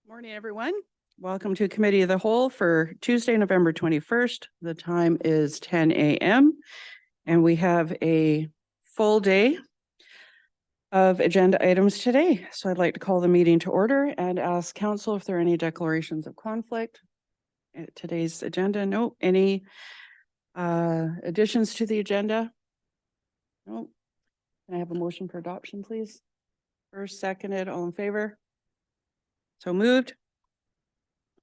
Morning, everyone. Welcome to Committee of the Whole for Tuesday, November 21st. The time is 10 a.m. and we have a full day of agenda items today. So I'd like to call the meeting to order and ask council if there are any declarations of conflict. Today's agenda, no. Any additions to the agenda? No. Can I have a motion for adoption, please? First, seconded, all in favor? So moved.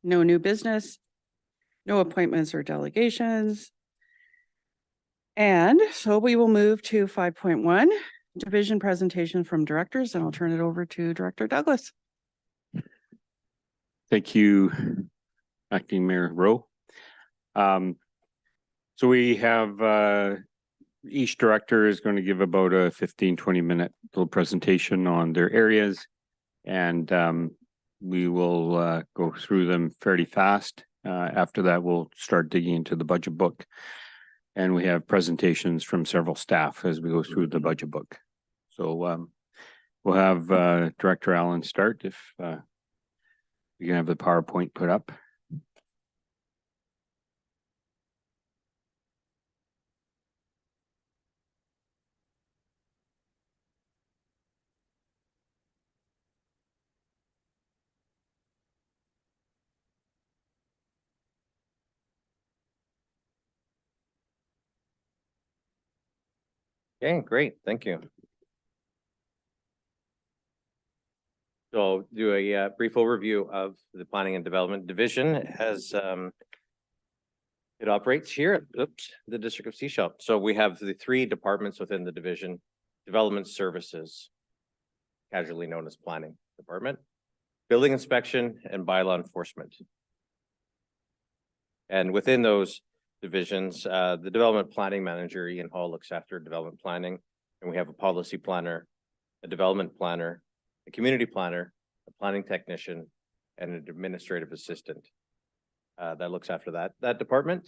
No new business, no appointments or delegations. And so we will move to 5.1, division presentation from directors, and I'll turn it over to Director Douglas. Thank you, Acting Mayor Rowe. So we have each director is going to give about a 15-20 minute little presentation on their areas, and we will go through them fairly fast. After that, we'll start digging into the budget book, and we have presentations from several staff as we go through the budget book. So we'll have Director Allen start if you can have the PowerPoint put up. Okay, great. Thank you. So I'll do a brief overview of the Planning and Development Division as it operates here at the District of Sechelt. So we have the three departments within the division: Development Services, casually known as Planning Department, Building Inspection, and Bylaw Enforcement. And within those divisions, the Development Planning Manager, Ian Hall, looks after development planning, and we have a policy planner, a development planner, a community planner, a planning technician, and an administrative assistant that looks after that department.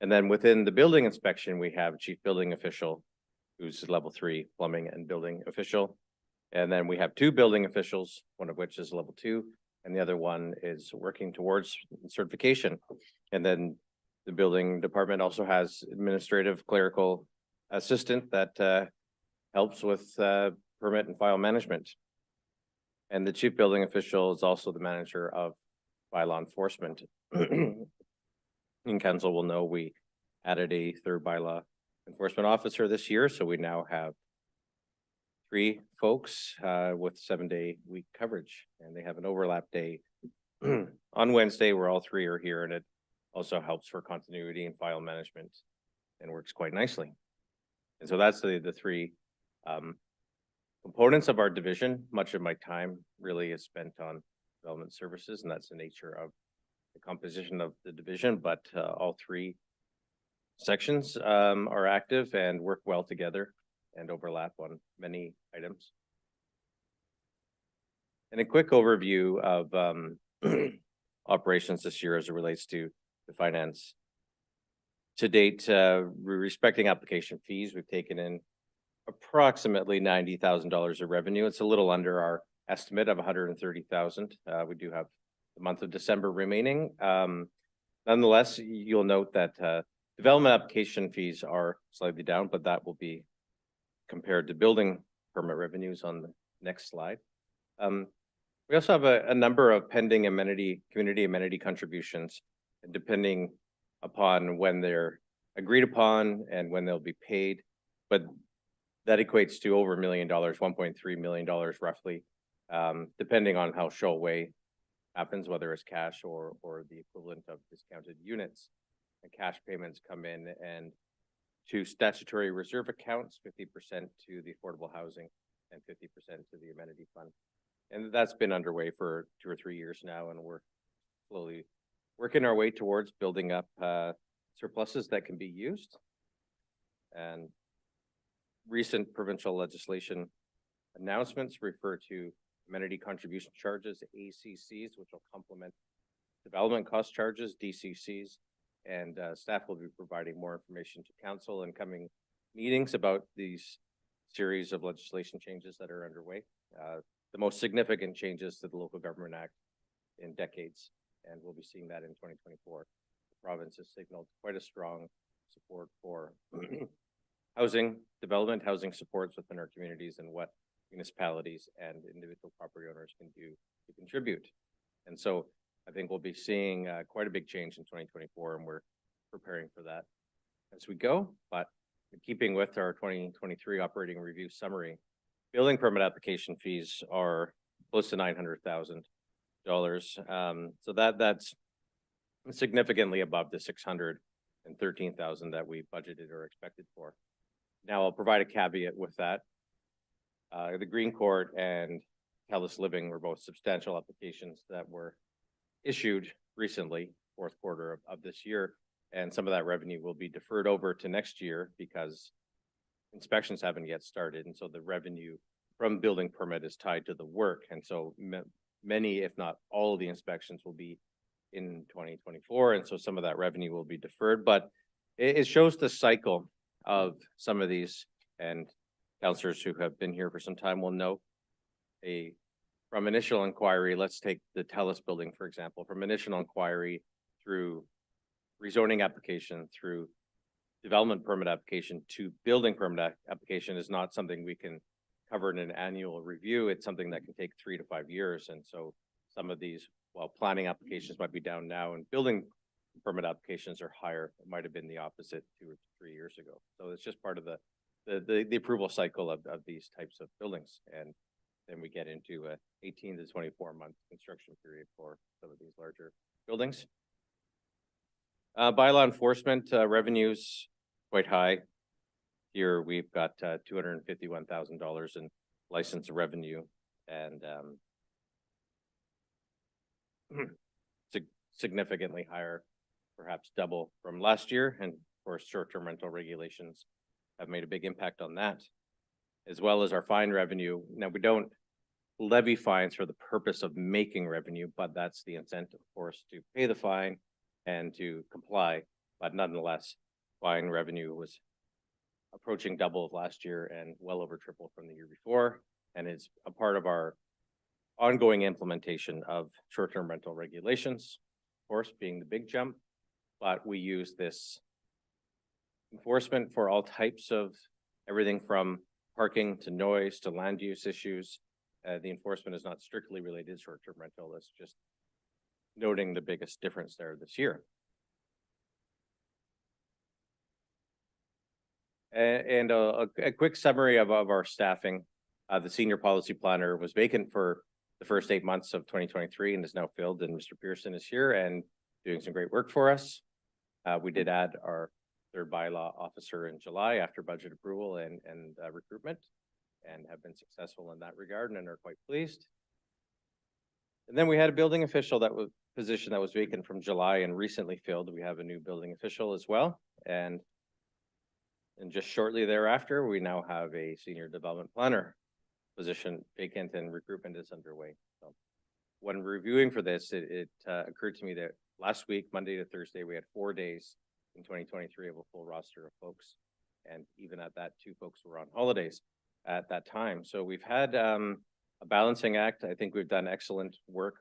And then within the building inspection, we have Chief Building Official, who's level 3 plumbing and building official. And then we have two building officials, one of which is level 2, and the other one is working towards certification. And then the building department also has administrative clerical assistant that helps with permit and file management. And the chief building official is also the manager of bylaw enforcement. In council will know we added a third bylaw enforcement officer this year, so we now have 3 folks with 7-day week coverage, and they have an overlap day on Wednesday where all 3 are here, and it also helps for continuity and file management and works quite nicely. And so that's the 3 components of our division. Much of my time really is spent on development services, and that's the nature of the composition of the division, but all 3 sections are active and work well together and overlap on many items. And a quick overview of operations this year as it relates to the finance. To date, respecting application fees, we've taken in approximately $90,000 of revenue. It's a little under our estimate of $130,000. We do have the month of December remaining. Nonetheless, you'll note that development application fees are slightly down, but that will be compared to building permit revenues on the next slide. We also have a number of pending community amenity contributions, depending upon when they're agreed upon and when they'll be paid. But that equates to over $1 million, $1.3 million roughly, depending on how show away happens, whether it's cash or the equivalent of discounted units. And cash payments come in and to statutory reserve accounts, 50% to the affordable housing and 50% to the amenity fund. And that's been underway for 2 or 3 years now, and we're slowly working our way towards building up surpluses that can be used. And recent provincial legislation announcements refer to amenity contribution charges, ACCs, which will complement development cost charges, DCCs, and staff will be providing more information to council in coming meetings about these series of legislation changes that are underway. The most significant changes to the Local Government Act in decades, and we'll be seeing that in 2024. The province has signaled quite a strong support for housing development, housing supports within our communities, and what municipalities and individual property owners can do to contribute. And so I think we'll be seeing quite a big change in 2024, and we're preparing for that as we go. But in keeping with our 2023 operating review summary, building permit application fees are close to $900,000. So that's significantly above the $613,000 that we budgeted or expected for. Now I'll provide a caveat with that. The Green Court and Telus Living were both substantial applications that were issued recently, fourth quarter of this year, and some of that revenue will be deferred over to next year because inspections haven't yet started, and so the revenue from building permit is tied to the work, and so many, if not all of the inspections will be in 2024, and so some of that revenue will be deferred, but it shows the cycle of some of these, and councillors who have been here for some time will know from initial inquiry, let's take the Telus building, for example, from initial inquiry through rezoning application, through development permit application to building permit application is not something we can cover in an annual review. It's something that can take 3 to 5 years. And so some of these, while planning applications might be down now and building permit applications are higher, it might have been the opposite 2 or 3 years ago. So it's just part of the approval cycle of these types of buildings. And then we get into a 18 to 24 month construction period for some of these larger buildings. Bylaw enforcement revenues quite high. Here we've got $251,000 in license revenue, and significantly higher, perhaps double from last year. And of course, short-term rental regulations have made a big impact on that, as well as our fine revenue. Now, we don't levy fines for the purpose of making revenue, but that's the incentive, of course, to pay the fine and to comply. But nonetheless, fine revenue was approaching double of last year and well over triple from the year before. And it's a part of our ongoing implementation of short-term rental regulations, of course, being the big jump. But we use this enforcement for all types of everything from parking to noise to land use issues. The enforcement is not strictly related to short-term rental. It's just noting the biggest difference there this year. And a quick summary of our staffing. The senior policy planner was vacant for the first 8 months of 2023 and is now filled, and Mr. Pearson is here and doing some great work for us. We did add our third bylaw officer in July after budget approval and recruitment, and have been successful in that regard and are quite pleased. And then we had a building official position that was vacant from July and recently filled. We have a new building official as well. And just shortly thereafter, we now have a senior development planner position vacant and recruitment is underway. So when reviewing for this, it occurred to me that last week, Monday to Thursday, we had 4 days in 2023 of a full roster of folks. And even at that, 2 folks were on holidays at that time. So we've had a balancing act. I think we've done excellent work,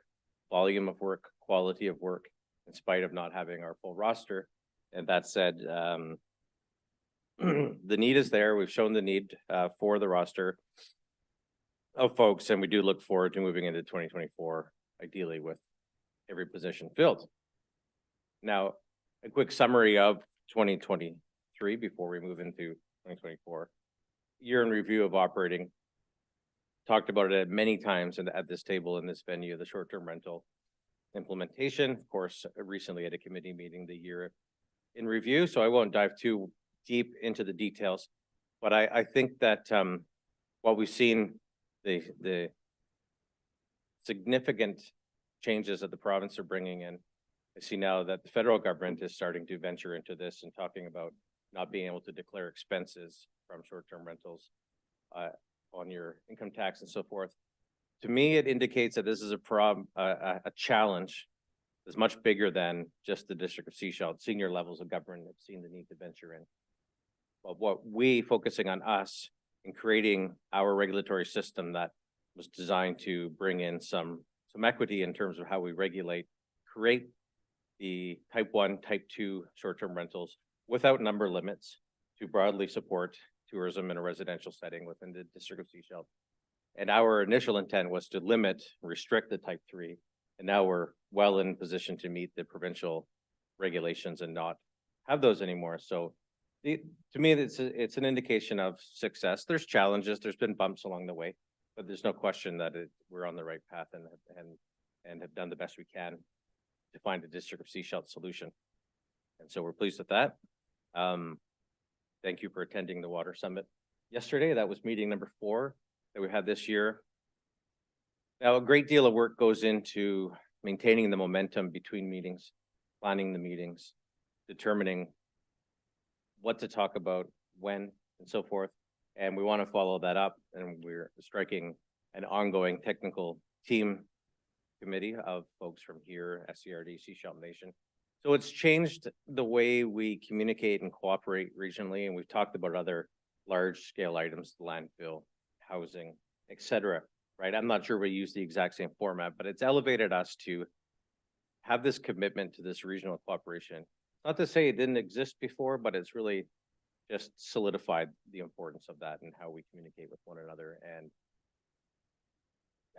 volume of work, quality of work, in spite of not having our full roster. And that said, the need is there. We've shown the need for the roster of folks, and we do look forward to moving into 2024, ideally with every position filled. Now, a quick summary of 2023 before we move into 2024. Year in review of operating. Talked about it many times at this table in this venue, the short-term rental implementation. Of course, recently at a committee meeting, the year in review, so I won't dive too deep into the details, but I think that what we've seen, the significant changes that the province are bringing in. I see now that the federal government is starting to venture into this and talking about not being able to declare expenses from short-term rentals on your income tax and so forth. To me, it indicates that this is a challenge that's much bigger than just the District of Sechelt. Senior levels of government have seen the need to venture in. But what we focusing on us in creating our regulatory system that was designed to bring in some some equity in terms of how we regulate, create the type 1, type 2 short-term rentals without number limits to broadly support tourism in a residential setting within the District of Sechelt. And our initial intent was to limit, restrict the type 3, and now we're well in position to meet the provincial regulations and not have those anymore. So to me, it's an indication of success. There's challenges, there's been bumps along the way, but there's no question that we're on the right path and have done the best we can to find a District of Sechelt solution. And so we're pleased with that. Thank you for attending the Water Summit yesterday. That was meeting number 4 that we had this year. Now, a great deal of work goes into maintaining the momentum between meetings, planning the meetings, determining what to talk about, when, and so forth. And we want to follow that up, and we're striking an ongoing technical team committee of folks from here, SCRD, Sechelt Nation. So it's changed the way we communicate and cooperate regionally, and we've talked about other large-scale items, landfill, housing, etc. Right? I'm not sure we use the exact same format, but it's elevated us to have this commitment to this regional cooperation. Not to say it didn't exist before, but it's really just solidified the importance of that and how we communicate with one another. And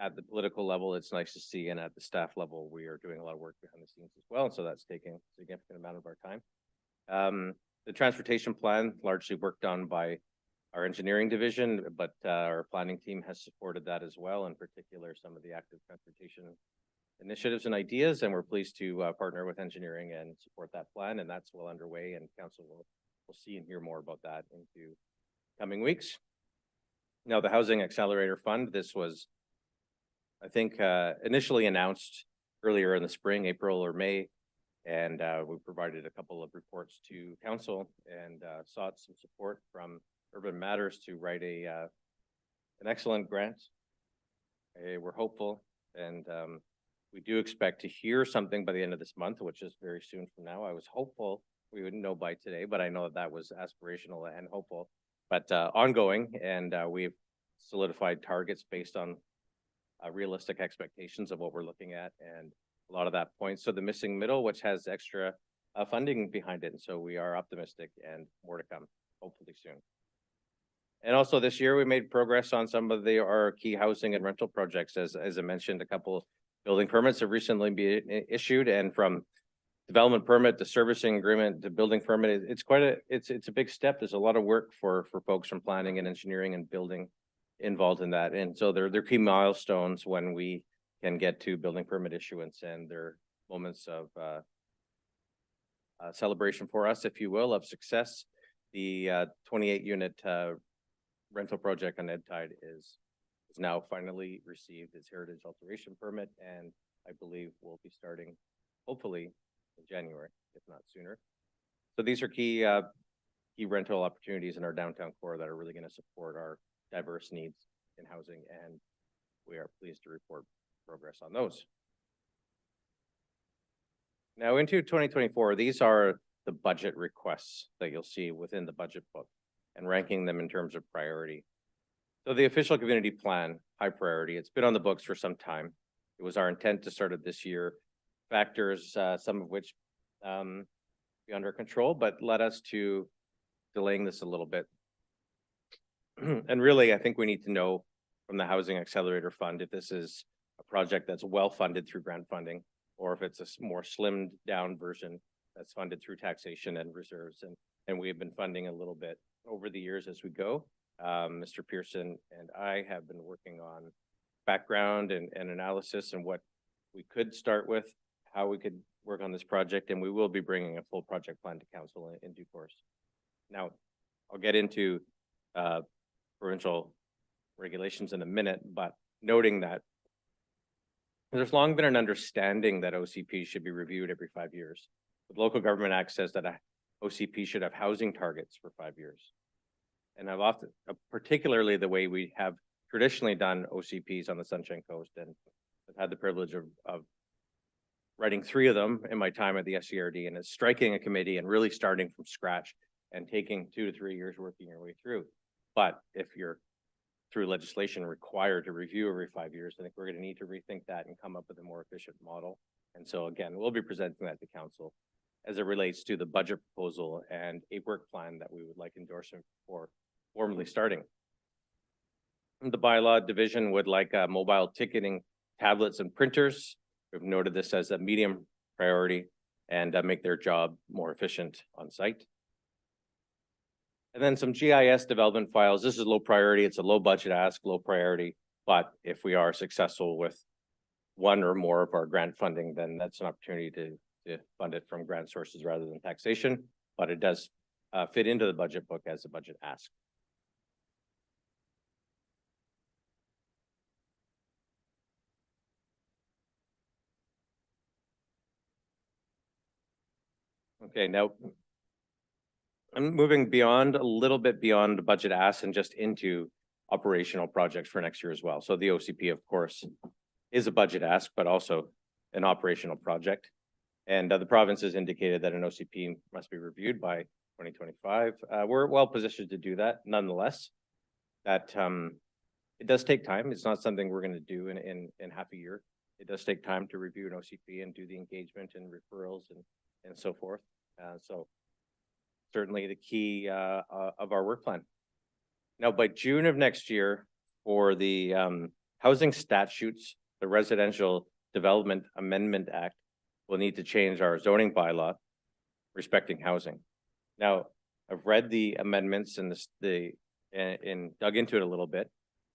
at the political level, it's nice to see, and at the staff level, we are doing a lot of work behind the scenes as well. And so that's taking a significant amount of our time. The transportation plan largely worked on by our engineering division, but our planning team has supported that as well, in particular, some of the active transportation initiatives and ideas, and we're pleased to partner with engineering and support that plan, and that's well underway, and council will see and hear more about that into coming weeks. Now, the Housing Accelerator Fund, this was, I think, initially announced earlier in the spring, April or May, and we provided a couple of reports to council and sought some support from Urban Matters to write an excellent grant. We're hopeful, and we do expect to hear something by the end of this month, which is very soon from now. I was hopeful we would know by today, but I know that was aspirational and hopeful, but ongoing, and we've solidified targets based on realistic expectations of what we're looking at, and a lot of that points to the missing middle, which has extra funding behind it, and so we are optimistic and more to come, hopefully soon. And also this year, we made progress on some of our key housing and rental projects. As I mentioned, a couple building permits have recently been issued, and from development permit to servicing agreement to building permit, it's a big step. There's a lot of work for folks from planning and engineering and building involved in that. And so they're key milestones when we can get to building permit issuance, and they're moments of celebration for us, if you will, of success. The 28 unit rental project on Ed Tide is now finally received its heritage alteration permit, and I believe we'll be starting hopefully in January, if not sooner. So these are key rental opportunities in our downtown core that are really going to support our diverse needs in housing, and we are pleased to report progress on those. Now into 2024, these are the budget requests that you'll see within the budget book and ranking them in terms of priority. So the official community plan, high priority. It's been on the books for some time. It was our intent to start it this year. Factors, some of which beyond our control, but led us to delaying this a little bit. And really, I think we need to know from the Housing Accelerator Fund if this is a project that's well funded through grant funding, or if it's a more slimmed down version that's funded through taxation and reserves. And we have been funding a little bit over the years as we go. Mr. Pearson and I have been working on background and analysis and what we could start with, how we could work on this project, and we will be bringing a full project plan to council in due course. Now, I'll get into provincial regulations in a minute, but noting that there's long been an understanding that OCP should be reviewed every 5 years. The Local Government Act says that a OCP should have housing targets for 5 years. And I've often, particularly the way we have traditionally done OCPs on the Sunshine Coast, and I've had the privilege of writing 3 of them in my time at the SCRD, and it's striking a committee and really starting from scratch and taking 2 to 3 years working your way through. But if you're through legislation required to review every 5 years. I think we're going to need to rethink that and come up with a more efficient model. And so again, we'll be presenting that to council as it relates to the budget proposal and a work plan that we would like endorsement for formally starting. The bylaw division would like mobile ticketing tablets and printers. We've noted this as a medium priority and make their job more efficient on site. And then some GIS development files. This is low priority. It's a low budget ask, low priority. But if we are successful with one or more of our grant funding, then that's an opportunity to fund it from grant sources rather than taxation. But it does fit into the budget book as a budget ask. Okay, now I'm moving beyond a little bit beyond the budget ask and just into operational projects for next year as well. So the OCP, of course, is a budget ask, but also an operational project. And the province has indicated that an OCP must be reviewed by 2025. We're well positioned to do that. Nonetheless, that it does take time. It's not something we're going to do in half a year. It does take time to review an OCP and do the engagement and referrals and so forth. So certainly the key of our work plan. Now, by June of next year, for the housing statutes, the Residential Development Amendment Act will need to change our zoning bylaw respecting housing. Now, I've read the amendments and and dug into it a little bit,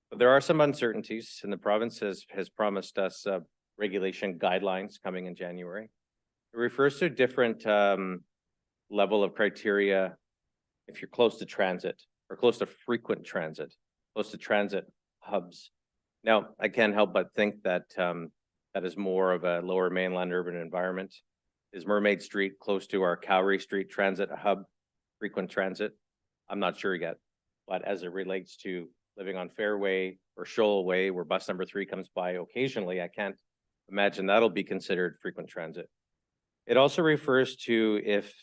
but there are some uncertainties, and the province has promised us regulation guidelines coming in January. It refers to different level of criteria if you're close to transit or close to frequent transit, close to transit hubs. Now, I can't help but think that that is more of a lower mainland urban environment. Is Mermaid Street close to our Calgary Street transit hub, frequent transit? I'm not sure yet, but as it relates to living on Fairway or Shoal Way, where bus number 3 comes by occasionally, I can't imagine that'll be considered frequent transit. It also refers to if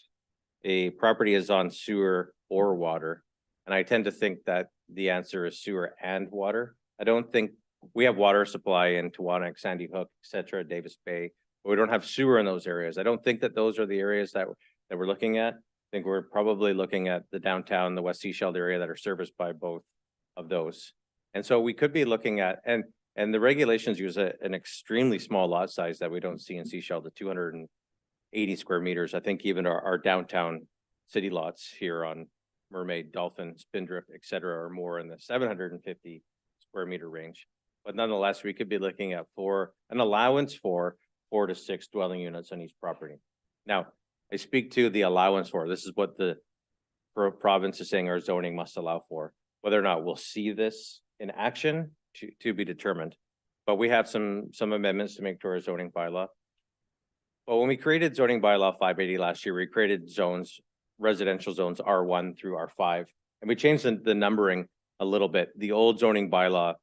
a property is on sewer or water. And I tend to think that the answer is sewer and water. I don't think we have water supply in Tewanek, Sandy Hook, et cetera, Davis Bay, but we don't have sewer in those areas. I don't think that those are the areas that we're looking at. I think we're probably looking at the downtown, the West Sechelt area that are serviced by both of those. And so we could be looking at, and the regulations use an extremely small lot size that we don't see in Sechelt, the 280 square meters. I think even our downtown city lots here on Mermaid, Dolphin, Spindrift, et cetera, are more in the 750 square meter range. But nonetheless, we could be looking at an allowance for 4 to 6 dwelling units on each property. Now, I speak to the allowance for, this is what the province is saying our zoning must allow for. Whether or not we'll see this in action to be determined. But we have some amendments to make to our zoning bylaw. But when we created zoning bylaw 580 last year, we created zones, residential zones R1 through R5, and we changed the numbering a little bit. The old zoning bylaw,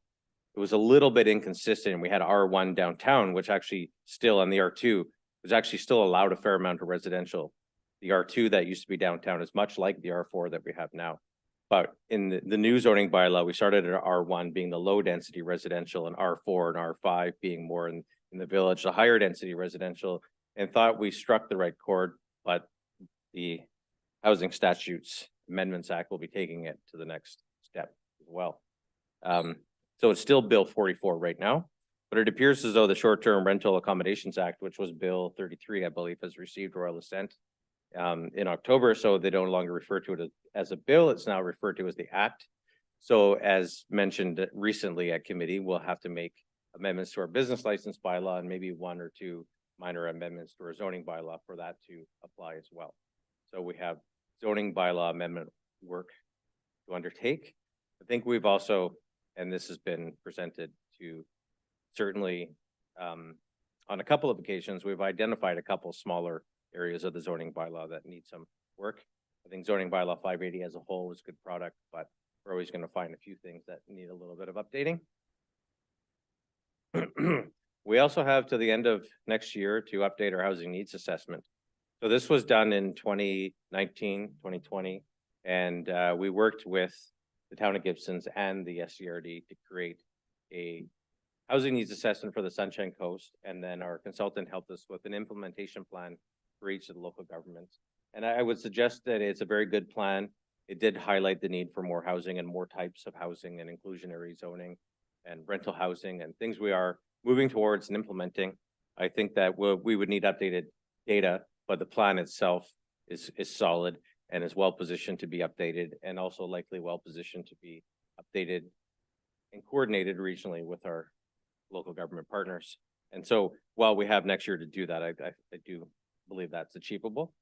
it was a little bit inconsistent. We had R1 downtown, which actually still, and the R2 was actually still allowed a fair amount of residential. The R2 that used to be downtown is much like the R4 that we have now. But in the new zoning bylaw, we started at R1 being the low density residential and R4 and R5 being more in the village, the higher density residential, and thought we struck the right chord, but the Housing Statutes Amendments Act will be taking it to the next step as well. So it's still Bill 44 right now, but it appears as though the Short-Term Rental Accommodations Act, which was Bill 33, I believe, has received royal assent in October. So they no longer refer to it as a bill. It's now referred to as the Act. So as mentioned recently at committee, we'll have to make amendments to our business license bylaw and maybe 1 or 2 minor amendments to our zoning bylaw for that to apply as well. So we have zoning bylaw amendment work to undertake. I think we've also, and this has been presented to certainly on a couple of occasions, we've identified a couple smaller areas of the zoning bylaw that need some work. I think zoning bylaw 580 as a whole is a good product, but we're always going to find a few things that need a little bit of updating. We also have to the end of next year to update our housing needs assessment. So this was done in 2019, 2020, and we worked with the town of Gibson's and the SCRD to create a housing needs assessment for the Sunshine Coast. And then our consultant helped us with an implementation plan for each of the local governments. And I would suggest that it's a very good plan. It did highlight the need for more housing and more types of housing and inclusionary zoning and rental housing and things we are moving towards and implementing. I think that we would need updated data, but the plan itself is solid and is well positioned to be updated, and also likely well positioned to be updated and coordinated regionally with our local government partners. And so while we have next year to do that, I do believe that's achievable.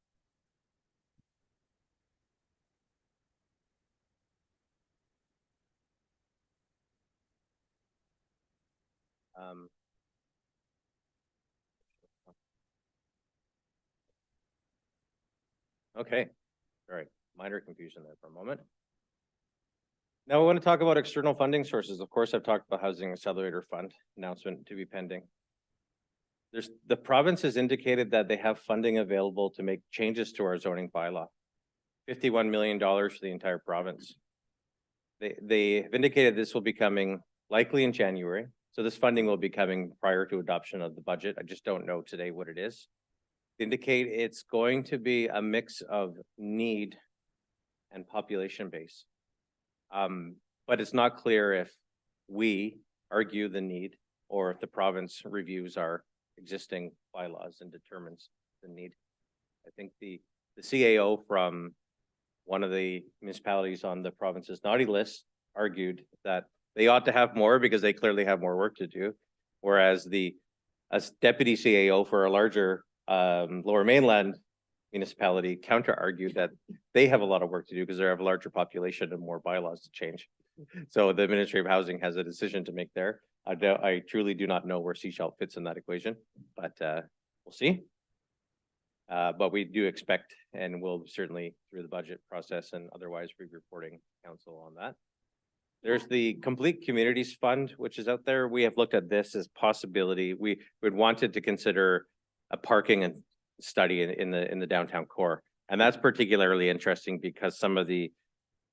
Okay, all right, minor confusion there for a moment. Now I want to talk about external funding sources. Of course, I've talked about Housing Accelerator Fund announcement to be pending. The province has indicated that they have funding available to make changes to our zoning bylaw. $51 million for the entire province. They have indicated this will be coming likely in January. So this funding will be coming prior to adoption of the budget. I just don't know today what it is. They indicate it's going to be a mix of need and population base. But it's not clear if we argue the need or if the province reviews our existing bylaws and determines the need. I think the CAO from one of the municipalities on the province's naughty list argued that they ought to have more because they clearly have more work to do. Whereas as deputy CAO for a larger Lower Mainland municipality counter argued that they have a lot of work to do because they have a larger population and more bylaws to change. So the Ministry of Housing has a decision to make there. I truly do not know where Sechelt fits in that equation, but we'll see. But we do expect, and we'll certainly through the budget process and otherwise be reporting council on that. There's the Complete Communities Fund, which is out there. We have looked at this as possibility. We would wanted to consider a parking and study in the downtown core. And that's particularly interesting because some of the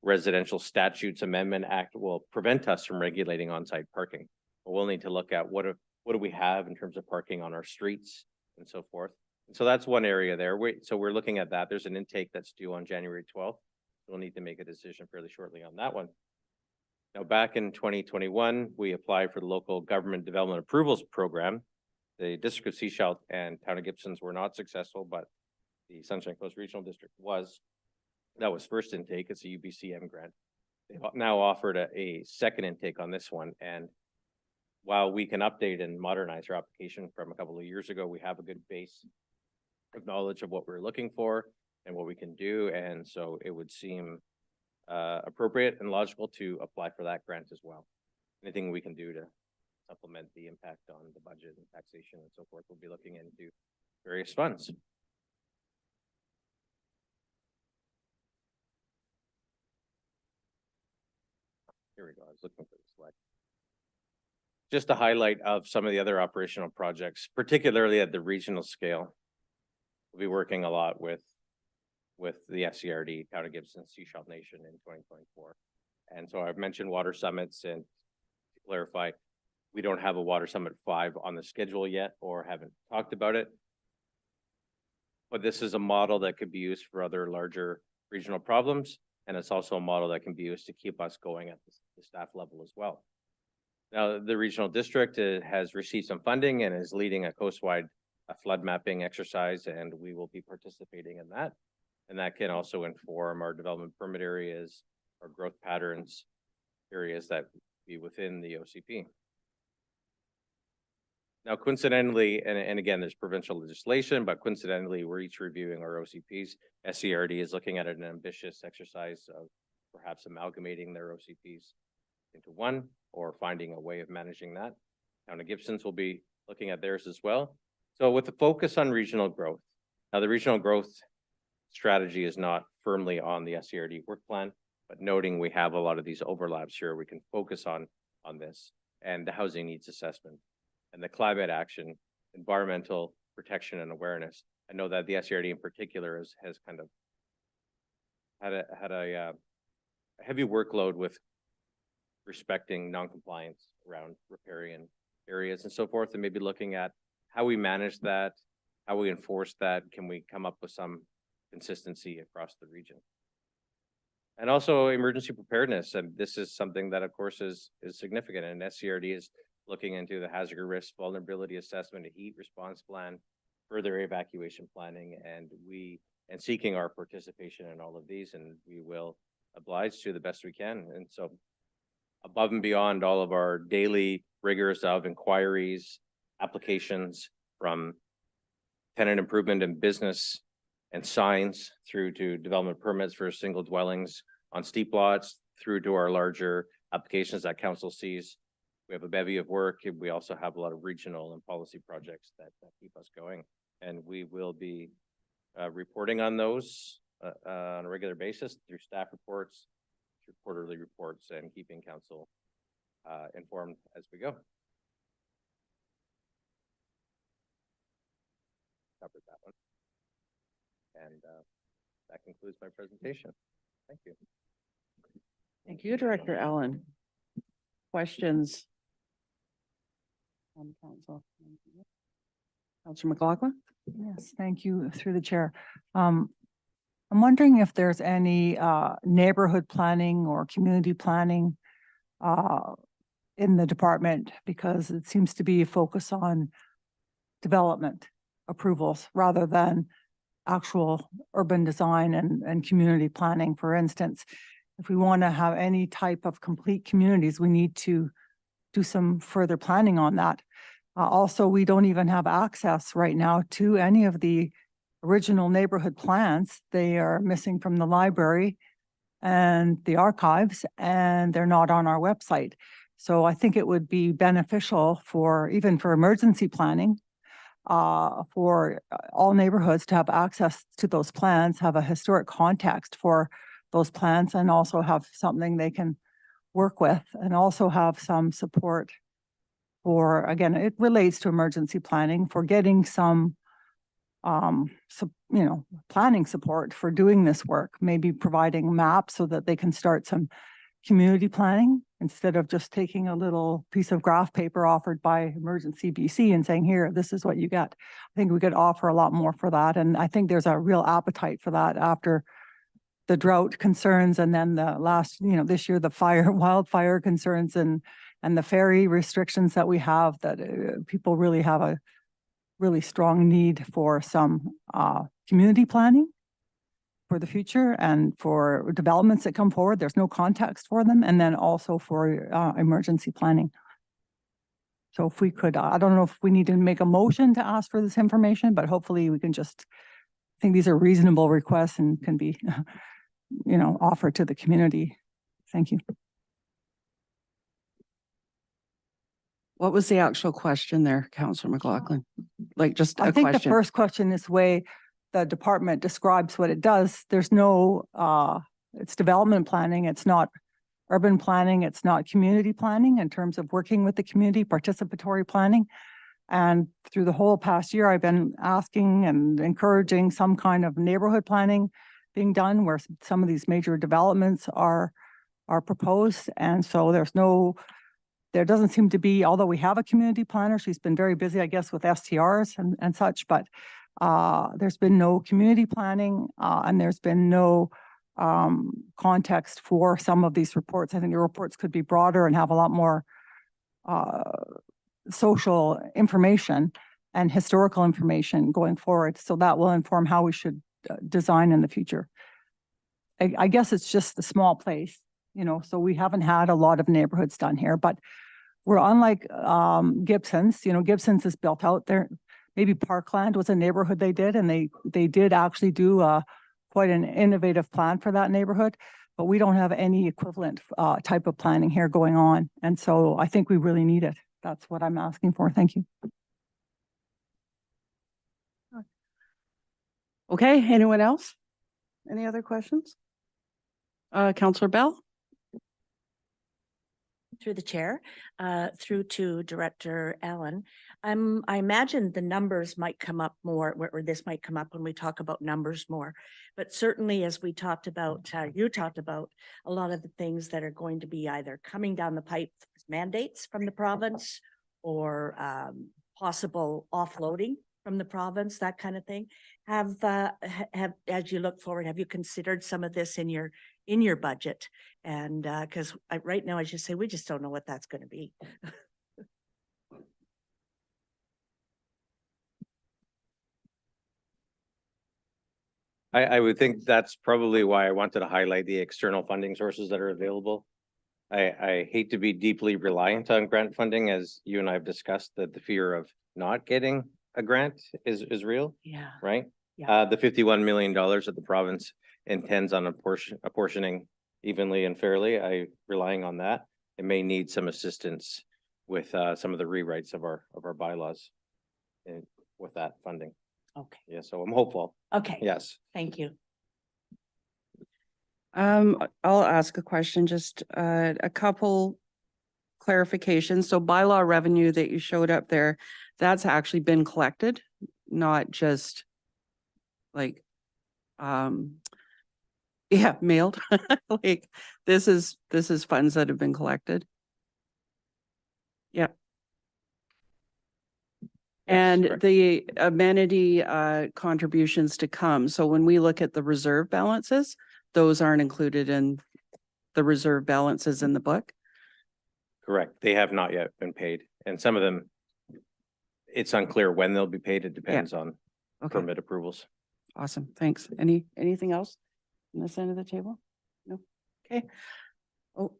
Residential Statutes Amendment Act will prevent us from regulating on-site parking. But we'll need to look at what do we have in terms of parking on our streets and so forth. And so that's one area there. So we're looking at that. There's an intake that's due on January 12th. We'll need to make a decision fairly shortly on that one. Now, back in 2021, we applied for the Local Government Development Approvals Program. The District of Sechelt and Town of Gibson's were not successful, but the Sunshine Coast Regional District was. That was first intake. It's a UBCM grant. They've now offered a second intake on this one. And while we can update and modernize our application from a couple of years ago, we have a good base of knowledge of what we're looking for and what we can do. And so it would seem appropriate and logical to apply for that grant as well. Anything we can do to supplement the impact on the budget and taxation and so forth, we'll be looking into various funds. Here we go. I was looking for the slide. Just a highlight of some of the other operational projects, particularly at the regional scale. We'll be working a lot with the SCRD, Town of Gibson, Sechelt Nation in 2024. And so I've mentioned water summits, and to clarify, we don't have a Water Summit 5 on the schedule yet or haven't talked about it. But this is a model that could be used for other larger regional problems. And it's also a model that can be used to keep us going at the staff level as well. Now, the regional district has received some funding and is leading a coastwide flood mapping exercise, and we will be participating in that. And that can also inform our development permit areas, our growth patterns, areas that be within the OCP. Now, coincidentally, and again, there's provincial legislation, but coincidentally, we're each reviewing our OCPs. SCRD is looking at an ambitious exercise of perhaps amalgamating their OCPs into one or finding a way of managing that. Town of Gibson's will be looking at theirs as well. So with the focus on regional growth, now the regional growth strategy is not firmly on the SCRD work plan, but noting we have a lot of these overlaps here, we can focus on this, and the housing needs assessment and the climate action, environmental protection and awareness. I know that the SCRD in particular has kind of had a heavy workload with respecting non-compliance around riparian areas and so forth, and maybe looking at how we manage that, how we enforce that. Can we come up with some consistency across the region? And also emergency preparedness. And this is something that of course is significant, and SCRD is looking into the hazard risk vulnerability assessment, a heat response plan, further evacuation planning, and seeking our participation in all of these, and we will oblige to the best we can. And so above and beyond all of our daily rigors of inquiries, applications, from tenant improvement and business and signs through to development permits for single dwellings on steep lots, through to our larger applications that council sees. We have a bevy of work. We also have a lot of regional and policy projects that keep us going. And we will be reporting on those on a regular basis through staff reports, through quarterly reports, and keeping council informed as we go. Covered that one. And that concludes my presentation. Thank you. Thank you, Director Allen. Questions? On council. Councilor McLaughlin? Yes, thank you, through the chair. I'm wondering if there's any neighborhood planning or community planning in the department, because it seems to be a focus on development approvals rather than actual urban design and community planning. For instance, if we want to have any type of complete communities, we need to do some further planning on that. Also, we don't even have access right now to any of the original neighborhood plans. They are missing from the library and the archives, and they're not on our website. So I think it would be beneficial for, even for emergency planning, for all neighborhoods to have access to those plans, have a historic context for those plans, and also have something they can work with, and also have some support for, again, it relates to emergency planning, for getting some, planning support for doing this work, maybe providing maps so that they can start some community planning instead of just taking a little piece of graph paper offered by Emergency BC and saying, here, this is what you get. I think we could offer a lot more for that. And I think there's a real appetite for that after the drought concerns, and then the last, this year, the wildfire concerns and the ferry restrictions that we have, that people really have a really strong need for some community planning for the future, and for developments that come forward. There's no context for them, and then also for emergency planning. So if we could, I don't know if we need to make a motion to ask for this information, but hopefully we can just, I think these are reasonable requests and can be, offered to the community. Thank you. What was the actual question there, Councilor McLaughlin? Like just a I think the question. first question is the way the department describes what it does. There's no, it's development planning. It's not urban planning. It's not community planning in terms of working with the community, participatory planning. And through the whole past year, I've been asking and encouraging some kind of neighborhood planning being done where some of these major developments are proposed. And so there doesn't seem to be, although we have a community planner, she's been very busy, I guess, with STRs and such, but there's been no community planning, and there's been no context for some of these reports. I think the reports could be broader and have a lot more social information and historical information going forward. So that will inform how we should design in the future. I guess it's just a small place, so we haven't had a lot of neighborhoods done here, but we're unlike Gibson's. Gibson's is built out there. Maybe Parkland was a neighborhood they did, and they did actually do quite an innovative plan for that neighborhood, but we don't have any equivalent type of planning here going on. And so I think we really need it. That's what I'm asking for. Thank you. Okay, anyone else? Any other questions? Councilor Bell? Through the chair, through to Director Allen. I imagine the numbers might come up more, or this might come up when we talk about numbers more. But certainly, as we talked about, you talked about a lot of the things that are going to be either coming down the pipe, mandates from the province, or possible offloading from the province, that kind of thing. Have, as you look forward, have you considered some of this in your budget? And because right now, as you say, we just don't know what that's going to be. I would think that's probably why I wanted to highlight the external funding sources that are available. I hate to be deeply reliant on grant funding, as you and I have discussed, that the fear of not getting a grant is real, Yeah. right? Yeah. The $51 million that the province intends on apportioning evenly and fairly, relying on that. It may need some assistance with some of the rewrites of our bylaws with that funding. Okay. Yeah, so I'm hopeful. Okay. Yes. Thank you. I'll ask a question, just a couple clarifications. So bylaw revenue that you showed up there, that's actually been collected, not just like, yeah, mailed. Like this is funds that have been collected. Yeah. And correct. the amenity contributions to come. So when we look at the reserve balances, those aren't included in the reserve balances in the book. Correct. They have not yet been paid. And some of them, it's unclear when they'll be paid. It depends on Okay, permit approvals. awesome. Thanks. Anything else on this end of the table? No? Okay. Oh,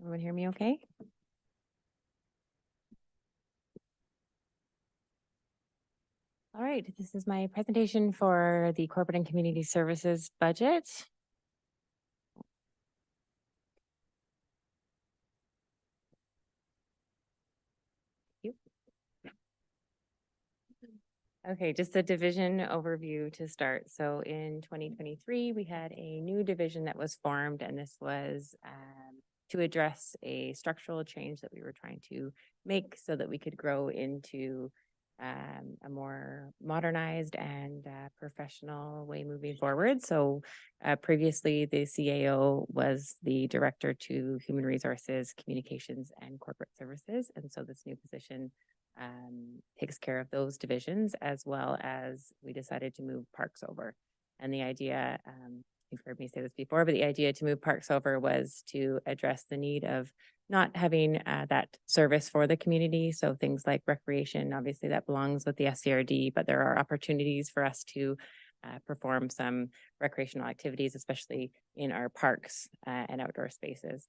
Everyone hear me okay? All right, this is my presentation for the corporate and community services budget. Okay, just a division overview to start. So in 2023, we had a new division that was formed, and this was to address a structural change that we were trying to make so that we could grow into a more modernized and professional way moving forward. So previously, the CAO was the director to human resources, communications, and corporate services. And so this new position takes care of those divisions, as well as we decided to move parks over. And the idea, you've heard me say this before, but the idea to move parks over was to address the need of not having that service for the community. So things like recreation, obviously that belongs with the SCRD, but there are opportunities for us to perform some recreational activities, especially in our parks and outdoor spaces.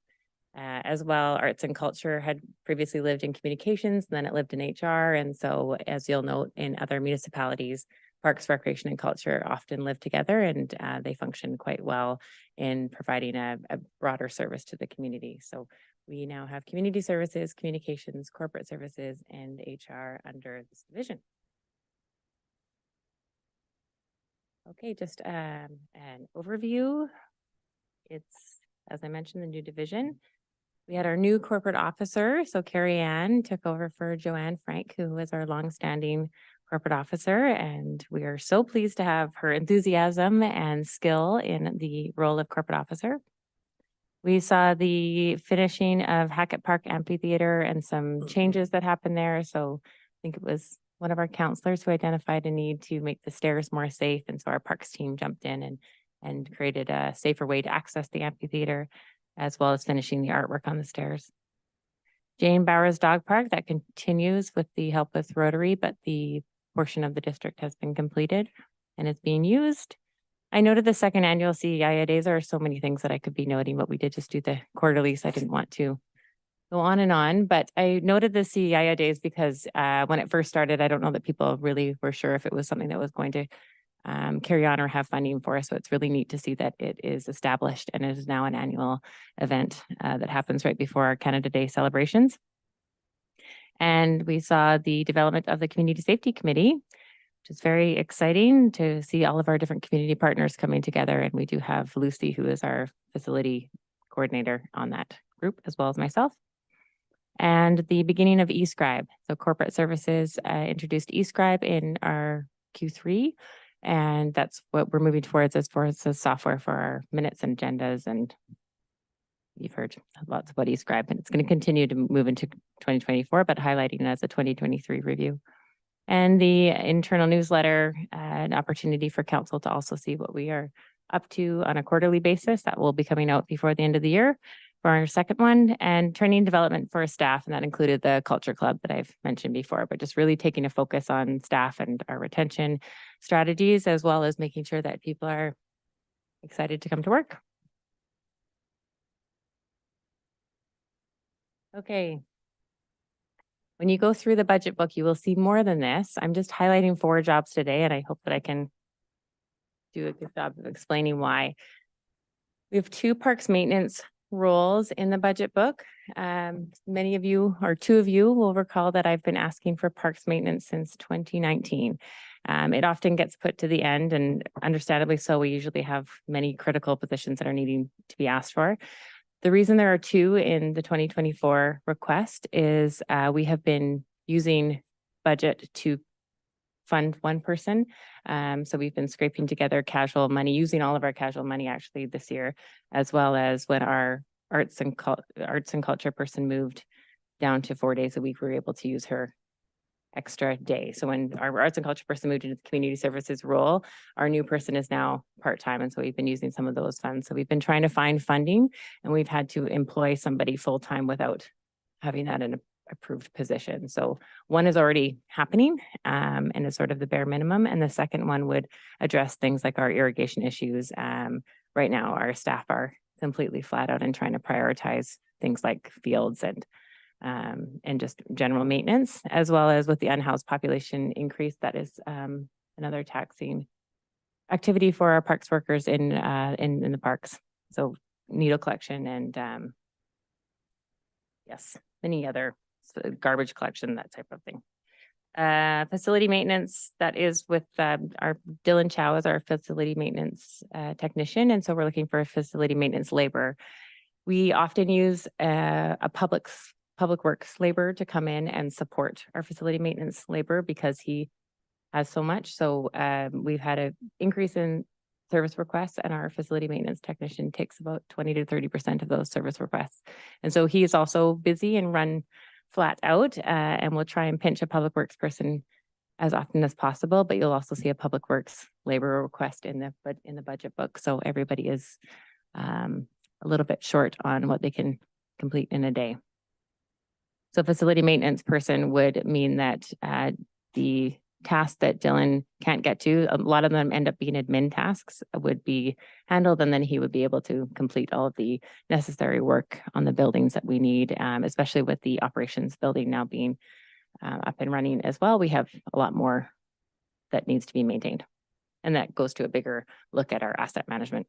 As well, arts and culture had previously lived in communications, then it lived in HR. And so as you'll note in other municipalities, parks, recreation, and culture often live together, and they function quite well in providing a broader service to the community. So we now have community services, communications, corporate services, and HR under this division. Okay, just an overview. It's, as I mentioned, the new division. We had our new corporate officer. So Carrie Ann took over for Joanne Frank, who was our longstanding corporate officer. And we are so pleased to have her enthusiasm and skill in the role of corporate officer. We saw the finishing of Hackett Park Amphitheater and some changes that happened there. So I think it was one of our counselors who identified a need to make the stairs more safe. And so our parks team jumped in and created a safer way to access the amphitheater, as well as finishing the artwork on the stairs. Jane Bowers Dog Park, that continues with the help with Rotary, but the portion of the district has been completed and is being used. I noted the second annual CEIA days. There are so many things that I could be noting, but we did just do the quarterly, so I didn't want to go on, but I noted the CEIA days because when it first started, I don't know that people really were sure if it was something that was going to carry on or have funding for us. So it's really neat to see that it is established and it is now an annual event that happens right before our Canada Day celebrations. And we saw the development of the Community Safety Committee, which is very exciting to see all of our different community partners coming together. And we do have Lucy, who is our facility coordinator on that group, as well as myself. And the beginning of eScribe. So corporate services introduced eScribe in our Q3. And that's what we're moving towards as far as the software for our minutes and agendas. And you've heard lots about eScribe, and it's going to continue to move into 2024, but highlighting it as a 2023 review. And the internal newsletter, an opportunity for council to also see what we are up to on a quarterly basis. That will be coming out before the end of the year for our second one, and training development for staff. And that included the culture club that I've mentioned before, but just really taking a focus on staff and our retention strategies, as well as making sure that people are excited to come to work. Okay. When you go through the budget book, you will see more than this. I'm just highlighting 4 jobs today, and I hope that I can do a good job of explaining why. We have 2 parks maintenance roles in the budget book. Many of you, or 2 of you, will recall that I've been asking for parks maintenance since 2019. It often gets put to the end, and understandably so. We usually have many critical positions that are needing to be asked for. The reason there are 2 in the 2024 request is we have been using budget to fund 1 person. So we've been scraping together casual money, using all of our casual money actually this year, as well as when our arts and culture person moved down to 4 days a week, we were able to use her extra day. So when our arts and culture person moved into the community services role, our new person is now part-time. And so we've been using some of those funds. So we've been trying to find funding, and we've had to employ somebody full-time without having that in an approved position. So one is already happening and is sort of the bare minimum. And the second one would address things like our irrigation issues. Right now, our staff are completely flat out and trying to prioritize things like fields and just general maintenance, as well as with the unhoused population increase. That is another taxing activity for our parks workers in the parks. So needle collection and yes, many other garbage collection, that type of thing. Facility maintenance, that is with our Dylan Chow is our facility maintenance technician. And so we're looking for a facility maintenance labor. We often use a public works labor to come in and support our facility maintenance labor because he has so much. So we've had an increase in service requests, and our facility maintenance technician takes about 20 to 30% of those service requests. And so he is also busy and run flat out, and we'll try and pinch a public works person as often as possible, but you'll also see a public works labor request in the budget book. So everybody is a little bit short on what they can complete in a day. So facility maintenance person would mean that the tasks that Dylan can't get to, a lot of them end up being admin tasks, would be handled, and then he would be able to complete all of the necessary work on the buildings that we need, especially with the operations building now being up and running as well. We have a lot more that needs to be maintained, and that goes to a bigger look at our asset management.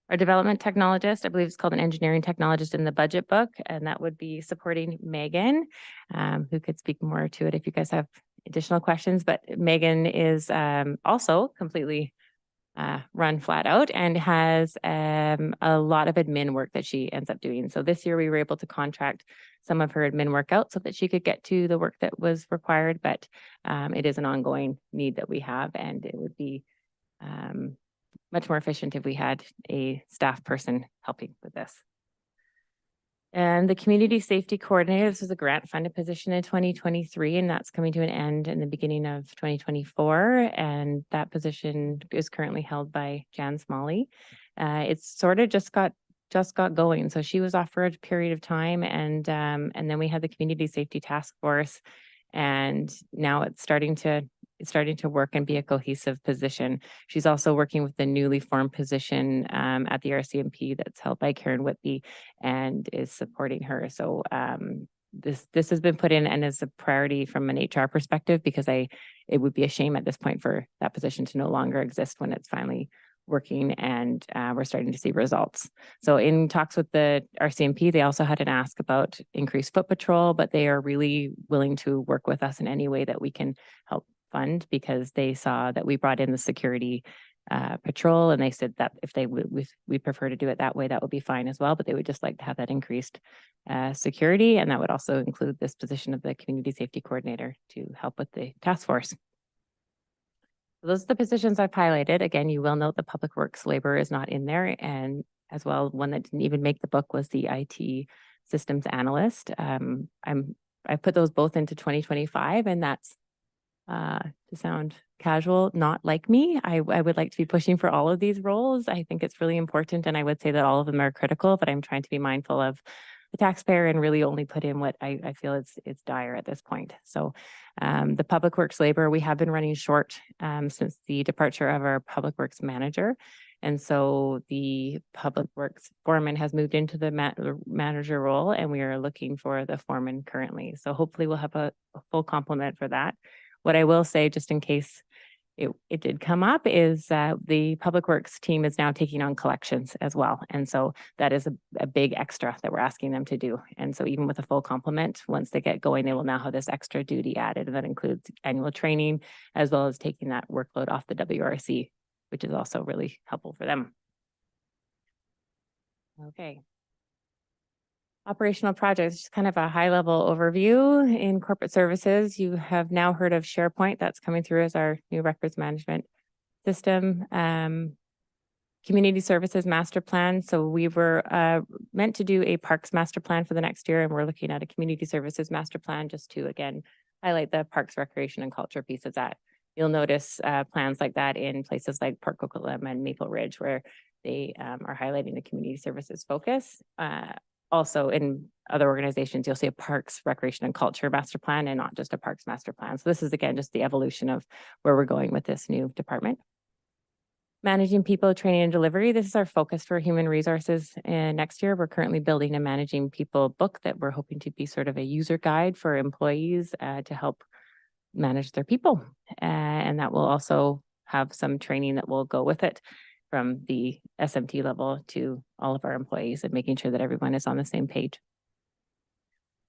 Our development technologist, I believe it's called an engineering technologist in the budget book, and that would be supporting Megan, who could speak more to it if you guys have additional questions. But Megan is also completely run flat out and has a lot of admin work that she ends up doing. So this year we were able to contract some of her admin work out so that she could get to the work that was required, but it is an ongoing need that we have, and it would be much more efficient if we had a staff person helping with this. And the community safety coordinator, this was a grant funded position in 2023, and that's coming to an end in the beginning of 2024. And that position is currently held by Jan Smalley. It's sort of just got going. So she was off for a period of time, and then we had the community safety task force, and now it's starting to work and be a cohesive position. She's also working with the newly formed position at the RCMP that's held by Karen Whitby and is supporting her. So this has been put in and is a priority from an HR perspective, because it would be a shame at this point for that position to no longer exist when it's finally working and we're starting to see results. So in talks with the RCMP, they also had an ask about increased foot patrol, but they are really willing to work with us in any way that we can help fund, because they saw that we brought in the security patrol, and they said that if we prefer to do it that way, that would be fine as well, but they would just like to have that increased security, and that would also include this position of the community safety coordinator to help with the task force. Those are the positions I've highlighted. Again, you will note the public works labor is not in there, and as well, one that didn't even make the book was the IT systems analyst. I put those both into 2025, and that's to sound casual, not like me. I would like to be pushing for all of these roles. I think it's really important, and I would say that all of them are critical, but I'm trying to be mindful of the taxpayer and really only put in what I feel it's dire at this point. So the public works labor, we have been running short since the departure of our public works manager. And so the public works foreman has moved into the manager role, and we are looking for the foreman currently. So hopefully we'll have a full complement for that. What I will say, just in case it did come up, is the public works team is now taking on collections as well. And so that is a big extra that we're asking them to do. And so even with a full complement, once they get going, they will now have this extra duty added. And that includes annual training, as well as taking that workload off the WRC, which is also really helpful for them. Okay. Operational projects, just kind of a high level overview. In corporate services, you have now heard of SharePoint. That's coming through as our new records management system. Community services master plan. So we were meant to do a parks master plan for the next year, and we're looking at a community services master plan just to, again, highlight the parks, recreation, and culture piece of that. You'll notice plans like that in places like Port Coquitlam and Maple Ridge, where they are highlighting the community services focus. Also in other organizations, you'll see a parks, recreation, and culture master plan, and not just a parks master plan. So this is, again, just the evolution of where we're going with this new department. Managing people, training, and delivery. This is our focus for human resources. And next year, we're currently building a managing people book that we're hoping to be sort of a user guide for employees to help manage their people. And that will also have some training that will go with it, from the SMT level to all of our employees, and making sure that everyone is on the same page.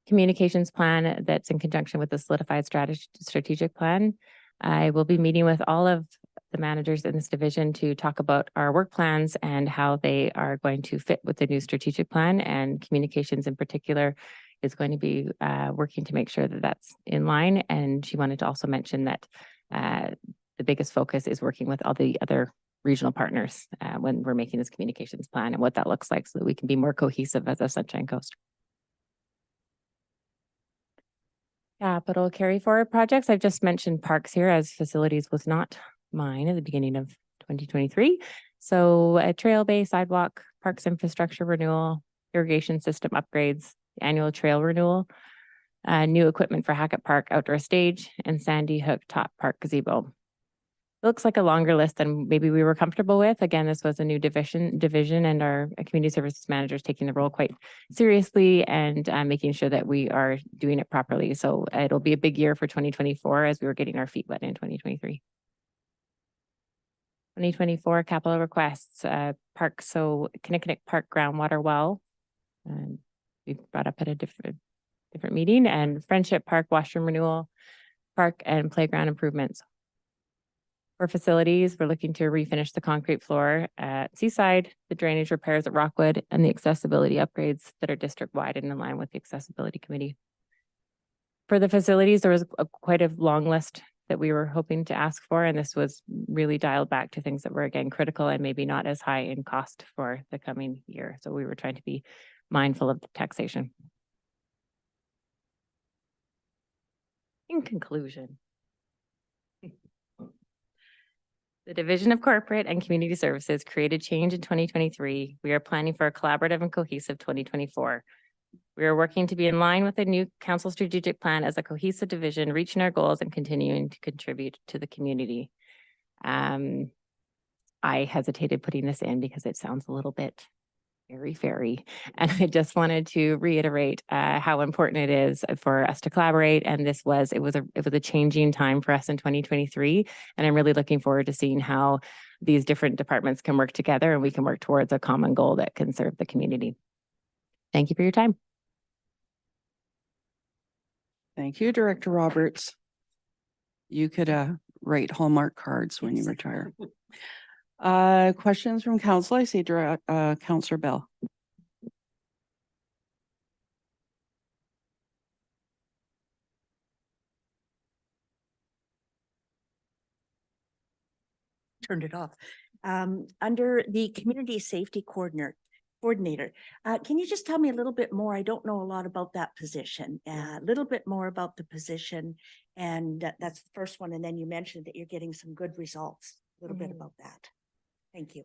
Communications plan that's in conjunction with the solidified strategic plan. I will be meeting with all of the managers in this division to talk about our work plans and how they are going to fit with the new strategic plan, and communications in particular is going to be working to make sure that that's in line. And she wanted to also mention that the biggest focus is working with all the other regional partners when we're making this communications plan, and what that looks like, so that we can be more cohesive as a Sunshine Coast. Capital carry forward projects. I've just mentioned parks here, as facilities was not mine at the beginning of 2023. So a trail bay, sidewalk, parks infrastructure renewal, irrigation system upgrades, annual trail renewal, new equipment for Hackett Park outdoor stage, and Sandy Hook Top Park gazebo. It looks like a longer list than maybe we were comfortable with. Again, this was a new division, and our community services manager is taking the role quite seriously and making sure that we are doing it properly. So it'll be a big year for 2024, as we were getting our feet wet in 2023. 2024 capital requests, parks. So Kinnickinnick Park groundwater well, and we brought up at a different meeting, and Friendship Park washroom renewal, park and playground improvements. For facilities, we're looking to refinish the concrete floor at Seaside, the drainage repairs at Rockwood, and the accessibility upgrades that are district-wide and in line with the accessibility committee. For the facilities, there was quite a long list that we were hoping to ask for. And this was really dialed back to things that were again critical and maybe not as high in cost for the coming year. So we were trying to be mindful of the taxation. In conclusion, the Division of Corporate and Community Services created change in 2023. We are planning for a collaborative and cohesive 2024. We are working to be in line with the new council strategic plan as a cohesive division, reaching our goals and continuing to contribute to the community. I hesitated putting this in because it sounds a little bit fairy. And I just wanted to reiterate how important it is for us to collaborate. And it was a changing time for us in 2023. And I'm really looking forward to seeing how these different departments can work together and we can work towards a common goal that can serve the community. Thank you for your time. Thank you, Director Roberts. You could write Hallmark cards when you retire. Questions from council? I see Councillor Bell. Turned it off. Under the community safety coordinator, can you just tell me a little bit more? I don't know a lot about that position. A little bit more about the position, and that's the first one. And then you mentioned that you're getting some good results. A little bit about that. Thank you.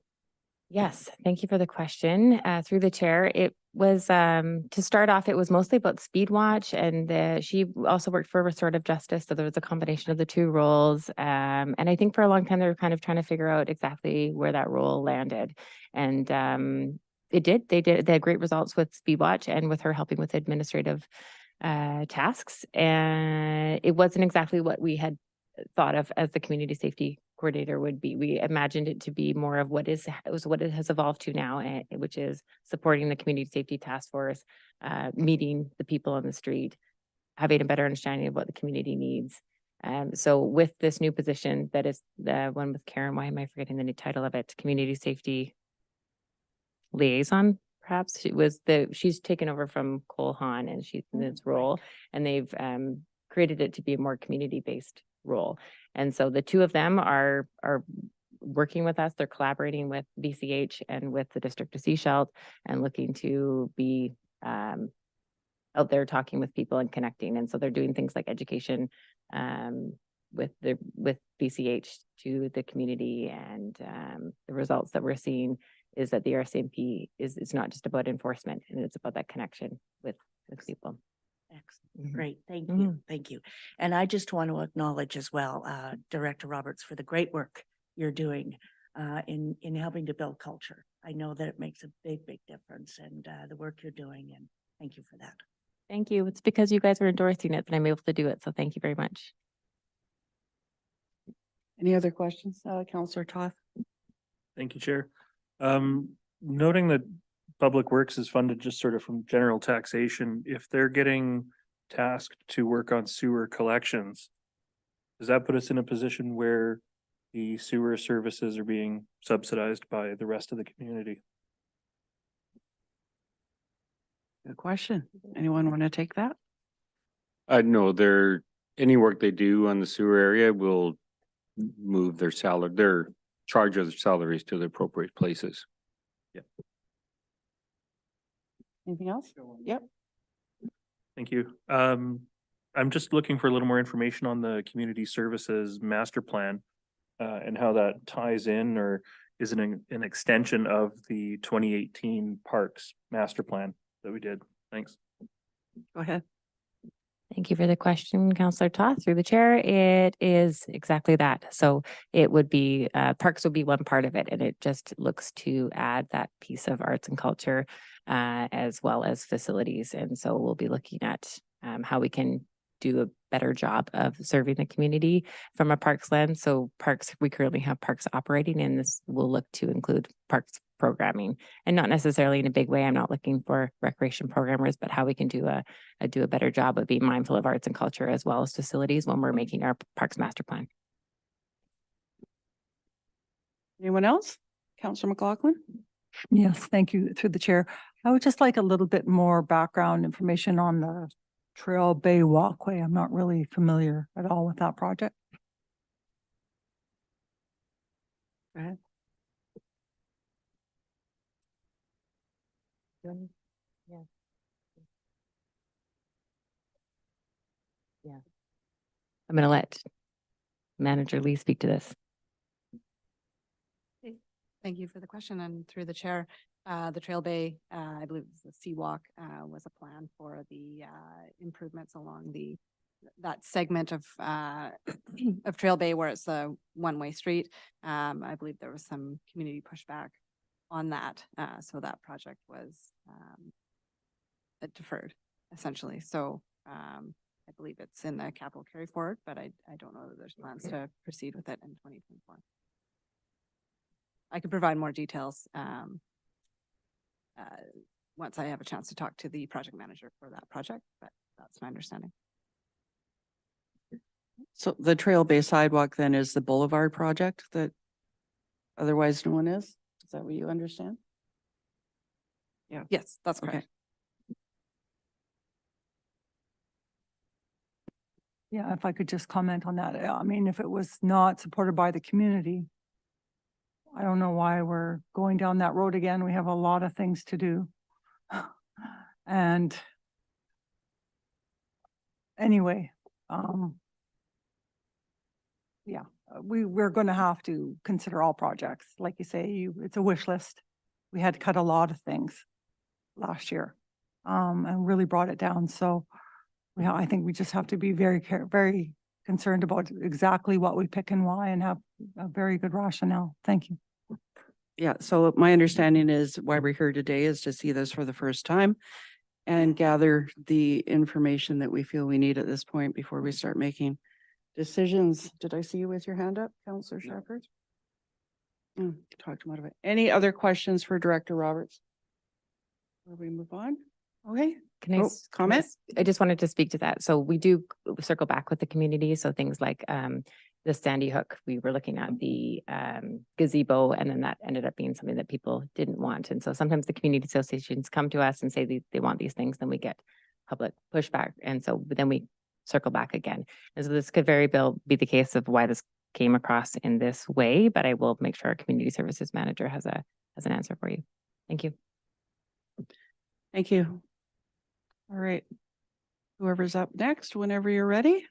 Yes, thank you for the question. Through the chair, it was to start off, it was mostly about Speed Watch, and she also worked for restorative justice. So there was a combination of the two roles. And I think for a long time, they were kind of trying to figure out exactly where that role landed. And they had great results with Speed Watch and with her helping with administrative tasks. And it wasn't exactly what we had thought of as the community safety coordinator would be. We imagined it to be more of what it has evolved to now, which is supporting the community safety task force, meeting the people on the street, having a better understanding of what the community needs. So with this new position, that is the one with Karen, why am I forgetting the new title of it? Community safety liaison, perhaps. She's taken over from Cole Haan, and she's in this role, and they've created it to be a more community-based role. And so the two of them are working with us. They're collaborating with BCH and with the District of Sechelt and looking to be out there talking with people and connecting. And so they're doing things like education with BCH to the community. And the results that we're seeing is that the RCMP is not just about enforcement, and it's about that connection with people. Excellent. Great. Thank you. Thank you. And I just want to acknowledge as well, Director Roberts, for the great work you're doing in helping to build culture. I know that it makes a big difference, and the work you're doing, and thank you for that. Thank you. It's because you guys are endorsing it that I'm able to do it. So thank you very much. Any other questions? Councillor Toth? Thank you, Chair. Noting that Public Works is funded just sort of from general taxation, if they're getting tasked to work on sewer collections, does that put us in a position where the sewer services are being subsidized by the rest of the community? Good question. Anyone want to take that? No, any work they do on the sewer area will move their charge of their salaries to the appropriate places. Yeah. Anything else? Yep. Thank you. I'm just looking for a little more information on the community services master plan and how that ties in or is an extension of the 2018 parks master plan that we did. Thanks. Go ahead. Thank you for the question, Councillor Toth. Through the chair, it is exactly that. So it would be, parks would be one part of it, and it just looks to add that piece of arts and culture as well as facilities. And so we'll be looking at how we can do a better job of serving the community from a parks lens. So parks, we currently have parks operating, and this will look to include parks programming, and not necessarily in a big way. I'm not looking for recreation programmers, but how we can do a better job of being mindful of arts and culture as well as facilities when we're making our parks master plan. Anyone else? Councillor McLaughlin? Yes, thank you. Through the chair. I would just like a little bit more background information on the Trail Bay Walkway. I'm not really familiar at all with that project. Go ahead. Yeah. Yeah. I'm gonna let Manager Lee speak to this. Thank you for the question, and through the chair, the Trail Bay, I believe it was the Seawalk, was a plan for the improvements along that segment of of Trail Bay where it's a one-way street. I believe there was some community pushback on that, so that project was deferred essentially. So I believe it's in the capital carry forward, but I don't know that there's plans to proceed with it in 2024. I could provide more details once I have a chance to talk to the project manager for that project, but that's my understanding. So the Trail Bay sidewalk then is the Boulevard project that otherwise known as? Is that what you understand? Yes, that's Okay. correct. Yeah, if I could just comment on that. I mean, if it was not supported by the community, I don't know why we're going down that road again. We have a lot of things to do. And anyway, yeah, we're going to have to consider all projects. Like you say, it's a wish list. We had to cut a lot of things last year, and really brought it down. So I think we just have to be very concerned about exactly what we pick and why, and have a very good rationale. Thank you. Yeah, so my understanding is why we're here today is to see this for the first time and gather the information that we feel we need at this point before we start making decisions. Did I see you with your hand up, Councillor Shepherd? Talk to him out of it. Any other questions for Director Roberts? Before we move on? Okay. Can I Oh, s- can I comment? s- I just wanted to speak to that. So we do circle back with the community. So things like the Sandy Hook, we were looking at the gazebo, and then that ended up being something that people didn't want. And so sometimes the community associations come to us and say they want these things, then we get public pushback. And so then we circle back again. And so this could very well be the case of why this came across in this way, but I will make sure our community services manager has an answer for you. Thank you. Thank you. All right. Whoever's up next, whenever you're ready.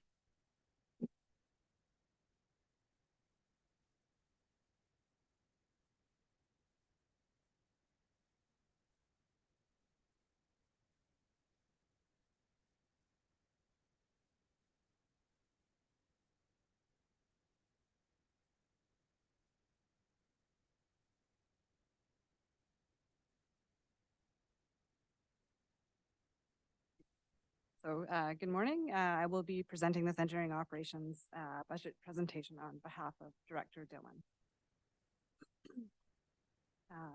So good morning. I will be presenting this engineering operations budget presentation on behalf of Director Dillon.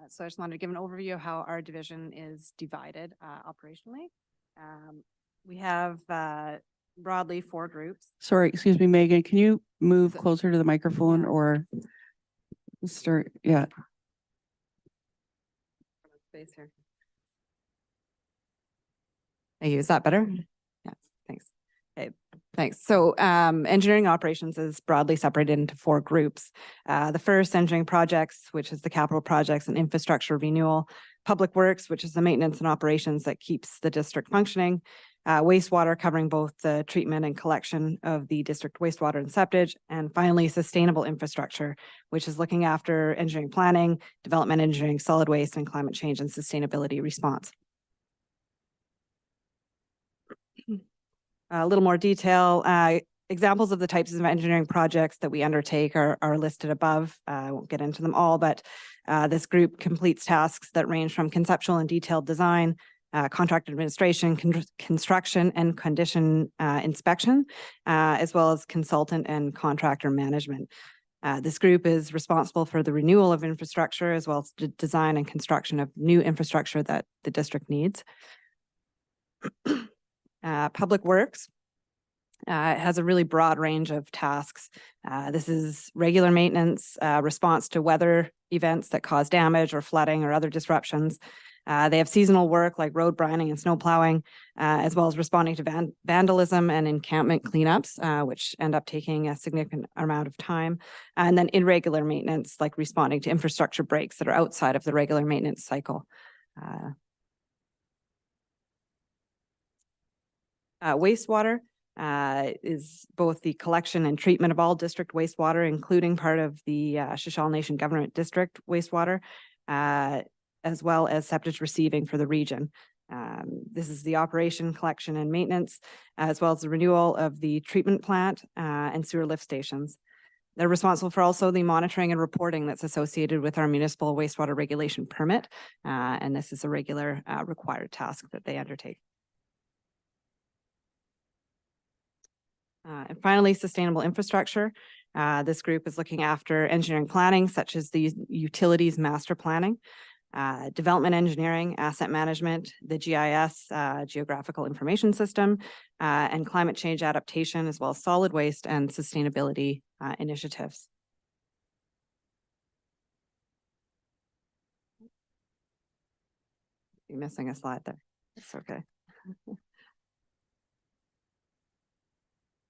So I just wanted to give an overview of how our division is divided operationally. We have broadly 4 groups. Sorry, excuse me, Megan, can you move closer to the microphone Yeah. or start? Yeah. Space here. Thank you. Is that better? Yeah, thanks. Okay, thanks. So engineering operations is broadly separated into 4 groups. The first, engineering projects, which is the capital projects and infrastructure renewal. Public works, which is the maintenance and operations that keeps the district functioning. Wastewater, covering both the treatment and collection of the district wastewater and septage. And finally, sustainable infrastructure, which is looking after engineering planning, development engineering, solid waste, and climate change and sustainability response. A little more detail. Examples of the types of engineering projects that we undertake are listed above. I won't get into them all, but this group completes tasks that range from conceptual and detailed design, contract administration, construction and condition inspection, as well as consultant and contractor management. This group is responsible for the renewal of infrastructure as well as the design and construction of new infrastructure that the district needs. Public works has a really broad range of tasks. This is regular maintenance, response to weather events that cause damage or flooding or other disruptions, They have seasonal work like road brining and snow plowing, as well as responding to vandalism and encampment cleanups, which end up taking a significant amount of time. And then irregular maintenance, like responding to infrastructure breaks that are outside of the regular maintenance cycle. Wastewater is both the collection and treatment of all district wastewater, including part of the Shoshone Nation Government District wastewater, as well as septic receiving for the region. This is the operation, collection, and maintenance, as well as the renewal of the treatment plant and sewer lift stations. They're responsible for also the monitoring and reporting that's associated with our municipal wastewater regulation permit, and this is a regular required task that they undertake. And finally, sustainable infrastructure. This group is looking after engineering planning, such as the utilities master planning, development engineering, asset management, the GIS, geographical information system, and climate change adaptation, as well as solid waste and sustainability initiatives. You're missing a slide there. It's okay.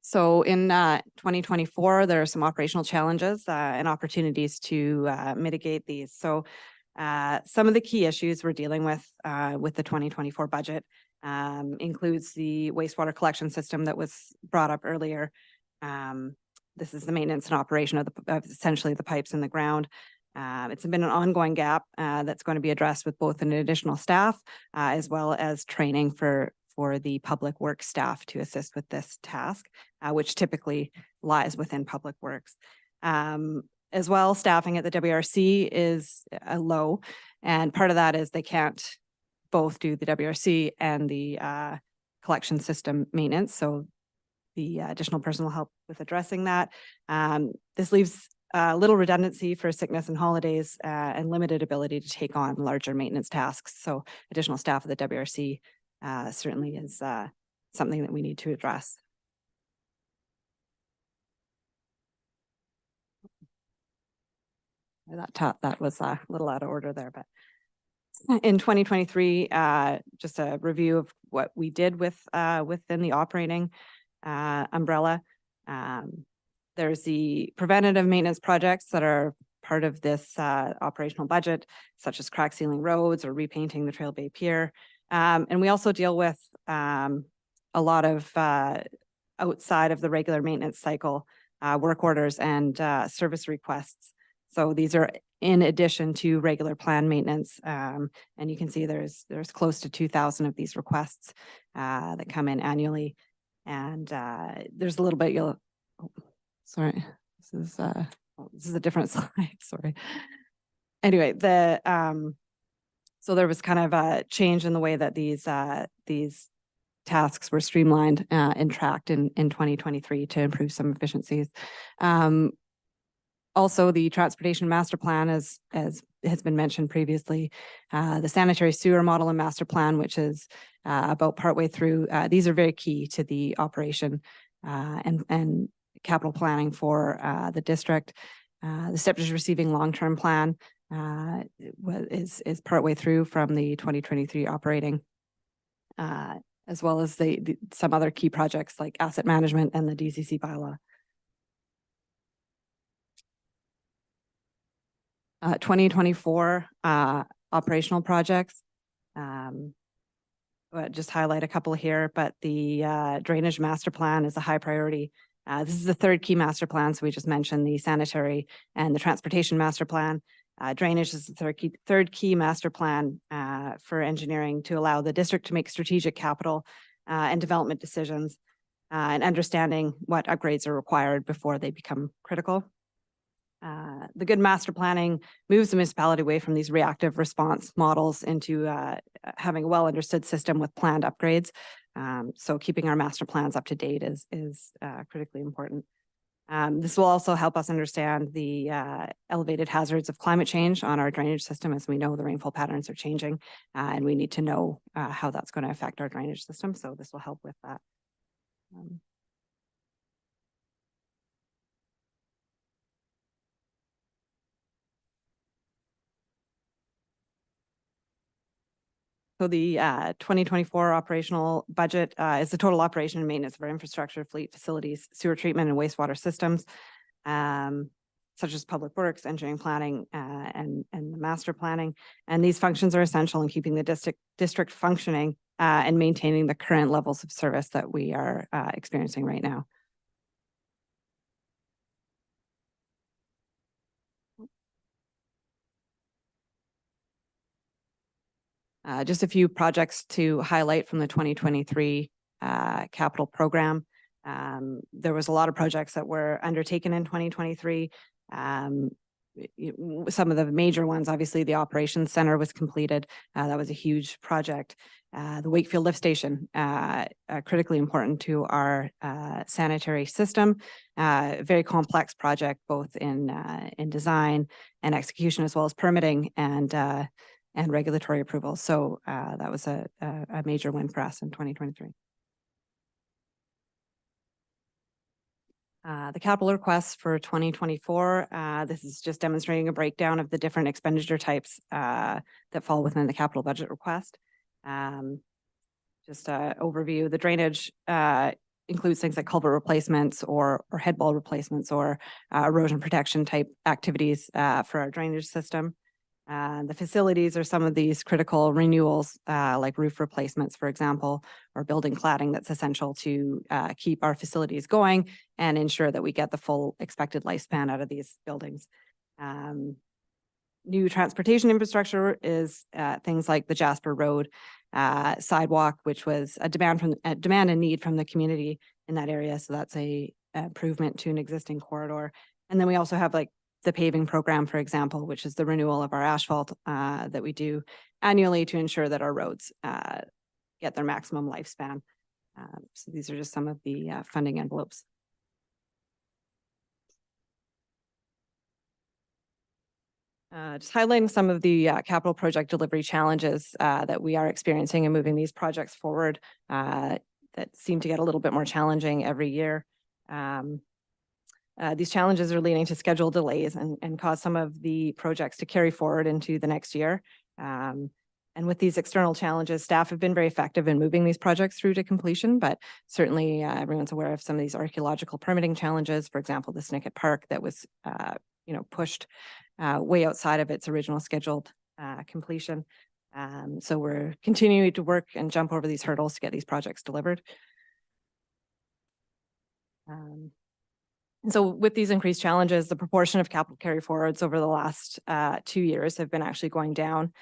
So in 2024, there are some operational challenges and opportunities to mitigate these. So some of the key issues we're dealing with the 2024 budget includes the wastewater collection system that was brought up earlier. This is the maintenance and operation of essentially the pipes in the ground. It's been an ongoing gap that's going to be addressed with both an additional staff as well as training for the public works staff to assist with this task, which typically lies within public works. As well, staffing at the WRC is low, and part of that is they can't both do the WRC and the collection system maintenance. So the additional person will help with addressing that. This leaves little redundancy for sickness and holidays and limited ability to take on larger maintenance tasks. So additional staff at the WRC certainly is something that we need to address. That was a little out of order there, but in 2023, just a review of what we did with within the operating umbrella. There's the preventative maintenance projects that are part of this operational budget, such as crack sealing roads or repainting the Trail Bay Pier. And we also deal with a lot of outside of the regular maintenance cycle work orders and service requests. So these are in addition to regular plan maintenance. And you can see there's close to 2,000 of these requests that come in annually. And there's a little bit sorry, this is a different slide, sorry. Anyway, so there was kind of a change in the way that these tasks were streamlined and tracked in 2023 to improve some efficiencies. Also, the transportation master plan, as has been mentioned previously, the sanitary sewer model and master plan, which is about partway through. These are very key to the operation and capital planning for the district. The septic receiving long-term plan is partway through from the 2023 operating, as well as some other key projects like asset management and the DCC bylaw. 2024 operational projects. Just highlight a couple here, but the drainage master plan is a high priority. This is the third key master plan. So we just mentioned the sanitary and the transportation master plan. Drainage is the third key master plan for engineering to allow the district to make strategic capital and development decisions and understanding what upgrades are required before they become critical. The good master planning moves the municipality away from these reactive response models into having a well-understood system with planned upgrades. So keeping our master plans up to date is critically important. This will also help us understand the elevated hazards of climate change on our drainage system. As we know, the rainfall patterns are changing and we need to know how that's going to affect our drainage system. So this will help with that. So the 2024 operational budget is the total operation and maintenance of our infrastructure, fleet, facilities, sewer treatment and wastewater systems, such as public works, engineering, planning, and the master planning. And these functions are essential in keeping the district functioning and maintaining the current levels of service that we are experiencing right now. Just a few projects to highlight from the 2023 capital program. There was a lot of projects that were undertaken in 2023. Some of the major ones, obviously, the operations center was completed. That was a huge project. The Wakefield Lift Station, critically important to our sanitary system. Very complex project, both in design and execution, as well as permitting and regulatory approval. So that was a major win for us in 2023. The capital requests for 2024, this is just demonstrating a breakdown of the different expenditure types that fall within the capital budget request. Just an overview, the drainage includes things like culvert replacements or head wall replacements or erosion protection type activities for our drainage system. The facilities are some of these critical renewals, like roof replacements, for example, or building cladding that's essential to keep our facilities going and ensure that we get the full expected lifespan out of these buildings. New transportation infrastructure is things like the Jasper Road sidewalk, which was a demand and need from the community in that area. So that's a improvement to an existing corridor. And then we also have like the paving program, for example, which is the renewal of our asphalt that we do annually to ensure that our roads get their maximum lifespan. So these are just some of the funding envelopes. Just highlighting some of the capital project delivery challenges that we are experiencing and moving these projects forward that seem to get a little bit more challenging every year. These challenges are leading to schedule delays and cause some of the projects to carry forward into the next year. And with these external challenges, staff have been very effective in moving these projects through to completion, but certainly everyone's aware of some of these archaeological permitting challenges. For example, the Snicket Park that was pushed way outside of its original scheduled completion. So we're continuing to work and jump over these hurdles to get these projects delivered. So with these increased challenges, the proportion of capital carry forwards over the last 2 years have been actually going down.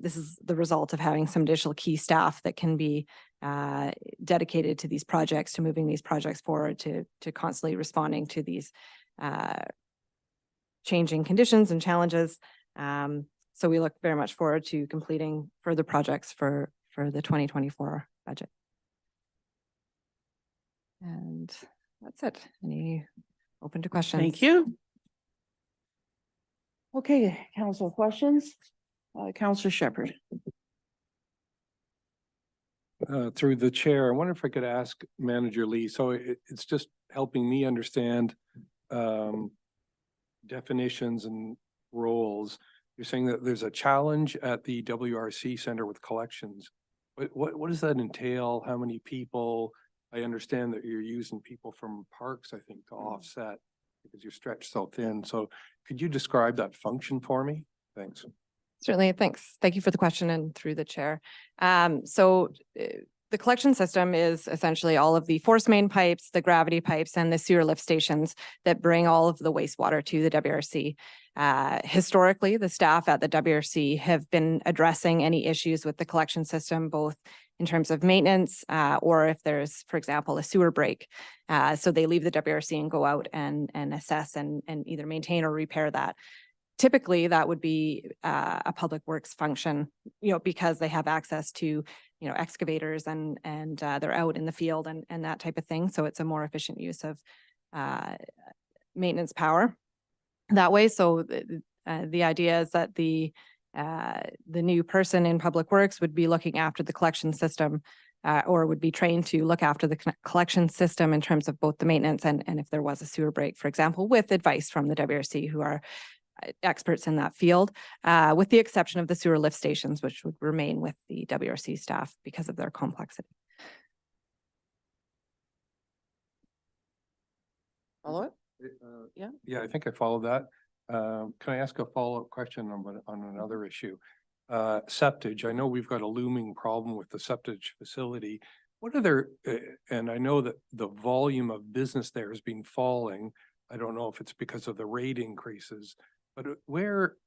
This is the result of having some additional key staff that can be dedicated to these projects, to moving these projects forward, to constantly responding to these changing conditions and challenges. So we look very much forward to completing further projects for the 2024 budget. And that's it. Any open to questions? Thank you. Okay, council questions? Councillor Shepherd. Through the chair, I wonder if I could ask Manager Lee, so it's just helping me understand definitions and roles. You're saying that there's a challenge at the WRC Center with collections. What does that entail? How many people? I understand that you're using people from parks, I think, to offset because you're stretched so thin. So could you describe that function for me? Thanks. Certainly, thanks. Thank you for the question and through the chair. The collection system is essentially all of the force main pipes, the gravity pipes, and the sewer lift stations that bring all of the wastewater to the WRC. Historically, the staff at the WRC have been addressing any issues with the collection system, both in terms of maintenance or if there's, for example, a sewer break. So they leave the WRC and go out and assess and either maintain or repair that. Typically, that would be a public works function, because they have access to, excavators and they're out in the field and that type of thing. So it's a more efficient use of maintenance power that way. So the idea is that the new person in public works would be looking after the collection system or would be trained to look after the collection system in terms of both the maintenance and if there was a sewer break, for example, with advice from the WRC, who are experts in that field, with the exception of the sewer lift stations, which would remain with the WRC staff because of their complexity. Follow it? Yeah. Yeah, I think I followed that. Can I ask a follow-up question on another issue? Septage, I know we've got a looming problem with the septage facility. What other, and I know that the volume of business there has been falling. I don't know if it's because of the rate increases, but where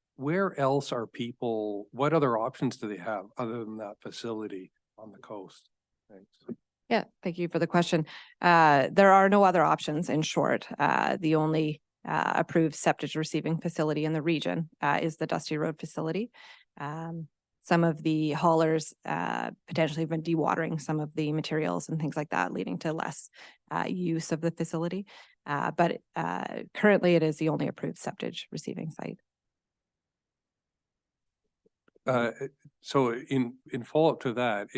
else are people, what other options do they have other than that facility on the coast? Thanks. Yeah, thank you for the question. There are no other options, in short. The only approved septage receiving facility in the region is the Dusty Road facility. Some of the haulers potentially have been dewatering some of the materials and things like that, leading to less use of the facility. But currently it is the only approved septage receiving site. So in follow-up to that,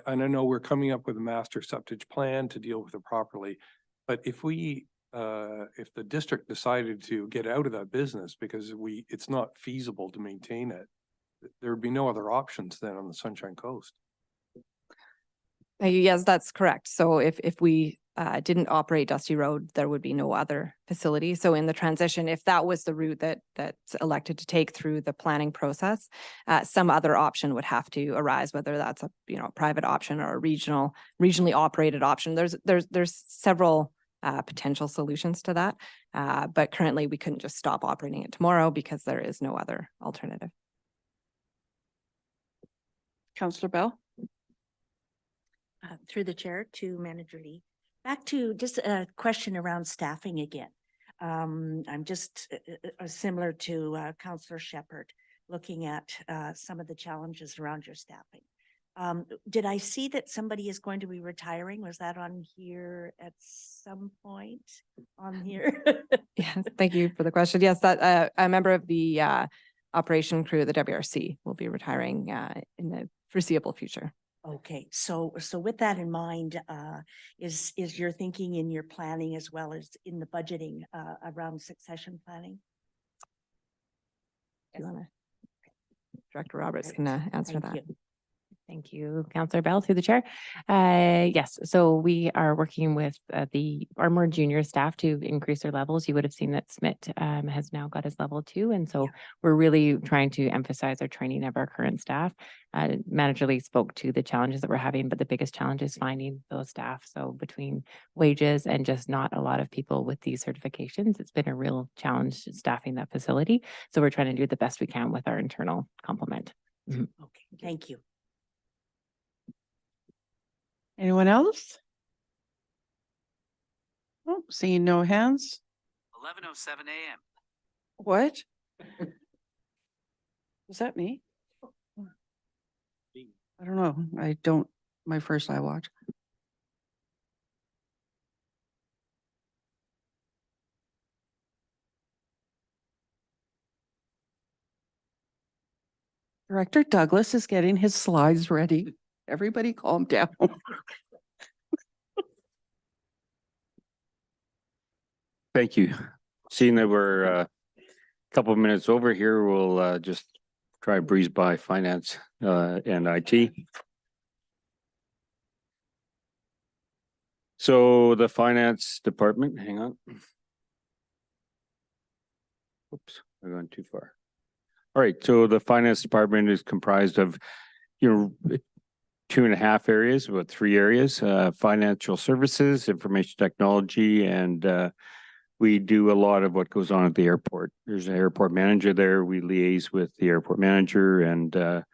and I know we're coming up with a master septage plan to deal with it properly, but if the district decided to get out of that business because it's not feasible to maintain it, there would be no other options then on the Sunshine Coast. Yes, that's correct. So if we didn't operate Dusty Road, there would be no other facility. So in the transition, if that was the route that's elected to take through the planning process, some other option would have to arise, whether that's a private option or a regionally operated option. There's several potential solutions to that, but currently we couldn't just stop operating it tomorrow because there is no other alternative. Councillor Bell? Through the chair to Manager Lee. Back to just a question around staffing again. I'm just similar to Councillor Shepherd, looking at some of the challenges around your staffing. Did I see that somebody is going to be retiring? Was that on here at some point on here? Yes, thank you for the question. Yes, that a member of the operation crew of the WRC will be retiring in the foreseeable future. Okay, so with that in mind, is your thinking in your planning as well as in the budgeting around succession planning? Do you wanna- Director Roberts can answer Thank that. you. Thank you, Councillor Bell, through the chair. Yes, so we are working with our more junior staff to increase their levels. You would have seen that Smith has now got his level 2. And so we're really trying to emphasize our training of our current staff. Manager Lee spoke to the challenges that we're having, but the biggest challenge is finding those staff. So between wages and just not a lot of people with these certifications, it's been a real challenge staffing that facility. So we're trying to do the best we can with our internal complement. Okay, thank you. Anyone else? Oh, seeing no hands. 11:07 a.m. What? Was that me? I don't know. My first iWatch. Director Douglas is getting his slides ready. Everybody calm down. Thank you. Seeing that we're a couple of minutes over here, we'll just try breeze by finance and IT. So the finance department, hang on. Oops, I've gone too far. All right, so the finance department is comprised of 2.5 areas, about 3 areas, financial services, information technology, and we do a lot of what goes on at the airport. There's an airport manager there. We liaise with the airport manager, and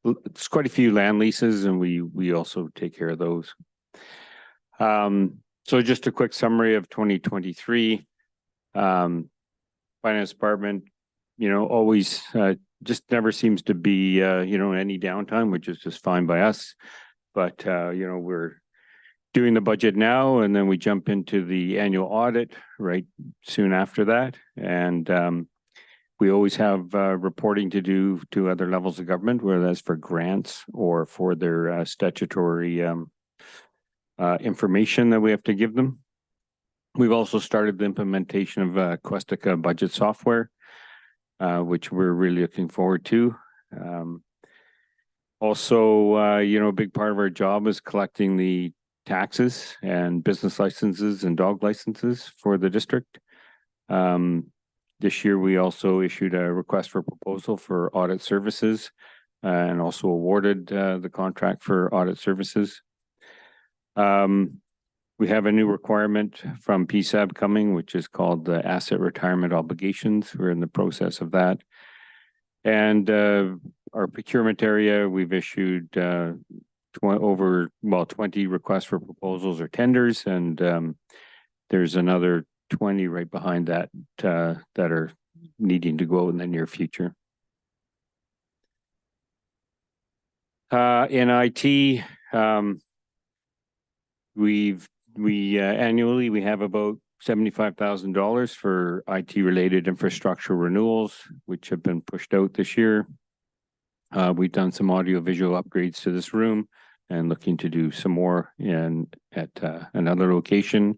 it's quite a few land leases, and we also take care of those. So just a quick summary of 2023. Finance department, always just never seems to be any downtime, which is just fine by us. But we're doing the budget now, and then we jump into the annual audit right soon after that. And we always have reporting to do to other levels of government, whether that's for grants or for their statutory information that we have to give them. We've also started the implementation of Questica budget software, which we're really looking forward to. Also, a big part of our job is collecting the taxes and business licenses and dog licenses for the district. This year, we also issued a request for proposal for audit services and also awarded the contract for audit services. We have a new requirement from PSAB coming, which is called the asset retirement obligations. We're in the process of that. And our procurement area, we've issued 20 requests for proposals or tenders, and there's another 20 right behind that that are needing to go in the near future. In IT, annually we have about $75,000 for IT related infrastructure renewals, which have been pushed out this year. We've done some audio visual upgrades to this room and looking to do some more at another location.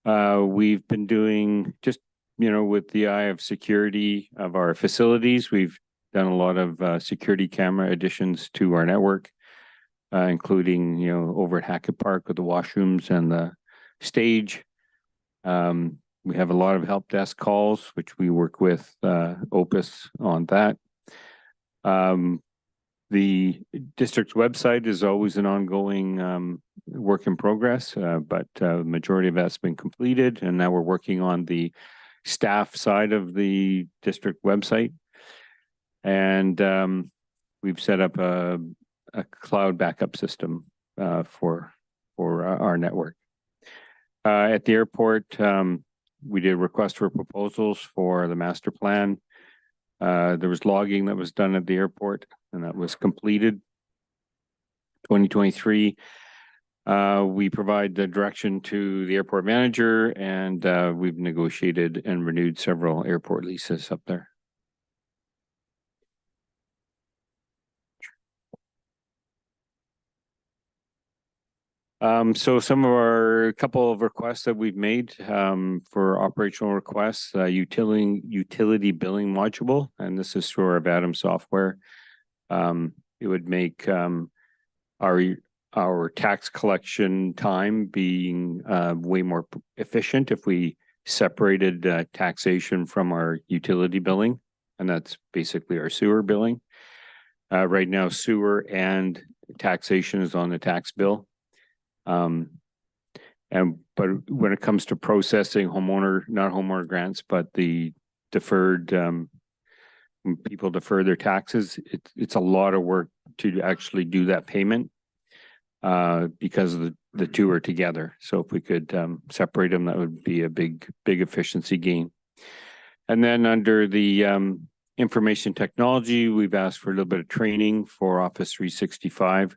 We've been doing just, with the eye of security of our facilities, we've done a lot of security camera additions to our network, including, over at Hackett Park with the washrooms and the stage. We have a lot of help desk calls, which we work with Opus on that. The district's website is always an ongoing work in progress, but the majority of that's been completed, and now we're working on the staff side of the district website. And we've set up a cloud backup system for our network. At the airport, we did a request for proposals for the master plan. There was logging that was done at the airport, and that was completed. 2023, we provide the direction to the airport manager, and we've negotiated and renewed several airport leases up there. So some of a couple of requests that we've made for operational requests, utility billing module, and this is through our VADM software. It would make our tax collection time being way more efficient if we separated taxation from our utility billing, and that's basically our sewer billing. Right now, sewer and taxation is on the tax bill. But when it comes to processing not homeowner grants, but the deferred, when people defer their taxes, it's a lot of work to actually do that payment because the two are together. So if we could separate them, that would be a big efficiency gain. And then under the information technology, we've asked for a little bit of training for Office 365.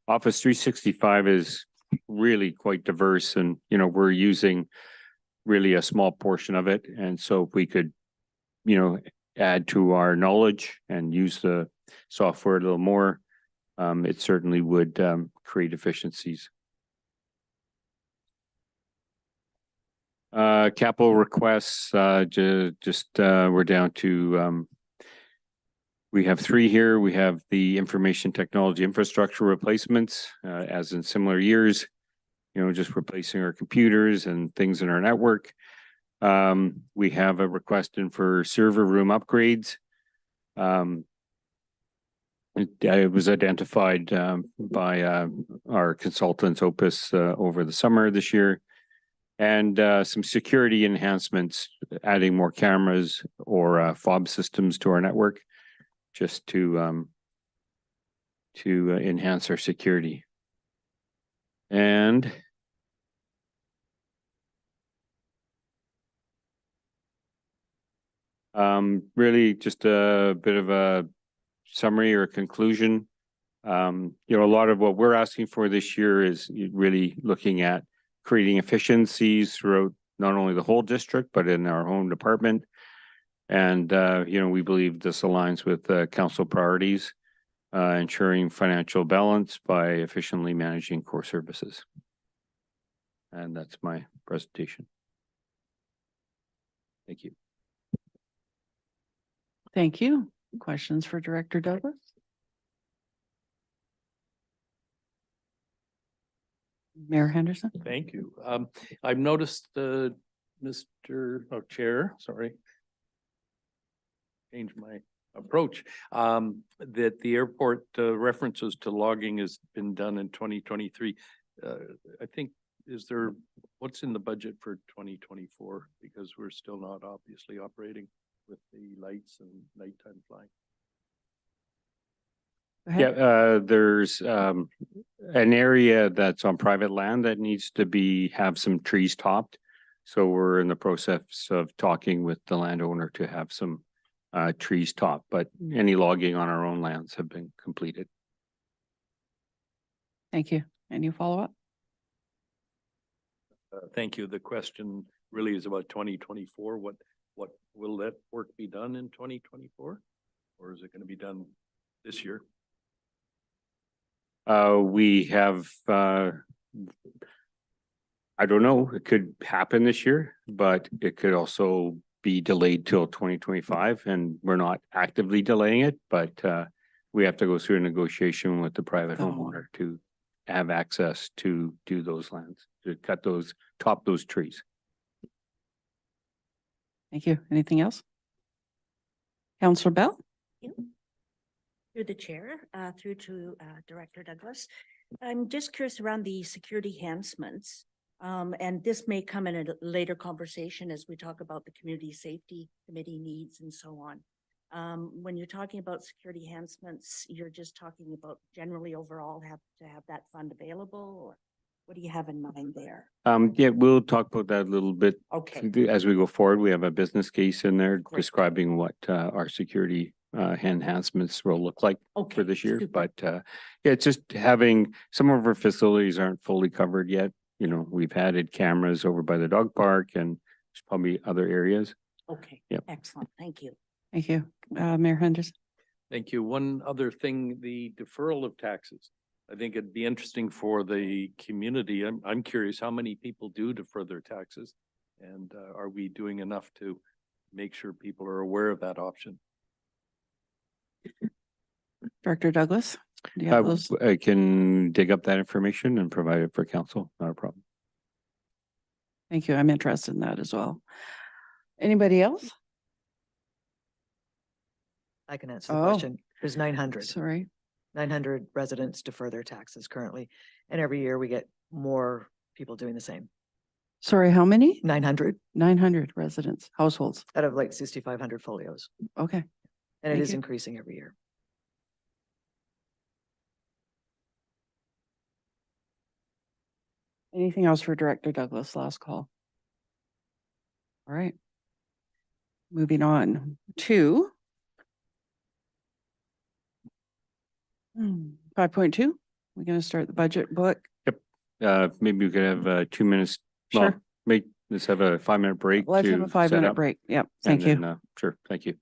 Office 365 is really quite diverse, and we're using really a small portion of it. And so if we could, add to our knowledge and use the software a little more, it certainly would create efficiencies. Capital requests, we're down to we have 3 here. We have the information technology infrastructure replacements, as in similar years, just replacing our computers and things in our network. We have a request in for server room upgrades. It was identified by our consultants, Opus, over the summer this year. And some security enhancements, adding more cameras or fob systems to our network, just to enhance our security. And really just a bit of a summary or a conclusion. A lot of what we're asking for this year is really looking at creating efficiencies throughout not only the whole district, but in our own department. And, we believe this aligns with council priorities, ensuring financial balance by efficiently managing core services. And that's my presentation. Thank you. Thank you. Questions for Director Douglas? Mayor Henderson? Thank you. I've noticed, Chair, sorry. Change my approach, that the airport references to logging has been done in 2023. I think, what's in the budget for 2024? Because we're still not obviously operating with the lights and nighttime flying. Go Yeah, ahead. there's an area that's on private land that needs to have some trees topped. So we're in the process of talking with the landowner to have some trees topped, but any logging on our own lands have been completed. Thank you. Any follow-up? Thank you. The question really is about 2024. What will that work be done in 2024? Or is it going to be done this year? We have, I don't know, it could happen this year, but it could also be delayed till 2025, and we're not actively delaying it, but we have to go through a negotiation with the private Oh. homeowner to have access to do those lands, to top those trees. Thank you. Anything else? Counselor Bell? Through the chair, through to Director Douglas. I'm just curious around the security enhancements. And this may come in a later conversation as we talk about the community safety committee needs and so on. When you're talking about security enhancements, you're just talking about generally overall have to have that fund available, or what do you have in mind there? Yeah, we'll talk about that a little bit Okay, as we go forward. We have a business case in there Great. describing what our security enhancements will look like okay. for this year. super. But yeah, it's just having, some of our facilities aren't fully covered yet. You know, we've added cameras over by the dog park, and there's probably other areas. Okay, Yep. excellent. Thank you. Thank you. Mayor Henderson? Thank you. One other thing, the deferral of taxes. I think it'd be interesting for the community. I'm curious how many people do defer their taxes, and are we doing enough to make sure people are aware of that option? Director Douglas? Do you have those? I can dig up that information and provide it for council, not a problem. Thank you. I'm interested in that as well. Anybody else? I can answer the Oh. question. There's 900. Sorry. 900 residents defer their taxes currently. And every year we get more people doing the same. Sorry, how many? 900 900 residents, households. out of like 6,500 folios. Okay. And Thank it is you. increasing every year. Anything else for Director Douglas? Last call. All right. Moving on to 5.2. We're going to start the budget book. Maybe we could have 2 minutes. Well, Sure. let's have a 5-minute break. Let's have to a set 5-minute up, break. Yep. and Thank you. then, sure, thank you.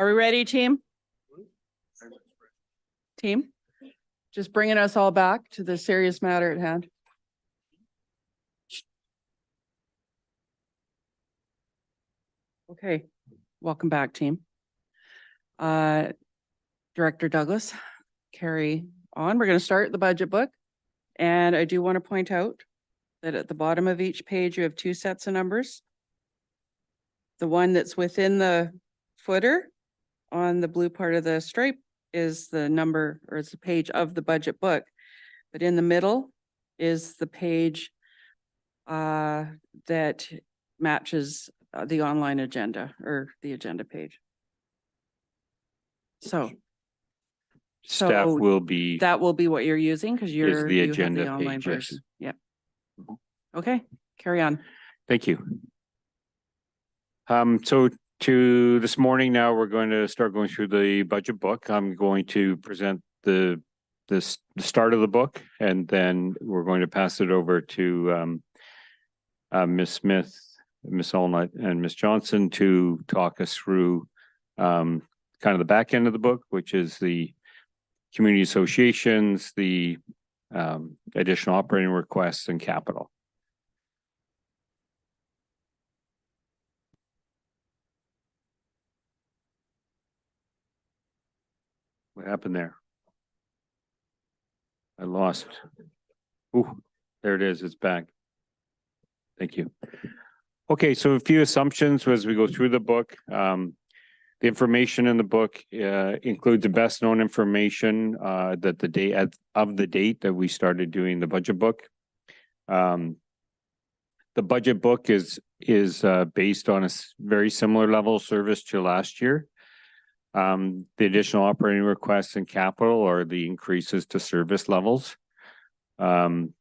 Are we ready, team? Team? Just bringing us all back to the serious matter at hand. Okay, welcome back, team. Director Douglas, carry on. We're going to start the budget book. And I do want to point out that at the bottom of each page, you have two sets of numbers. The one that's within the footer on the blue part of the stripe is the number, or it's the page of the budget book. But in the middle is the page that matches the online agenda or the agenda page. So Staff will be, that will be what you're using because you have the the agenda online page, yes. version. Yeah. Okay, carry on. thank you. So to this morning now, we're going to start going through the budget book. I'm going to present the start of the book, and then we're going to pass it over to Ms. Smith, Ms. Allnut, and Ms. Johnson to talk us through kind of the back end of the book, which is the community associations, the additional operating requests, and capital. What happened there? I lost. Ooh, there it is. It's back. Thank you. Okay, so a few assumptions as we go through the book. The information in the book includes the best known information that the date of the date that we started doing the budget book. The budget book is based on a very similar level of service to last year. The additional operating requests and capital are the increases to service levels. The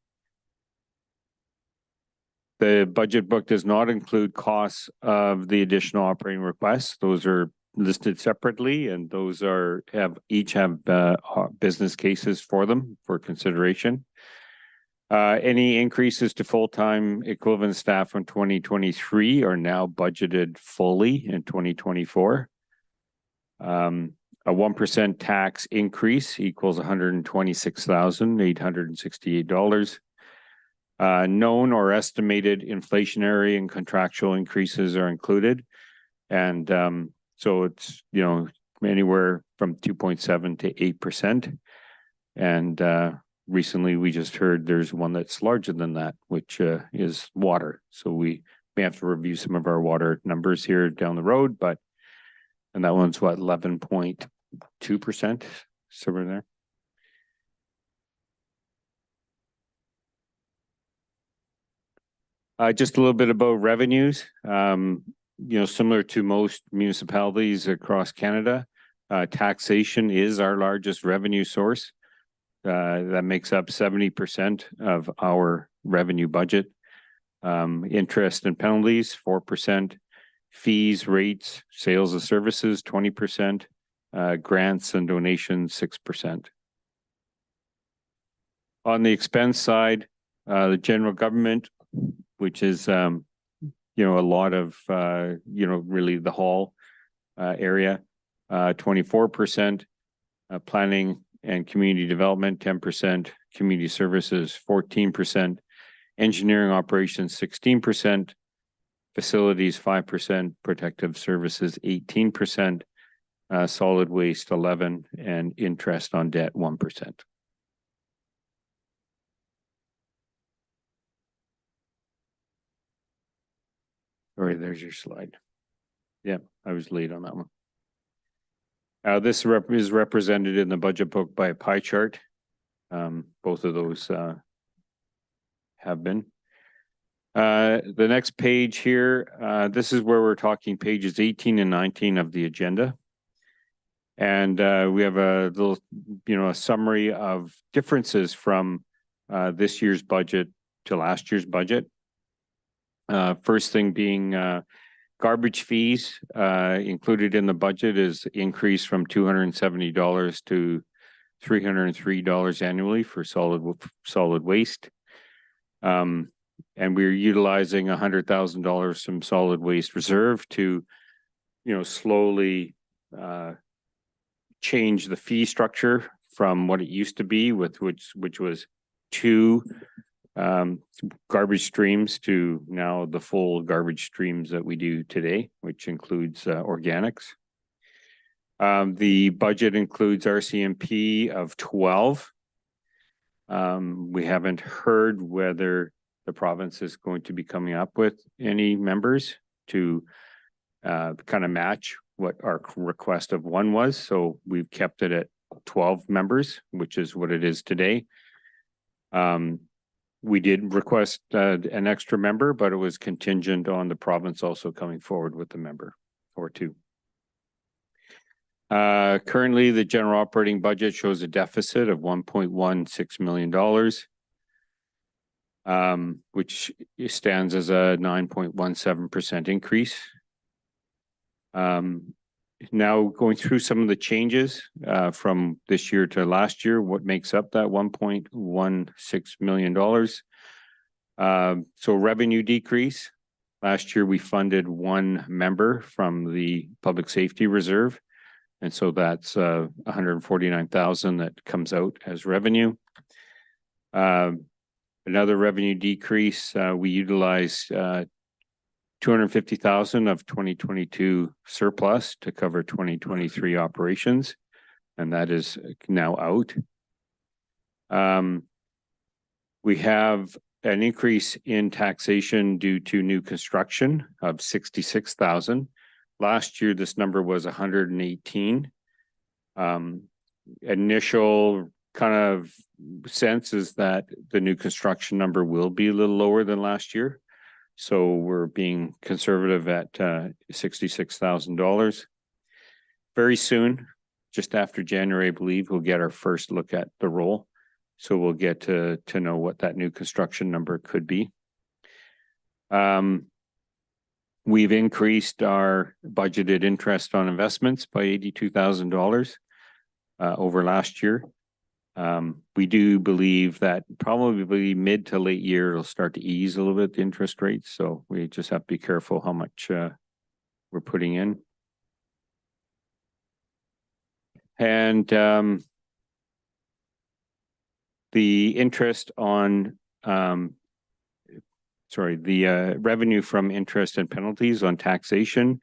budget book does not include costs of the additional operating requests. Those are listed separately, and those each have business cases for them for consideration. Any increases to full-time equivalent staff from 2023 are now budgeted fully in 2024. A 1% tax increase equals $126,868. Known or estimated inflationary and contractual increases are included. And so it's, anywhere from 2.7 to 8%. And recently we just heard there's one that's larger than that, which is water. So we may have to review some of our water numbers here down the road, and that one's what, 11.2%, somewhere there. Just a little bit about revenues. Similar to most municipalities across Canada, taxation is our largest revenue source. That makes up 70% of our revenue budget. Interest and penalties, 4%. Fees, rates, sales of services, 20%. Grants and donations, 6%. On the expense side, the general government, which is, a lot of, really the hall area, 24%. Planning and community development, 10%. Community services, 14%. Engineering operations, 16%. Facilities, 5%. Protective services, 18%. Solid waste, 11%. And interest on debt, 1%. All right, there's your slide. Yeah, I was late on that one. This is represented in the budget book by a pie chart. Both of those have been. The next page here, this is where we're talking pages 18 and 19 of the agenda. And we have a little, a summary of differences from this year's budget to last year's budget. First thing being garbage fees included in the budget is increased from $270 to $303 annually for solid waste. And we're utilizing $100,000 from solid waste reserve to, slowly change the fee structure from what it used to be with which was two garbage streams to now the full garbage streams that we do today, which includes organics. The budget includes RCMP of 12. We haven't heard whether the province is going to be coming up with any members to kind of match what our request of 1 was. So we've kept it at 12 members, which is what it is today. We did request an extra member, but it was contingent on the province also coming forward with a member or 2. Currently, the general operating budget shows a deficit of $1.16 million, which stands as a 9.17% increase. Now going through some of the changes from this year to last year, what makes up that $1.16 million? So revenue decrease. Last year, we funded 1 member from the Public Safety Reserve. And so that's $149,000 that comes out as revenue. Another revenue decrease, we utilized $250,000 of 2022 surplus to cover 2023 operations, and that is now out. We have an increase in taxation due to new construction of $66,000. Last year, this number was 118. Initial kind of sense is that the new construction number will be a little lower than last year. So we're being conservative at $66,000. Very soon, just after January, I believe, we'll get our first look at the roll. So we'll get to know what that new construction number could be. We've increased our budgeted interest on investments by $82,000 over last year. We do believe that probably mid to late year, it'll start to ease a little bit, the interest rates. So we just have to be careful how much we're putting in. And the interest on, the revenue from interest and penalties on taxation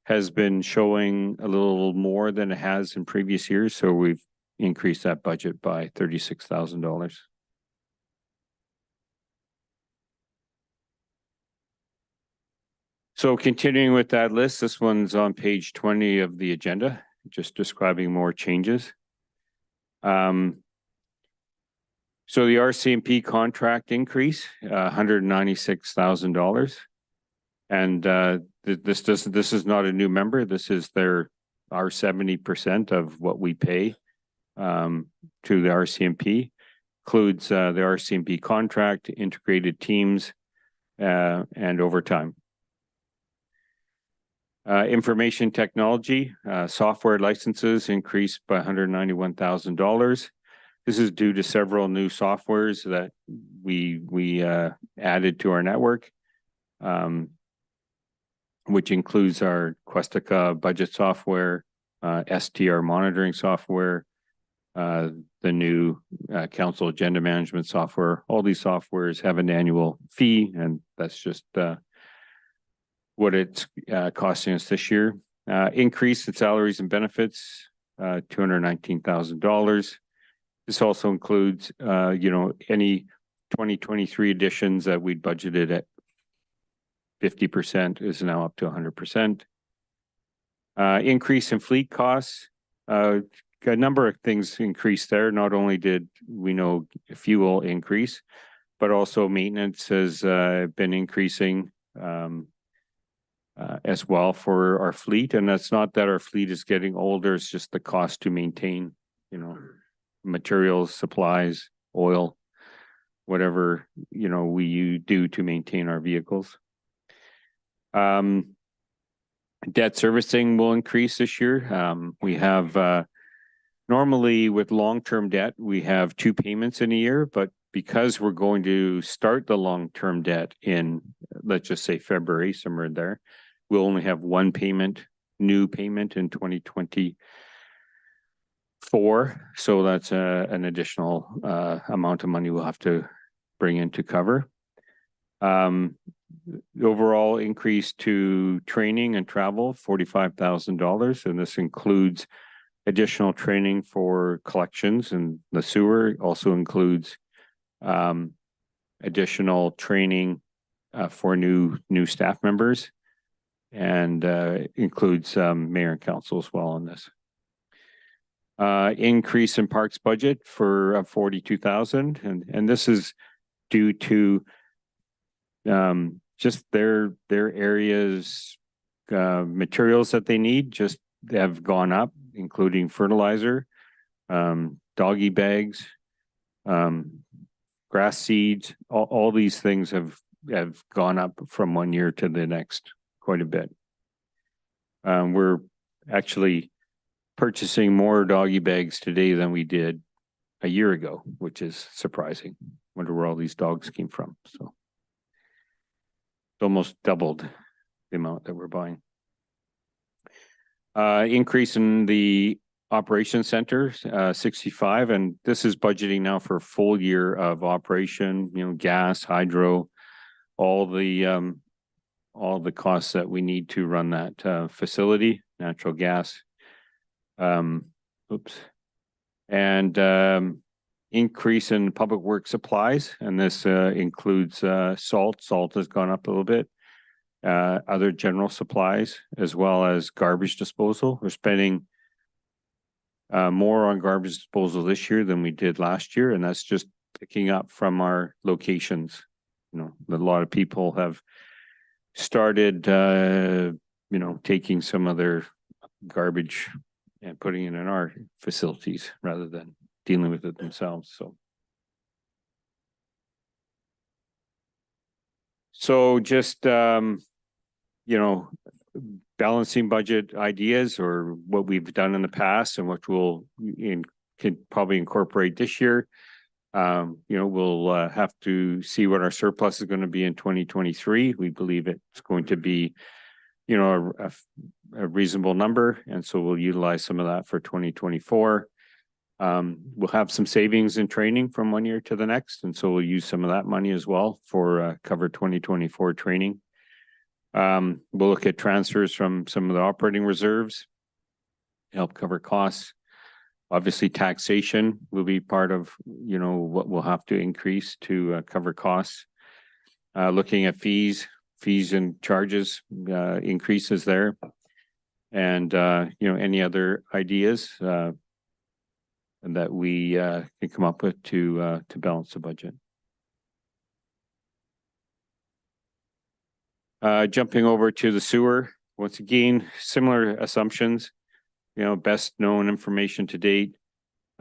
has been showing a little more than it has in previous years. So we've increased that budget by $36,000. So continuing with that list, this one's on page 20 of the agenda, just describing more changes. So the RCMP contract increase, $196,000. And this is not a new member. This is our 70% of what we pay to the RCMP. Includes the RCMP contract, integrated teams, and overtime. Information technology, software licenses increased by $191,000. This is due to several new softwares that we added to our network, which includes our Questica budget software, STR monitoring software, the new council agenda management software. All these softwares have an annual fee, and that's just what it's costing us this year. Increase in salaries and benefits, $219,000. This also includes, any 2023 additions that we'd budgeted at 50% is now up to 100%. Increase in fleet costs. A number of things increased there. Not only did we know fuel increase, but also maintenance has been increasing as well for our fleet. And that's not that our fleet is getting older, it's just the cost to maintain, materials, supplies, oil, whatever, we do to maintain our vehicles. Debt servicing will increase this year. We have normally with long-term debt, we have 2 payments in a year, but because we're going to start the long-term debt in, let's just say February, somewhere in there, we'll only have 1 payment new payment in 2024. So that's an additional amount of money we'll have to bring in to cover. The overall increase to training and travel, $45,000, and this includes additional training for collections, and the sewer also includes additional training for new staff members, and includes mayor and council as well on this. Increase in parks budget for 42,000, and this is due to just their areas materials that they need just have gone up, including fertilizer, doggy bags, grass seeds. All these things have gone up from one year to the next quite a bit. We're actually purchasing more doggy bags today than we did a year ago, which is surprising. Wonder where all these dogs came from. So it's almost doubled the amount that we're buying. Increase in the operation center, 65, and this is budgeting now for a full year of operation, gas, hydro, all the costs that we need to run that facility, natural gas. And increase in public work supplies, and this includes salt. Salt has gone up a little bit. Other general supplies, as well as garbage disposal. We're spending more on garbage disposal this year than we did last year, and that's just picking up from our locations. A lot of people have started, taking some of their garbage and putting it in our facilities rather than dealing with it themselves. So just, balancing budget ideas, or what we've done in the past and what we'll can probably incorporate this year. We'll have to see what our surplus is going to be in 2023. We believe it's going to be, a reasonable number, and so we'll utilize some of that for 2024. We'll have some savings in training from one year to the next, and so we'll use some of that money as well for cover 2024 training. We'll look at transfers from some of the operating reserves, help cover costs. Obviously, taxation will be part of, what we'll have to increase to cover costs. Looking at fees and charges, increases there. And, any other ideas that we can come up with to balance the budget. Jumping over to the sewer, once again, similar assumptions, best known information to date.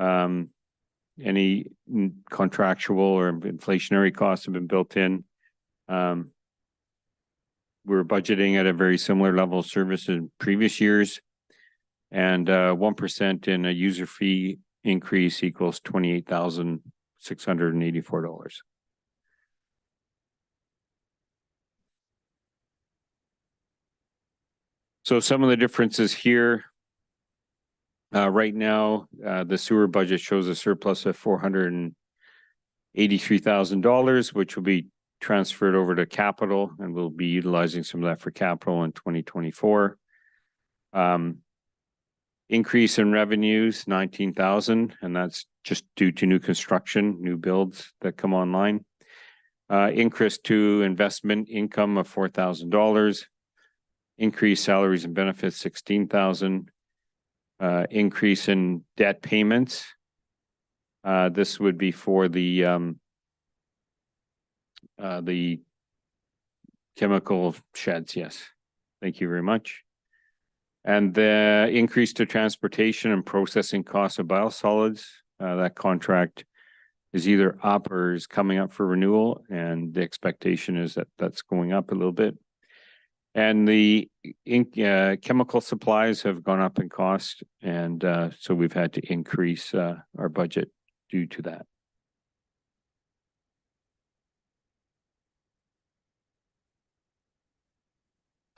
Any contractual or inflationary costs have been built in. We're budgeting at a very similar level of service in previous years, and 1% in a user fee increase equals $28,684. So some of the differences here, right now, the sewer budget shows a surplus of $483,000, which will be transferred over to capital, and we'll be utilizing some of that for capital in 2024. Increase in revenues, 19,000, and that's just due to new construction, new builds that come online. Increase to investment income of $4,000. Increase salaries and benefits, 16,000. Increase in debt payments. This would be for the chemical sheds. Yes. Thank you very much. And the increase to transportation and processing costs of biosolids. That contract is either up or is coming up for renewal, and the expectation is that that's going up a little bit. And the chemical supplies have gone up in cost, and so we've had to increase our budget due to that.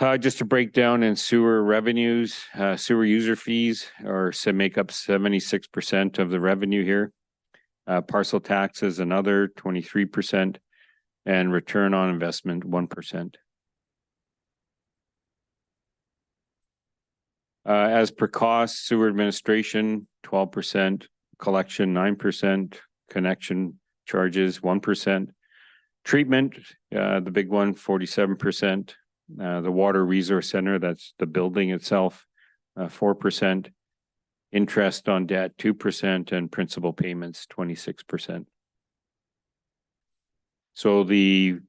Just to break down in sewer revenues, sewer user fees make up 76% of the revenue here. Parcel taxes, another 23%, and return on investment, 1%. As per cost, sewer administration, 12%, collection, 9%, connection charges, 1%. Treatment, the big one, 47%. The Water Resource Center, that's the building itself, 4%. Interest on debt, 2%, and principal payments, 26%. So the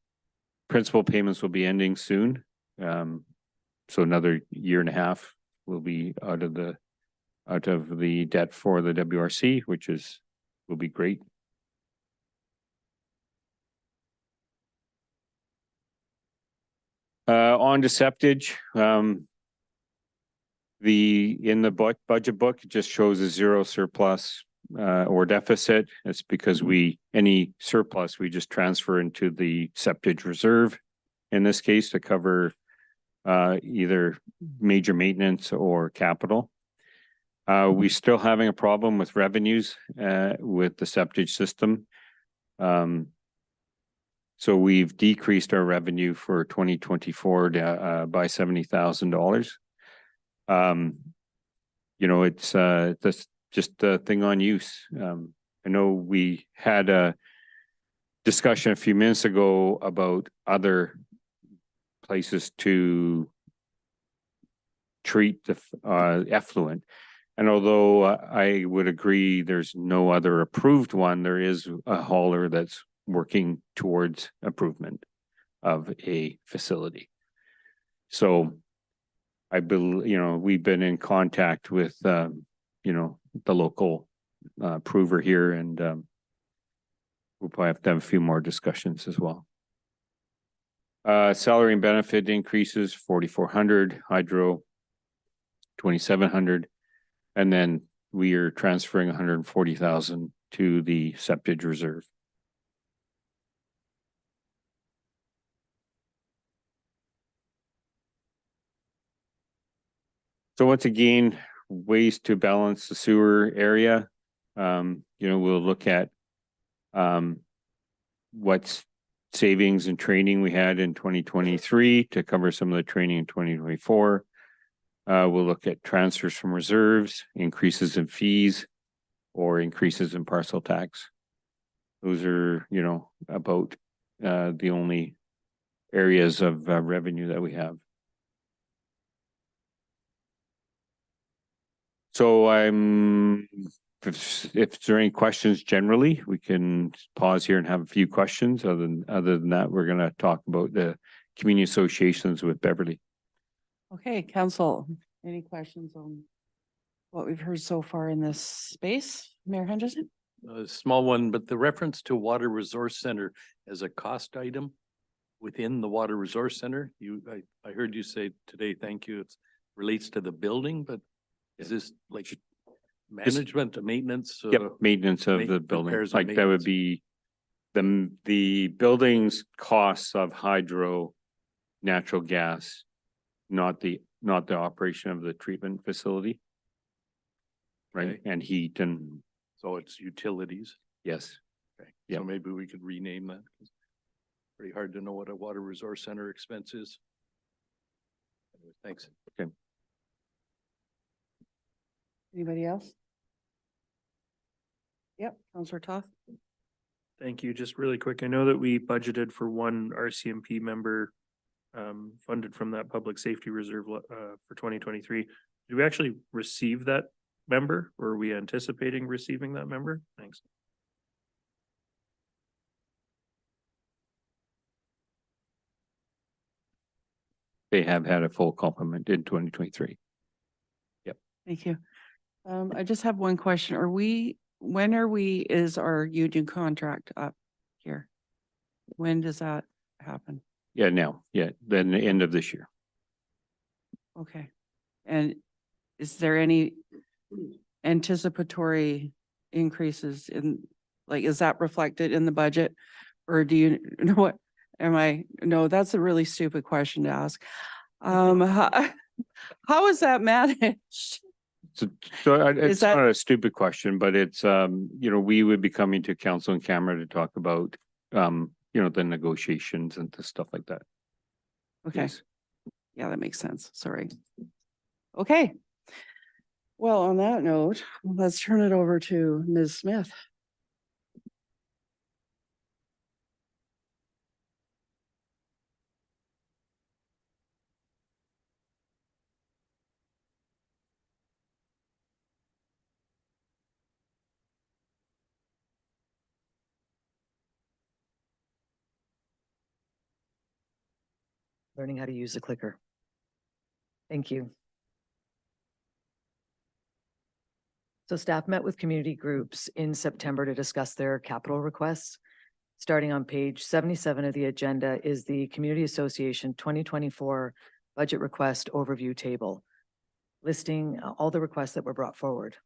principal payments will be ending soon. So another year and a half will be out of the debt for the WRC, which will be great. On to septage, in the budget book, it just shows a zero surplus or deficit. It's because any surplus, we just transfer into the septage reserve, in this case, to cover either major maintenance or capital. We still having a problem with revenues with the septage system. So we've decreased our revenue for 2024 by $70,000. It's that's just a thing on use. I know we had a discussion a few minutes ago about other places to treat the effluent. And although I would agree there's no other approved one, there is a hauler that's working towards improvement of a facility. So I believe, we've been in contact with, the local approver here, and we'll probably have to have a few more discussions as well. Salary and benefit increases, 4,400, hydro, 2,700. And then we are transferring 140,000 to the septage reserve. So once again, ways to balance the sewer area. We'll look at what's savings and training we had in 2023 to cover some of the training in 2024. We'll look at transfers from reserves, increases in fees, or increases in parcel tax. Those are, about the only areas of revenue that we have. So if there are any questions generally, we can pause here and have a few questions. Other than that, we're going to talk about the community associations with Beverly. Okay, council, any questions on what we've heard so far in this space? Mayor Henderson? A small one, but the reference to Water Resource Center as a cost item within the Water Resource Center, I heard you say today, thank you, it relates to the building, but is this like management or maintenance? Yep, maintenance of the building. Like that would be the building's costs of hydro, natural gas, not the operation of the treatment facility. Right, Okay. and heat and So it's utilities. yes. Okay. Yep. So maybe we could rename that. Pretty hard to know what a Water Resource Center expense is. Anyway, thanks. Anybody else? Yep, Councillor Toth. Thank you. Just really quick, I know that we budgeted for one RCMP member funded from that public safety reserve for 2023. Did we actually receive that member, or are we anticipating receiving that member? Thanks. They have had a full complement in 2023. Thank you. I just have one question. Is our union contract up here? When does that happen? Then the end of this year. Okay. And is there any anticipatory increases is that reflected in the budget? Or do you know what, no, that's a really stupid question to ask. How, how is that managed? So, it's that- not a stupid question, but it's, we would be coming to council and camera to talk about, the negotiations and the stuff like that. Okay, Yes. yeah, that makes sense. Sorry. Okay. Well, on that note, let's turn it over to Ms. Smith. Learning how to use the clicker. Thank you. So staff met with community groups in September to discuss their capital requests. Starting on page 77 of the agenda is the Community Association 2024 Budget Request Overview Table, listing all the requests that were brought forward.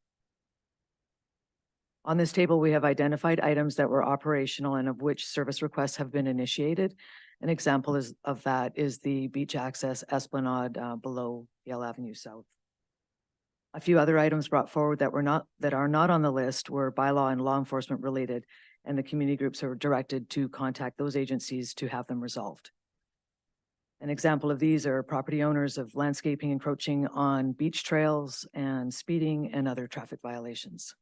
On this table, we have identified items that were operational and of which service requests have been initiated. An example of that is the beach access esplanade below Yale Avenue South. A few other items brought forward that are not on the list were bylaw and law enforcement related, and the community groups are directed to contact those agencies to have them resolved. An example of these are property owners of landscaping encroaching on beach trails and speeding and other traffic violations.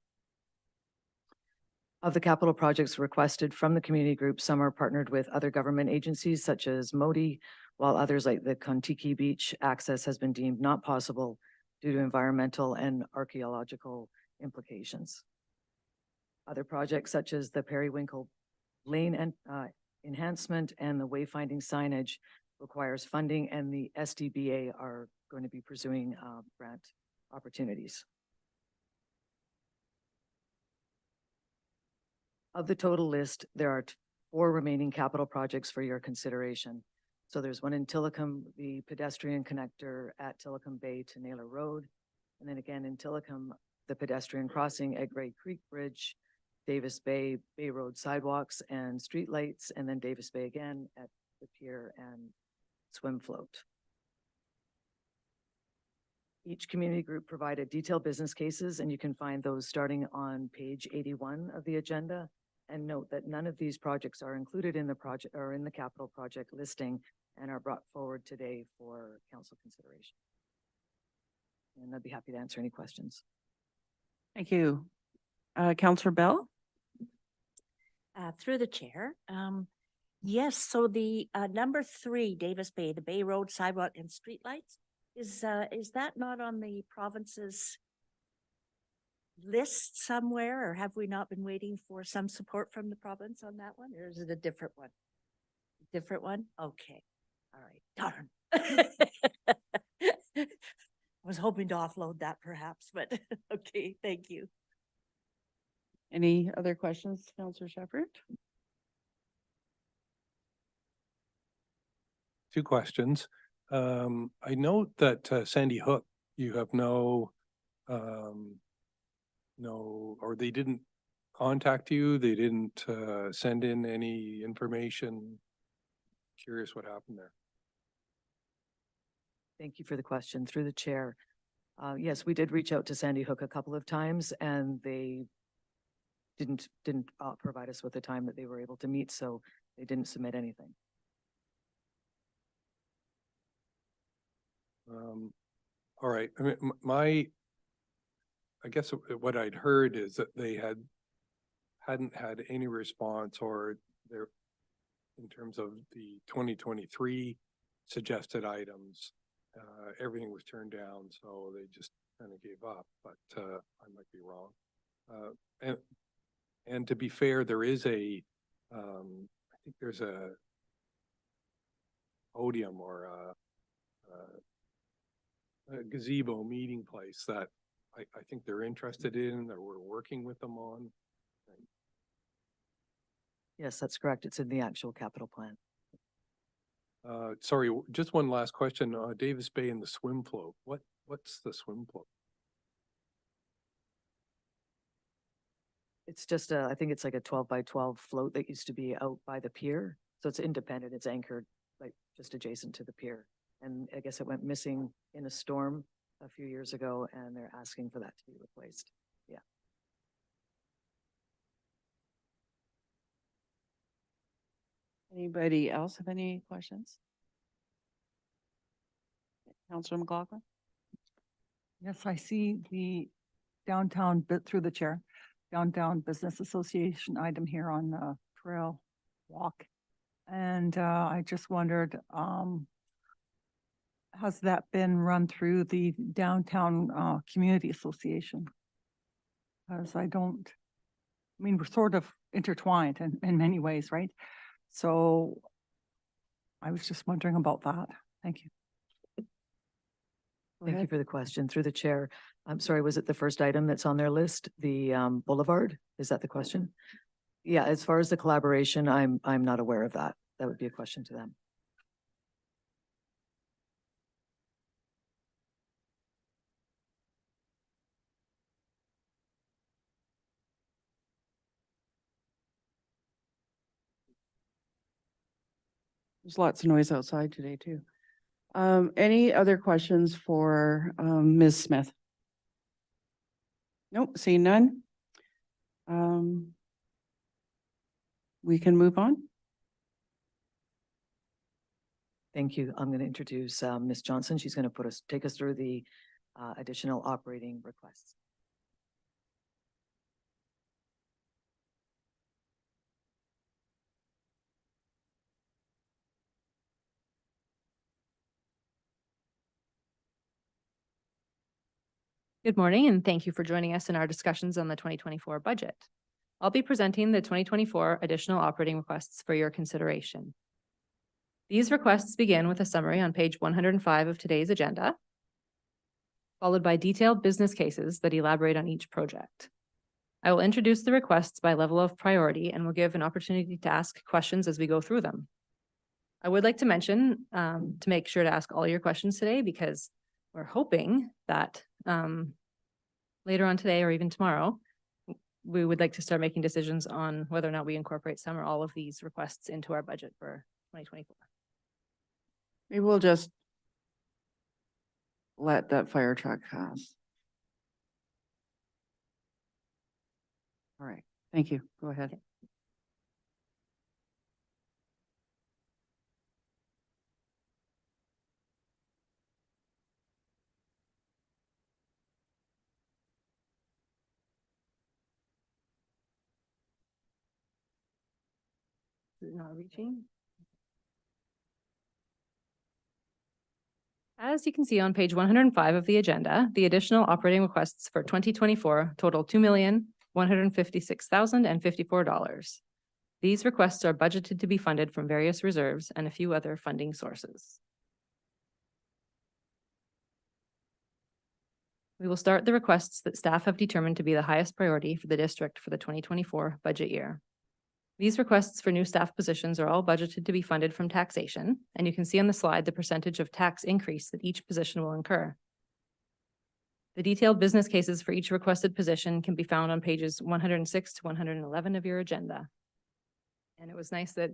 Of the capital projects requested from the community group, some are partnered with other government agencies such as MODI, while others like the Kontiki Beach access has been deemed not possible due to environmental and archaeological implications. Other projects such as the Periwinkle Lane and enhancement and the wayfinding signage requires funding, and the SDBA are going to be pursuing grant opportunities. Of the total list, there are 4 remaining capital projects for your consideration. So there's one in Tillicum, the pedestrian connector at Tillicum Bay to Naylor Road. And then again in Tillicum, the pedestrian crossing at Gray Creek Bridge, Davis Bay, Bay Road sidewalks and streetlights, and then Davis Bay again at the pier and swim float. Each community group provided detailed business cases, and you can find those starting on page 81 of the agenda. And note that none of these projects are included in the project or in the capital project listing and are brought forward today for council consideration. And I'd be happy to answer any questions. Thank you. Councillor Bell? Through the chair. Yes, so the number 3, Davis Bay, the Bay Road sidewalk and streetlights, is that not on the province's list somewhere, or have we not been waiting for some support from the province on that one, or is it a different one? Different one? Okay. All right. Darn. I was hoping to offload that perhaps, but okay, thank you. Any other questions, Councillor Shepherd? 2 questions. I note that Sandy Hook, you have or they didn't contact you, they didn't send in any information. Curious what happened there. Thank you for the question. Through the chair. Yes, we did reach out to Sandy Hook a couple of times, and they didn't provide us with the time that they were able to meet, so they didn't submit anything. All right. I mean, I guess what I'd heard is that they hadn't had any response, or their, in terms of the 2023 suggested items, everything was turned down, so they just kind of gave up, but I might be wrong. And to be fair, there is I think there's a podium or a gazebo meeting place that I think they're interested in, or we're working with them on. Yes, that's correct. It's in the actual capital plan. Sorry, just one last question. Davis Bay and the swim float. What's the swim float? It's just I think it's like a 12 by 12 float that used to be out by the pier. So it's independent. It's anchored like just adjacent to the pier. And I guess it went missing in a storm a few years ago, and they're asking for that to be replaced. Yeah. Anybody else have any questions? Counselor McLaughlin? Yes, I see the downtown bit through the chair, downtown business association item here on the trail walk. And I just wondered, has that been run through the downtown community association? Because I mean, we're sort of intertwined in many ways, right? So I was just wondering about that. Thank you. Go Thank you ahead. for the question. Through the chair. I'm sorry, was it the first item that's on their list? The boulevard? Is that the question? Yeah, as far as the collaboration, I'm not aware of that. That would be a question to them. There's lots of noise outside today too. Any other questions for Ms. Smith? Nope, seeing none. We can move on. Thank you. I'm going to introduce Ms. Johnson. She's going to take us through the additional operating requests. Good morning, and thank you for joining us in our discussions on the 2024 budget. I'll be presenting the 2024 additional operating requests for your consideration. These requests begin with a summary on page 105 of today's agenda, followed by detailed business cases that elaborate on each project. I will introduce the requests by level of priority and will give an opportunity to ask questions as we go through them. I would like to mention to make sure to ask all your questions today, because we're hoping that later on today or even tomorrow, we would like to start making decisions on whether or not we incorporate some or all of these requests into our budget for 2024. Maybe we'll just let that fire truck pass. All right, thank you. Go ahead. Okay. Is it not reaching? As you can see on page 105 of the agenda, the additional operating requests for 2024 total $2,156,054. These requests are budgeted to be funded from various reserves and a few other funding sources. We will start the requests that staff have determined to be the highest priority for the district for the 2024 budget year. These requests for new staff positions are all budgeted to be funded from taxation, and you can see on the slide the percentage of tax increase that each position will incur. The detailed business cases for each requested position can be found on pages 106 to 111 of your agenda. And it was nice that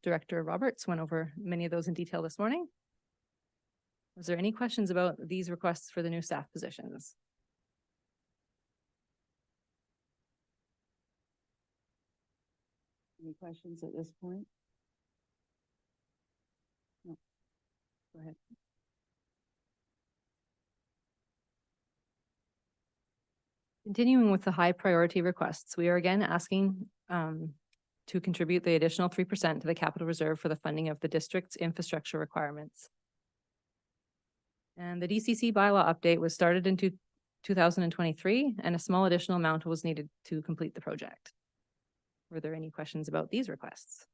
Director Roberts went over many of those in detail this morning. Was there any questions about these requests for the new staff positions? Any questions at this point? No. Go ahead. Continuing with the high priority requests, we are again asking to contribute the additional 3% to the capital reserve for the funding of the district's infrastructure requirements. And the DCC bylaw update was started in 2023, and a small additional amount was needed to complete the project. Were there any questions about these requests?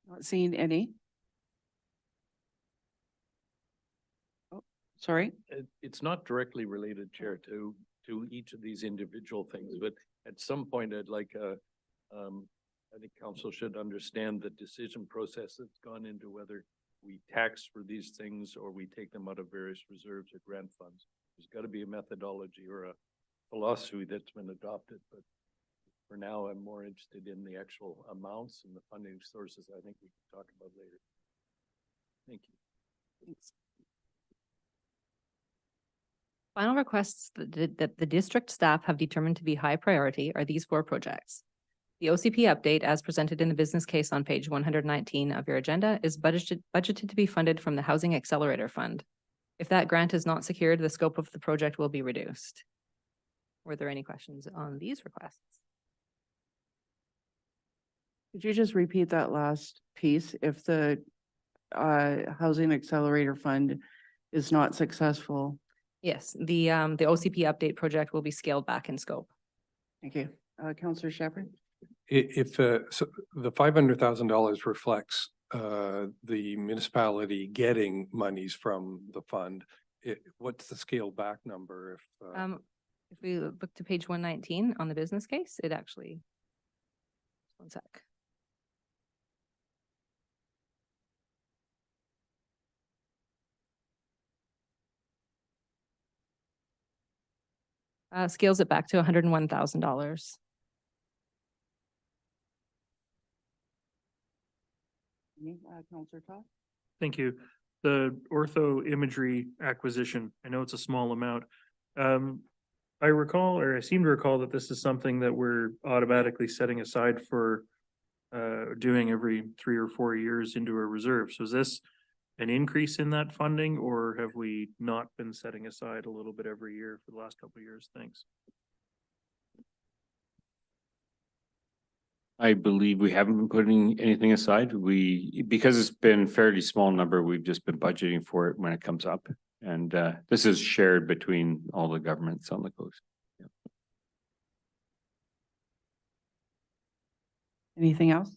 Not seeing any. Oh, sorry. It's not directly related, Chair, to each of these individual things, but at some point I'd like I think council should understand the decision process that's gone into whether we tax for these things or we take them out of various reserves or grant funds. There's got to be a methodology or a philosophy that's been adopted, but For now, I'm more interested in the actual amounts and the funding sources. I think we can talk about later. Thank you. Final requests that the district staff have determined to be high priority are these 4 projects. The OCP update, as presented in the business case on page 119 of your agenda, is budgeted to be funded from the Housing Accelerator Fund. If that grant is not secured, the scope of the project will be reduced. Were there any questions on these requests? Could you just repeat that last piece? If the Housing Accelerator Fund is not successful? Yes, the OCP update project will be scaled back in scope. Thank you. Councillor Shepherd? If, so the $500,000 reflects the municipality getting monies from the fund, what's the scale back number if? If we look to page 119 on the business case, it actually, one sec. Scales it back to $101,000. Councillor Todd? Thank you. The ortho imagery acquisition, I know it's a small amount. I recall, or I seem to recall that this is something that we're automatically setting aside for doing every 3 or 4 years into a reserve. So is this an increase in that funding, or have we not been setting aside a little bit every year for the last couple of years? Thanks. I believe we haven't been putting anything aside. Because it's been fairly small number, we've just been budgeting for it when it comes up. And this is shared between all the governments on the coast. Yeah. Anything else?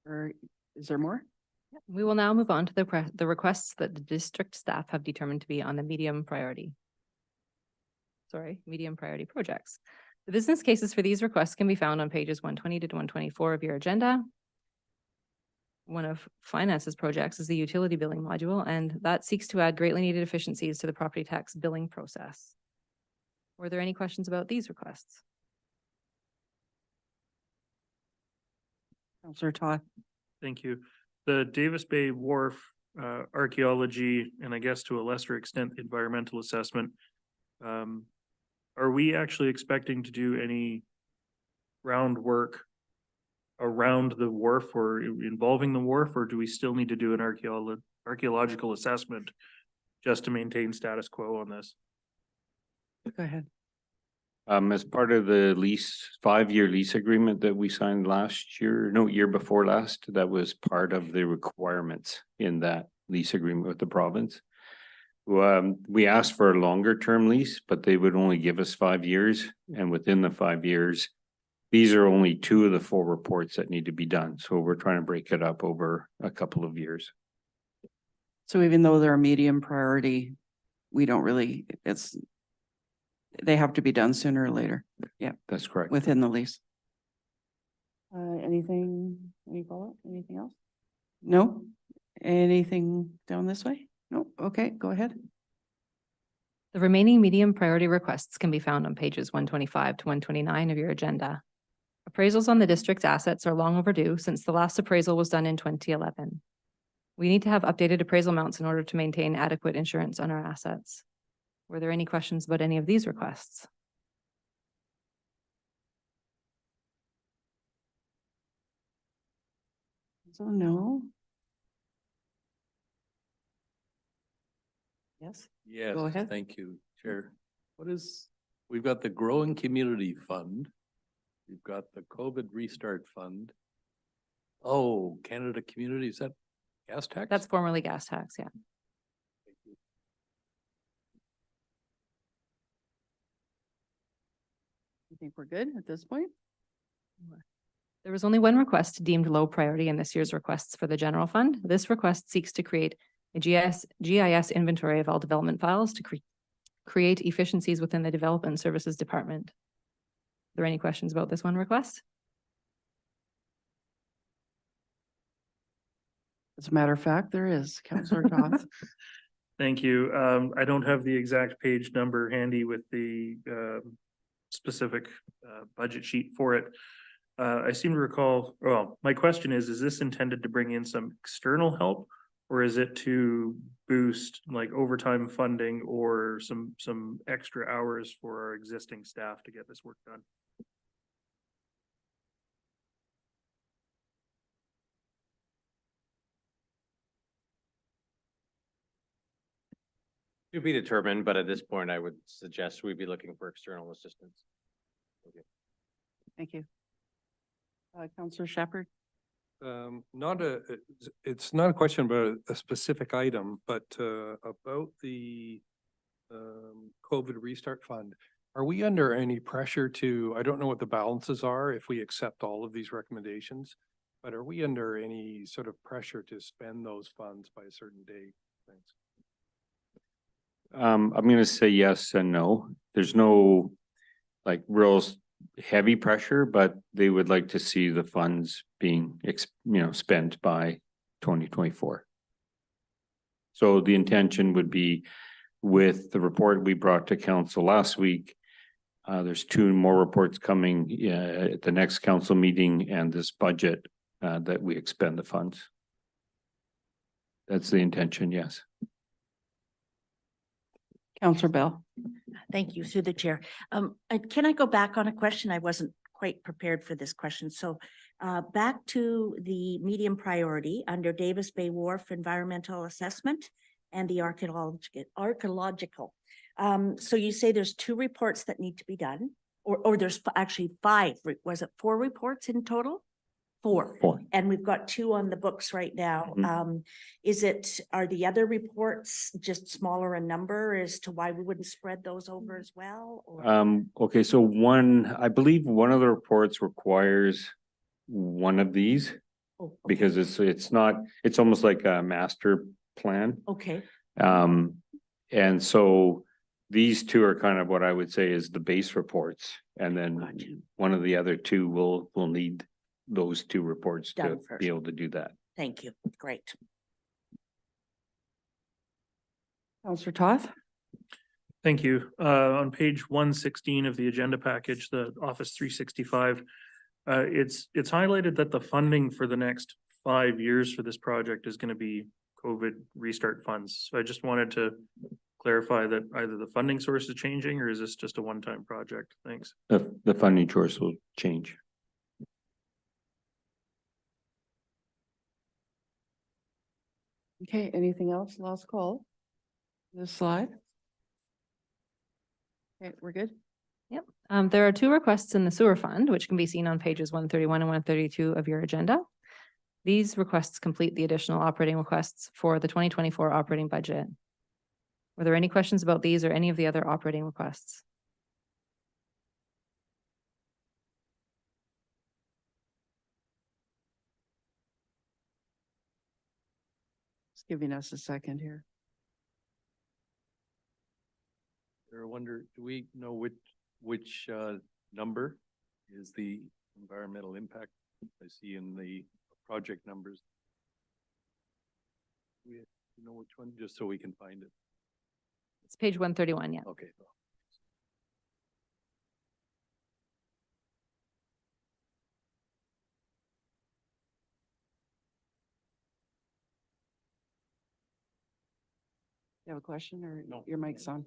Or is there more? We will now move on to the requests that the district staff have determined to be on the medium priority projects. The business cases for these requests can be found on pages 120 to 124 of your agenda. One of finance's projects is the utility billing module, and that seeks to add greatly needed efficiencies to the property tax billing process. Were there any questions about these requests? Councillor Todd? Thank you. The Davis Bay Wharf archaeology, and I guess to a lesser extent, environmental assessment. Are we actually expecting to do any groundwork around the wharf or involving the wharf, or do we still need to do an archaeological assessment just to maintain status quo on this? Go ahead. As part of the lease, 5-year lease agreement that we signed year before last, that was part of the requirements in that lease agreement with the province. We asked for a longer term lease, but they would only give us 5 years. And within the 5 years, these are only 2 of the 4 reports that need to be done. So we're trying to break it up over a couple of years. So even though they're a medium priority, we don't really, they have to be done sooner or later. Yeah, That's correct. within the lease. Any follow-up? Anything else? No? Anything down this way? No? Okay, go ahead. The remaining medium priority requests can be found on pages 125 to 129 of your agenda. Appraisals on the district's assets are long overdue since the last appraisal was done in 2011. We need to have updated appraisal amounts in order to maintain adequate insurance on our assets. Were there any questions about any of these requests? So no. Yes? Yes, Go ahead. thank you, Chair. We've got the Growing Community Fund. We've got the COVID Restart Fund. Oh, Canada Community, is that gas tax? That's formerly gas tax, yeah. Thank you. I think we're good at this point. There was only one request deemed low priority in this year's requests for the general fund. This request seeks to create a GIS inventory of all development files to create efficiencies within the Development Services Department. Are there any questions about this one request? As a matter of fact, there is, Councillor Toth. Thank you. I don't have the exact page number handy with the specific budget sheet for it. I seem to recall, well, my question is this intended to bring in some external help? Or is it to boost like overtime funding or some extra hours for our existing staff to get this work done? To be determined, but at this point, I would suggest we be looking for external assistance. Thank you. Counselor Shepherd? Not it's not a question about a specific item, but about the COVID Restart Fund. Are we under any pressure to, I don't know what the balances are if we accept all of these recommendations, but are we under any sort of pressure to spend those funds by a certain date? Thanks. I'm gonna say yes and no. There's no like real heavy pressure, but they would like to see the funds being, spent by 2024. So the intention would be with the report we brought to council last week. There's 2 more reports coming at the next council meeting and this budget that we expend the funds. That's the intention, yes. Counselor Bell? Thank you, through the chair. Can I go back on a question? I wasn't quite prepared for this question. So back to the medium priority under Davis Bay Wharf Environmental Assessment and the archaeological. So you say there's 2 reports that need to be done, or there's actually 5, was it 4 reports in total? 4. And we've got 2 on the books right now. Are the other reports just smaller in number as to why we wouldn't spread those over as well? Or? Okay, so I believe one of the reports requires one of these Oh, okay. because it's almost like a master plan. Okay, And so these 2 are kind of what I would say is the base reports. And then Gotcha. one of the other 2 will need those 2 reports Done to first. be able to do that. thank you. Great. Counselor Toth? Thank you. On page 116 of the agenda package, the Office 365, it's highlighted that the funding for the next 5 years for this project is going to be COVID restart funds. So I just wanted to clarify that either the funding source is changing or is this just a one-time project? Thanks. The funding source will change. Okay, anything else? Last call? This slide? Okay, we're good? Yep. There are 2 requests in the sewer fund, which can be seen on pages 131 and 132 of your agenda. These requests complete the additional operating requests for the 2024 operating budget. Were there any questions about these or any of the other operating requests? Just giving us a second here. I wonder, do we know which number is the environmental impact I see in the project numbers? You know which one, just so we can find it? It's page 131, yeah. Okay. You have a question or No. your mic's on?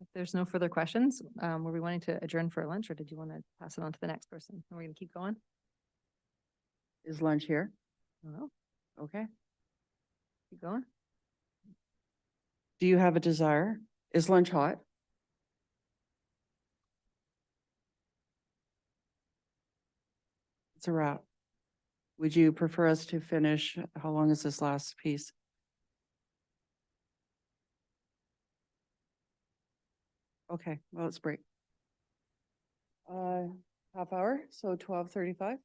If there's no further questions, were we wanting to adjourn for lunch or did you want to pass it on to the next person? Are we going to keep going? Is lunch here? No, Okay. keep going. Do you have a desire? Is lunch hot? It's a wrap. Would you prefer us to finish? How long is this last piece? Okay, well, let's break. Half hour, so 12:35.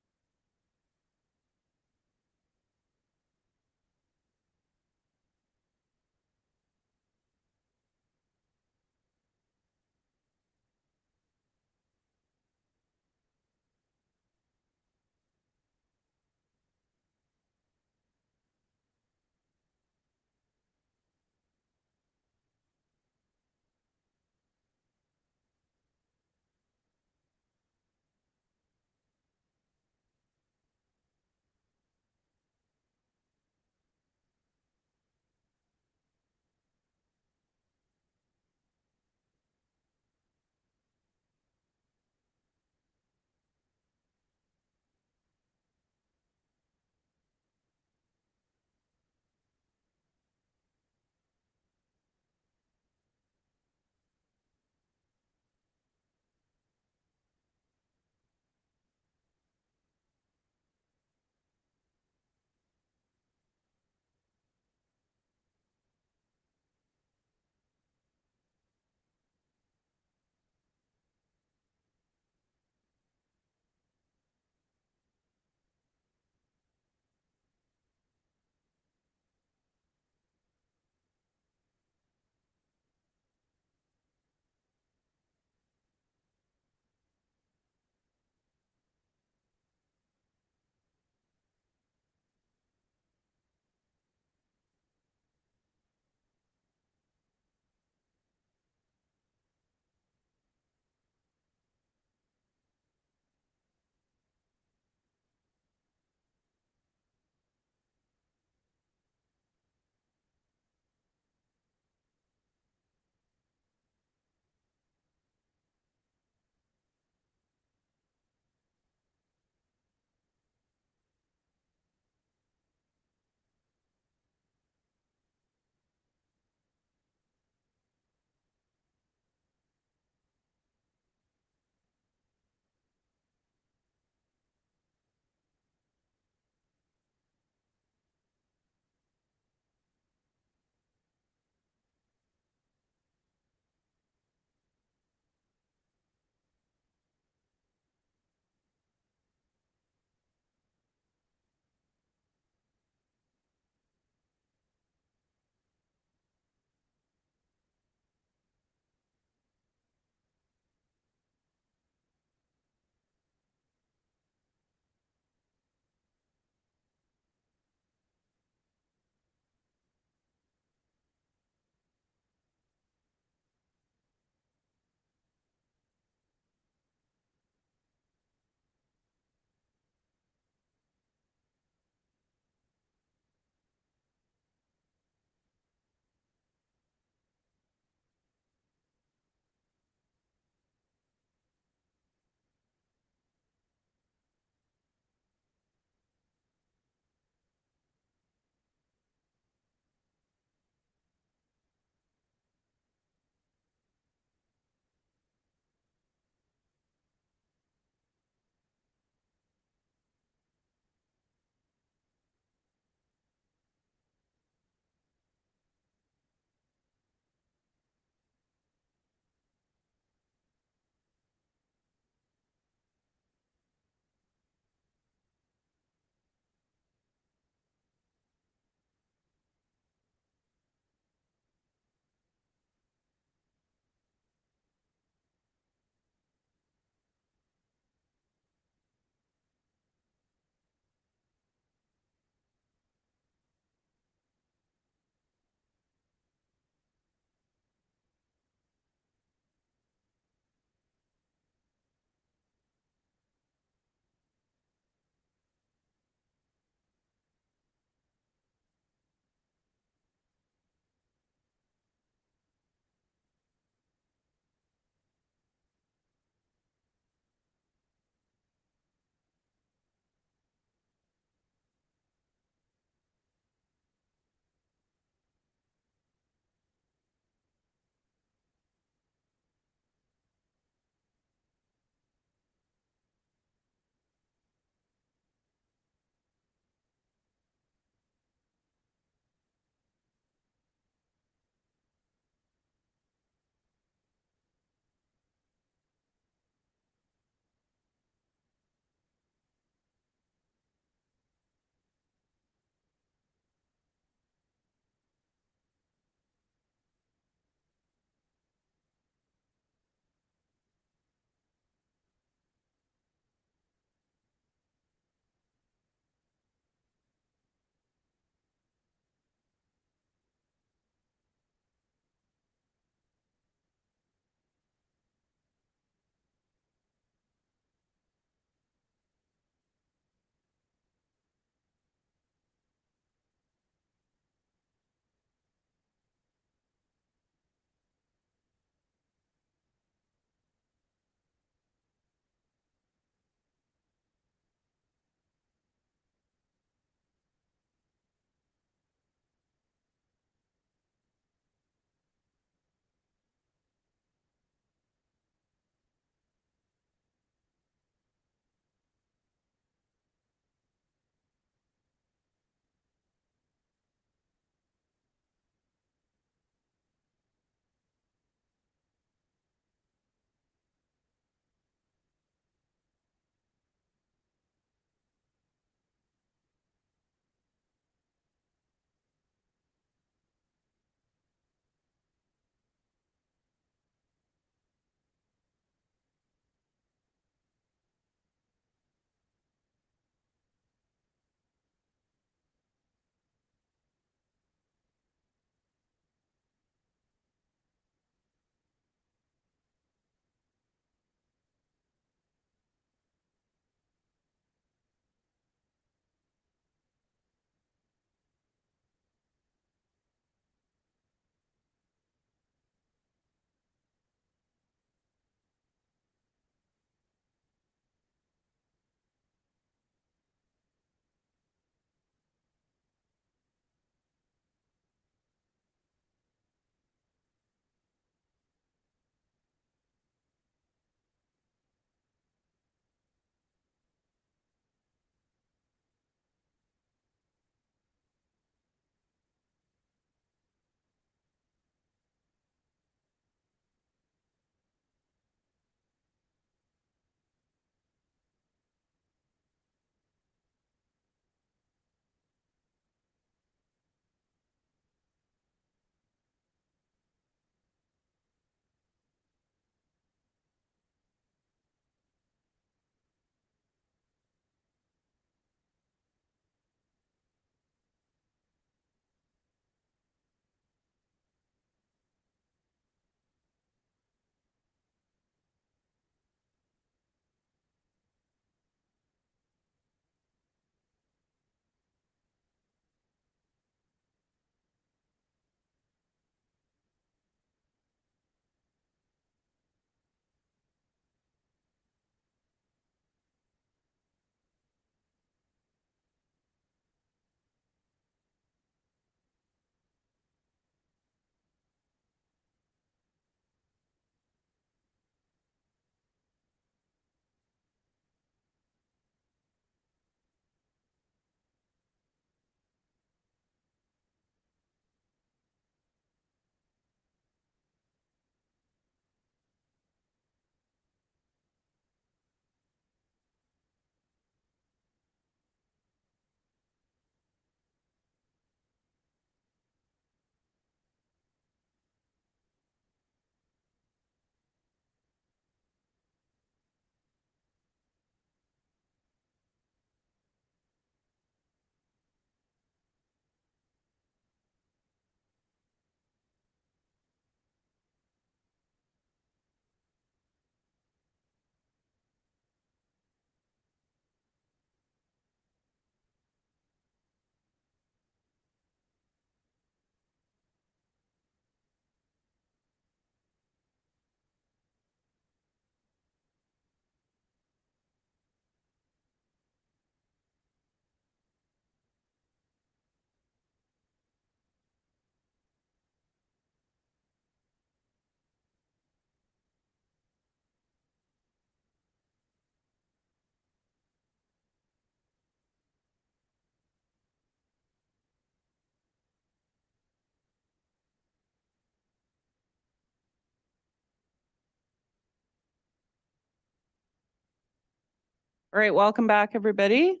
All right, welcome back, everybody.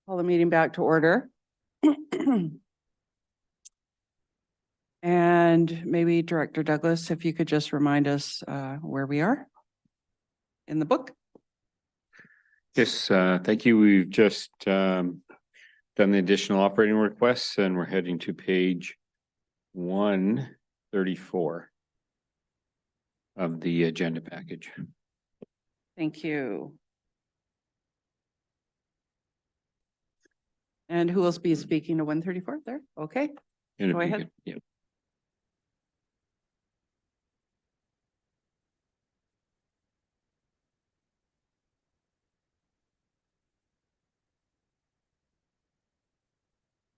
Call the meeting back to order. And maybe Director Douglas, if you could just remind us where we are in the book. Yes, thank you. We've just done the additional operating requests and we're heading to page 134 of the agenda package. Thank you. And who will be speaking to 134 there? Okay. And if Go you ahead. could- Yeah.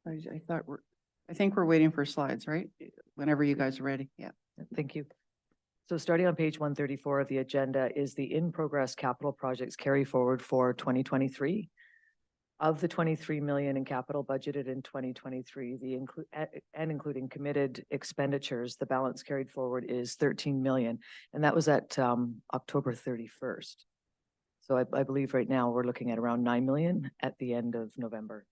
I thought I think we're waiting for slides, right? Whenever you guys are ready. Yeah. Thank you. So starting on page 134 of the agenda is the in-progress capital projects carry forward for 2023. Of the 23 million in capital budgeted in 2023, including committed expenditures, the balance carried forward is 13 million, and that was at October 31st. So I believe right now we're looking at around 9 million at the end of November.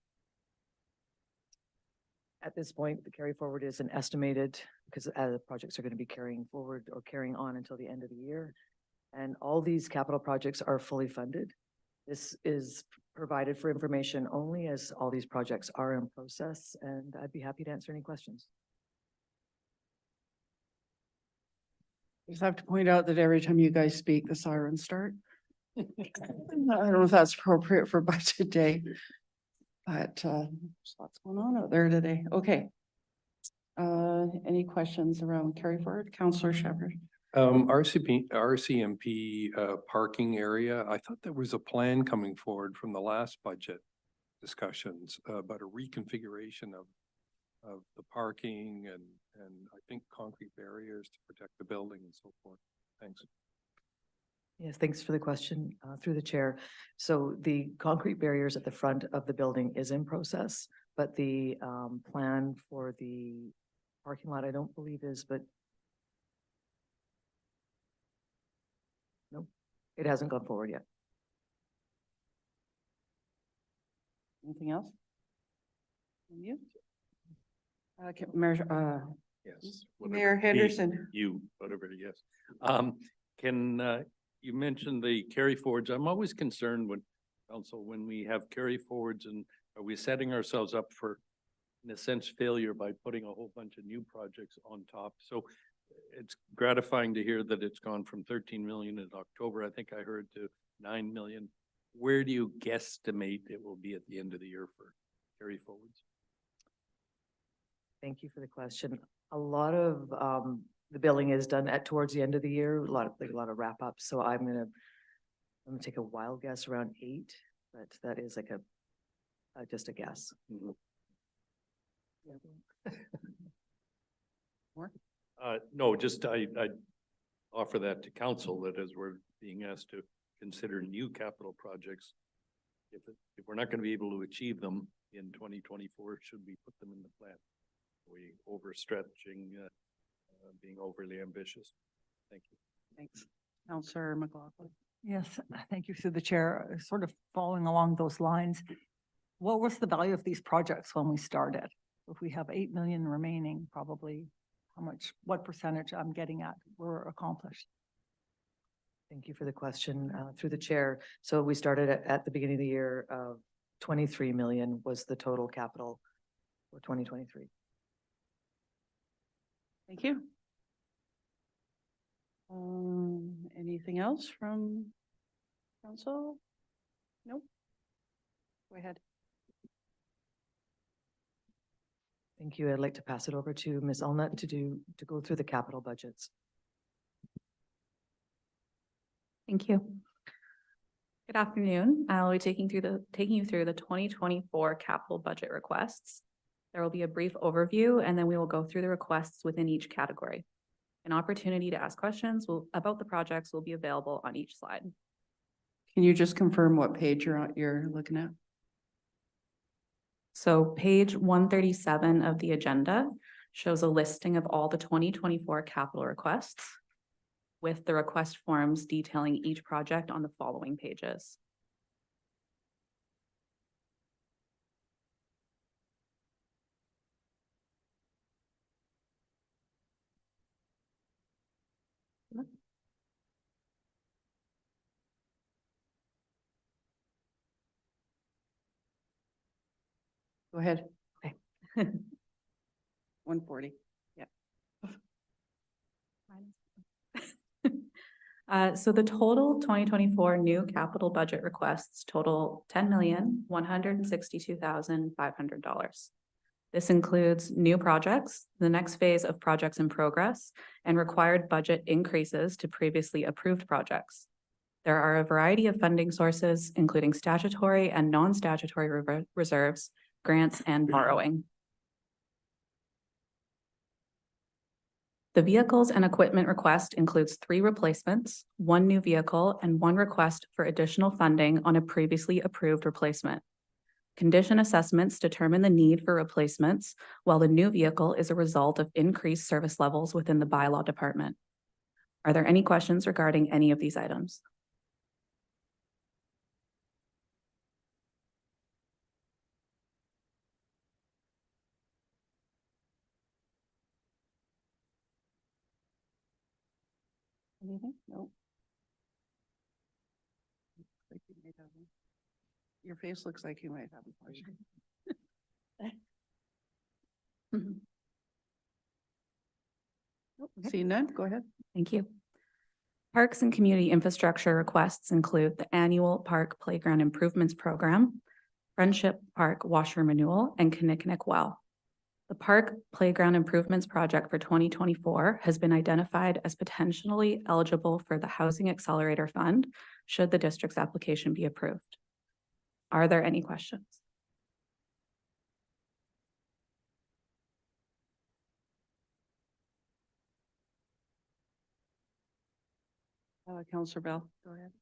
At this point, the carry forward is an estimated, because the projects are going to be carrying forward or carrying on until the end of the year. And all these capital projects are fully funded. This is provided for information only, as all these projects are in process, and I'd be happy to answer any questions. I just have to point out that every time you guys speak, the sirens start. I don't know if that's appropriate for budget day. But there's lots going on out there today. Okay. Any questions around carry forward? Counselor Shepherd? RCMP parking area, I thought there was a plan coming forward from the last budget discussions about a reconfiguration of the parking and I think concrete barriers to protect the building and so forth. Thanks. Yes, thanks for the question through the chair. So the concrete barriers at the front of the building is in process, but the plan for the parking lot, I don't believe is, but no, it hasn't gone forward yet. Anything else? From you? Mayor, Yes. Mayor whatever. Henderson. You, whatever, yes. Can you mentioned the carry forwards? I'm always concerned when we have carry forwards, and are we setting ourselves up for, in a sense, failure by putting a whole bunch of new projects on top? So it's gratifying to hear that it's gone from 13 million in October, I think I heard, to 9 million. Where do you guesstimate it will be at the end of the year for carry forwards? Thank you for the question. A lot of the billing is done towards the end of the year, a lot of wrap up. So I'm gonna take a wild guess around 8, but that is like just a guess. More? No, just I offer that to council, that as we're being asked to consider new capital projects, if we're not going to be able to achieve them in 2024, should we put them in the plan? Are we overstretching, being overly ambitious? Thank you. Thanks. Counselor McLaughlin. Yes, thank you through the chair. Sort of following along those lines. What was the value of these projects when we started? If we have 8 million remaining, probably what percentage I'm getting at were accomplished? Thank you for the question through the chair. So we started at the beginning of the year of 23 million was the total capital for 2023. Thank you. Anything else from council? Nope. Go ahead. Thank you. I'd like to pass it over to Ms. Allnut to go through the capital budgets. Thank you. Good afternoon. I'll be taking you through the 2024 capital budget requests. There will be a brief overview, and then we will go through the requests within each category. An opportunity to ask questions about the projects will be available on each slide. Can you just confirm what page you're looking at? So page 137 of the agenda shows a listing of all the 2024 capital requests. with the request forms detailing each project on the following pages. Go ahead. 140. So the total 2024 new capital budget requests total $10,162,500. This includes new projects, the next phase of projects in progress, and required budget increases to previously approved projects. There are a variety of funding sources, including statutory and non-statutory reserves, grants, and borrowing. The vehicles and equipment request includes 3 replacements, 1 new vehicle, and 1 request for additional funding on a previously approved replacement. Condition assessments determine the need for replacements, while the new vehicle is a result of increased service levels within the bylaw department. Are there any questions regarding any of these items? Anything? No. Your face looks like you might have a question. Nope, see none, go ahead. Thank you. Parks and community infrastructure requests include the annual park playground improvements program, Friendship Park washroom renewal, and Kinnickinnick Well. The park playground improvements project for 2024 has been identified as potentially eligible for the Housing Accelerator Fund, should the district's application be approved. Are there any questions? Councillor Bell, go ahead.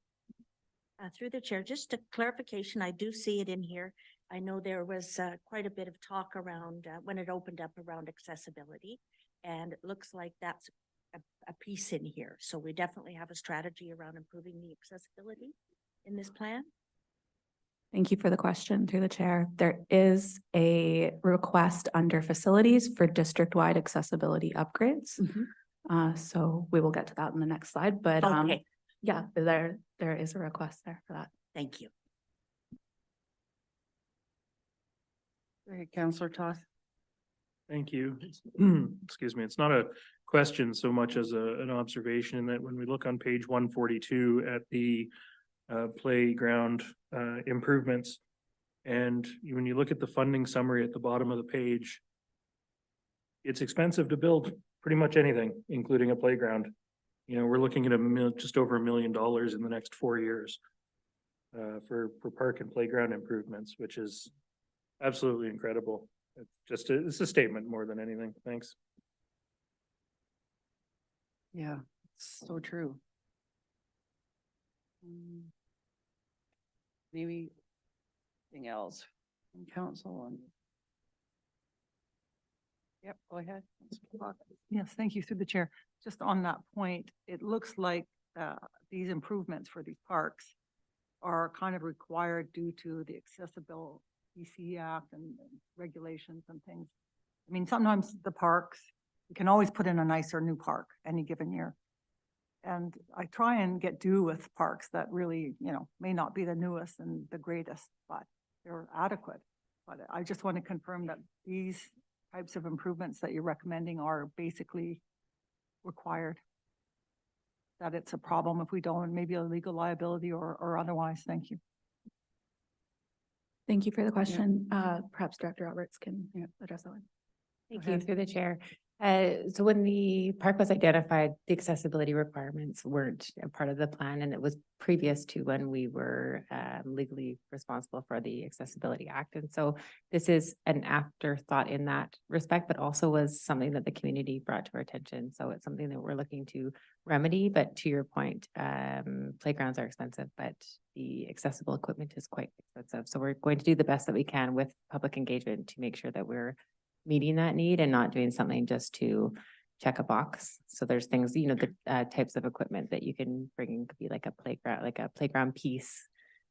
Through the chair, just a clarification, I do see it in here. I know there was quite a bit of talk around when it opened up around accessibility, and it looks like that's a piece in here. So we definitely have a strategy around improving the accessibility in this plan. Thank you for the question through the chair. There is a request under facilities for district-wide accessibility upgrades. So we will get to that in the next slide, but Okay, yeah, there is a request there for that. thank you. Go ahead, Councillor Toth. Thank you. Excuse me. It's not a question so much as an observation in that when we look on page 142 at the playground improvements, and when you look at the funding summary at the bottom of the page, it's expensive to build pretty much anything, including a playground. You know, we're looking at just over $1 million in the next 4 years for park and playground improvements, which is absolutely incredible. It's a statement more than anything. Thanks. Yeah, it's so true. Maybe anything else from council on? Yep, go ahead. Yes, thank you through the chair. Just on that point, it looks like these improvements for these parks are kind of required due to the Accessible BC Act and regulations and things. I mean, sometimes the parks, you can always put in a nicer new park any given year. And I try and get due with parks that really, you know, may not be the newest and the greatest, but they're adequate. But I just want to confirm that these types of improvements that you're recommending are basically required. That it's a problem if we don't, maybe a legal liability or otherwise. Thank you. Thank you for the question. Perhaps Director Roberts can address that one. Thank you through the chair. So when the park was identified, the accessibility requirements weren't a part of the plan, and it was previous to when we were legally responsible for the Accessibility Act. And so this is an afterthought in that respect, but also was something that the community brought to our attention. So it's something that we're looking to remedy. But to your point, playgrounds are expensive, but the accessible equipment is quite expensive. So we're going to do the best that we can with public engagement to make sure that we're meeting that need and not doing something just to check a box. So there's things, you know, the types of equipment that you can bring, could be like a playground piece.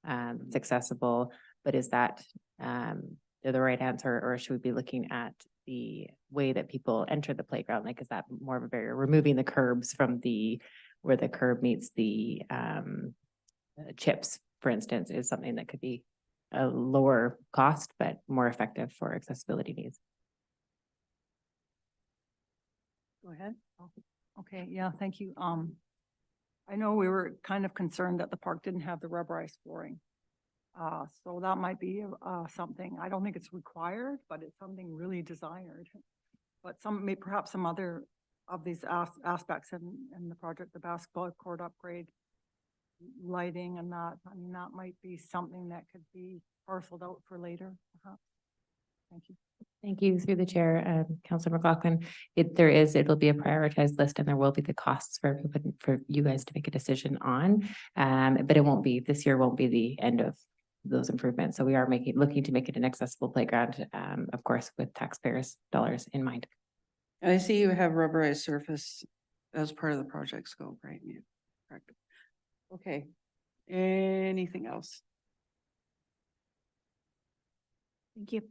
It's accessible, but is that the right answer, or should we be looking at the way that people enter the playground? Like, is that more of a barrier? Removing the curbs from where the curb meets the chips, for instance, is something that could be a lower cost, but more effective for accessibility needs. Go ahead. Okay, yeah, thank you. I know we were kind of concerned that the park didn't have the rubberized flooring. So that might be something, I don't think it's required, but it's something really desired. But perhaps some other of these aspects in the project, the basketball court upgrade, lighting and that, I mean, that might be something that could be parceled out for later, perhaps. Thank you. Thank you. Through the chair, Councilor McLaughlin. It'll be a prioritized list, and there will be the costs for you guys to make a decision on. But it won't be, this year won't be the end of those improvements. So we are looking to make it an accessible playground, of course, with taxpayers' dollars in mind. I see you have rubberized surface as part of the project scope, right? Yeah, correct. Okay. Anything else? Thank you.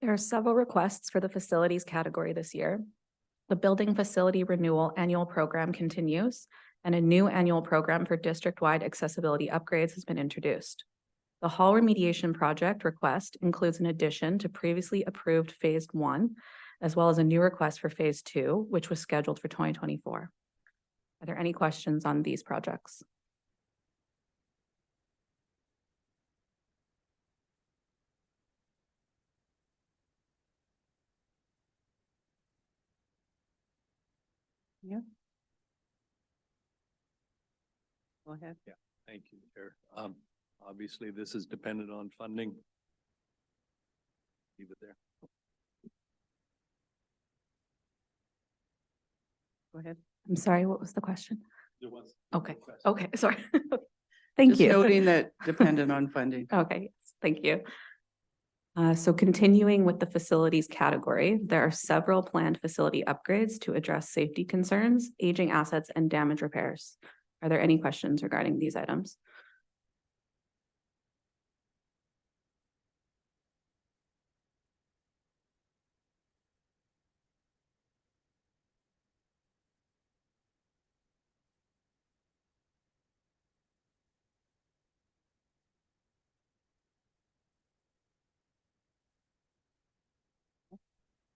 There are several requests for the facilities category this year. The building facility renewal annual program continues, and a new annual program for district-wide accessibility upgrades has been introduced. The hall remediation project request includes an addition to previously approved Phase 1, as well as a new request for Phase 2, which was scheduled for 2024. Are there any questions on these projects? Yeah. Go ahead. Yeah, thank you, Chair. Obviously, this is dependent on funding. Leave it there. Go ahead. I'm sorry, what was the question? There was. Okay, okay, sorry. Thank Just you. noting that dependent on funding. Okay, yes, thank you. So continuing with the facilities category, there are several planned facility upgrades to address safety concerns, aging assets, and damage repairs. Are there any questions regarding these items?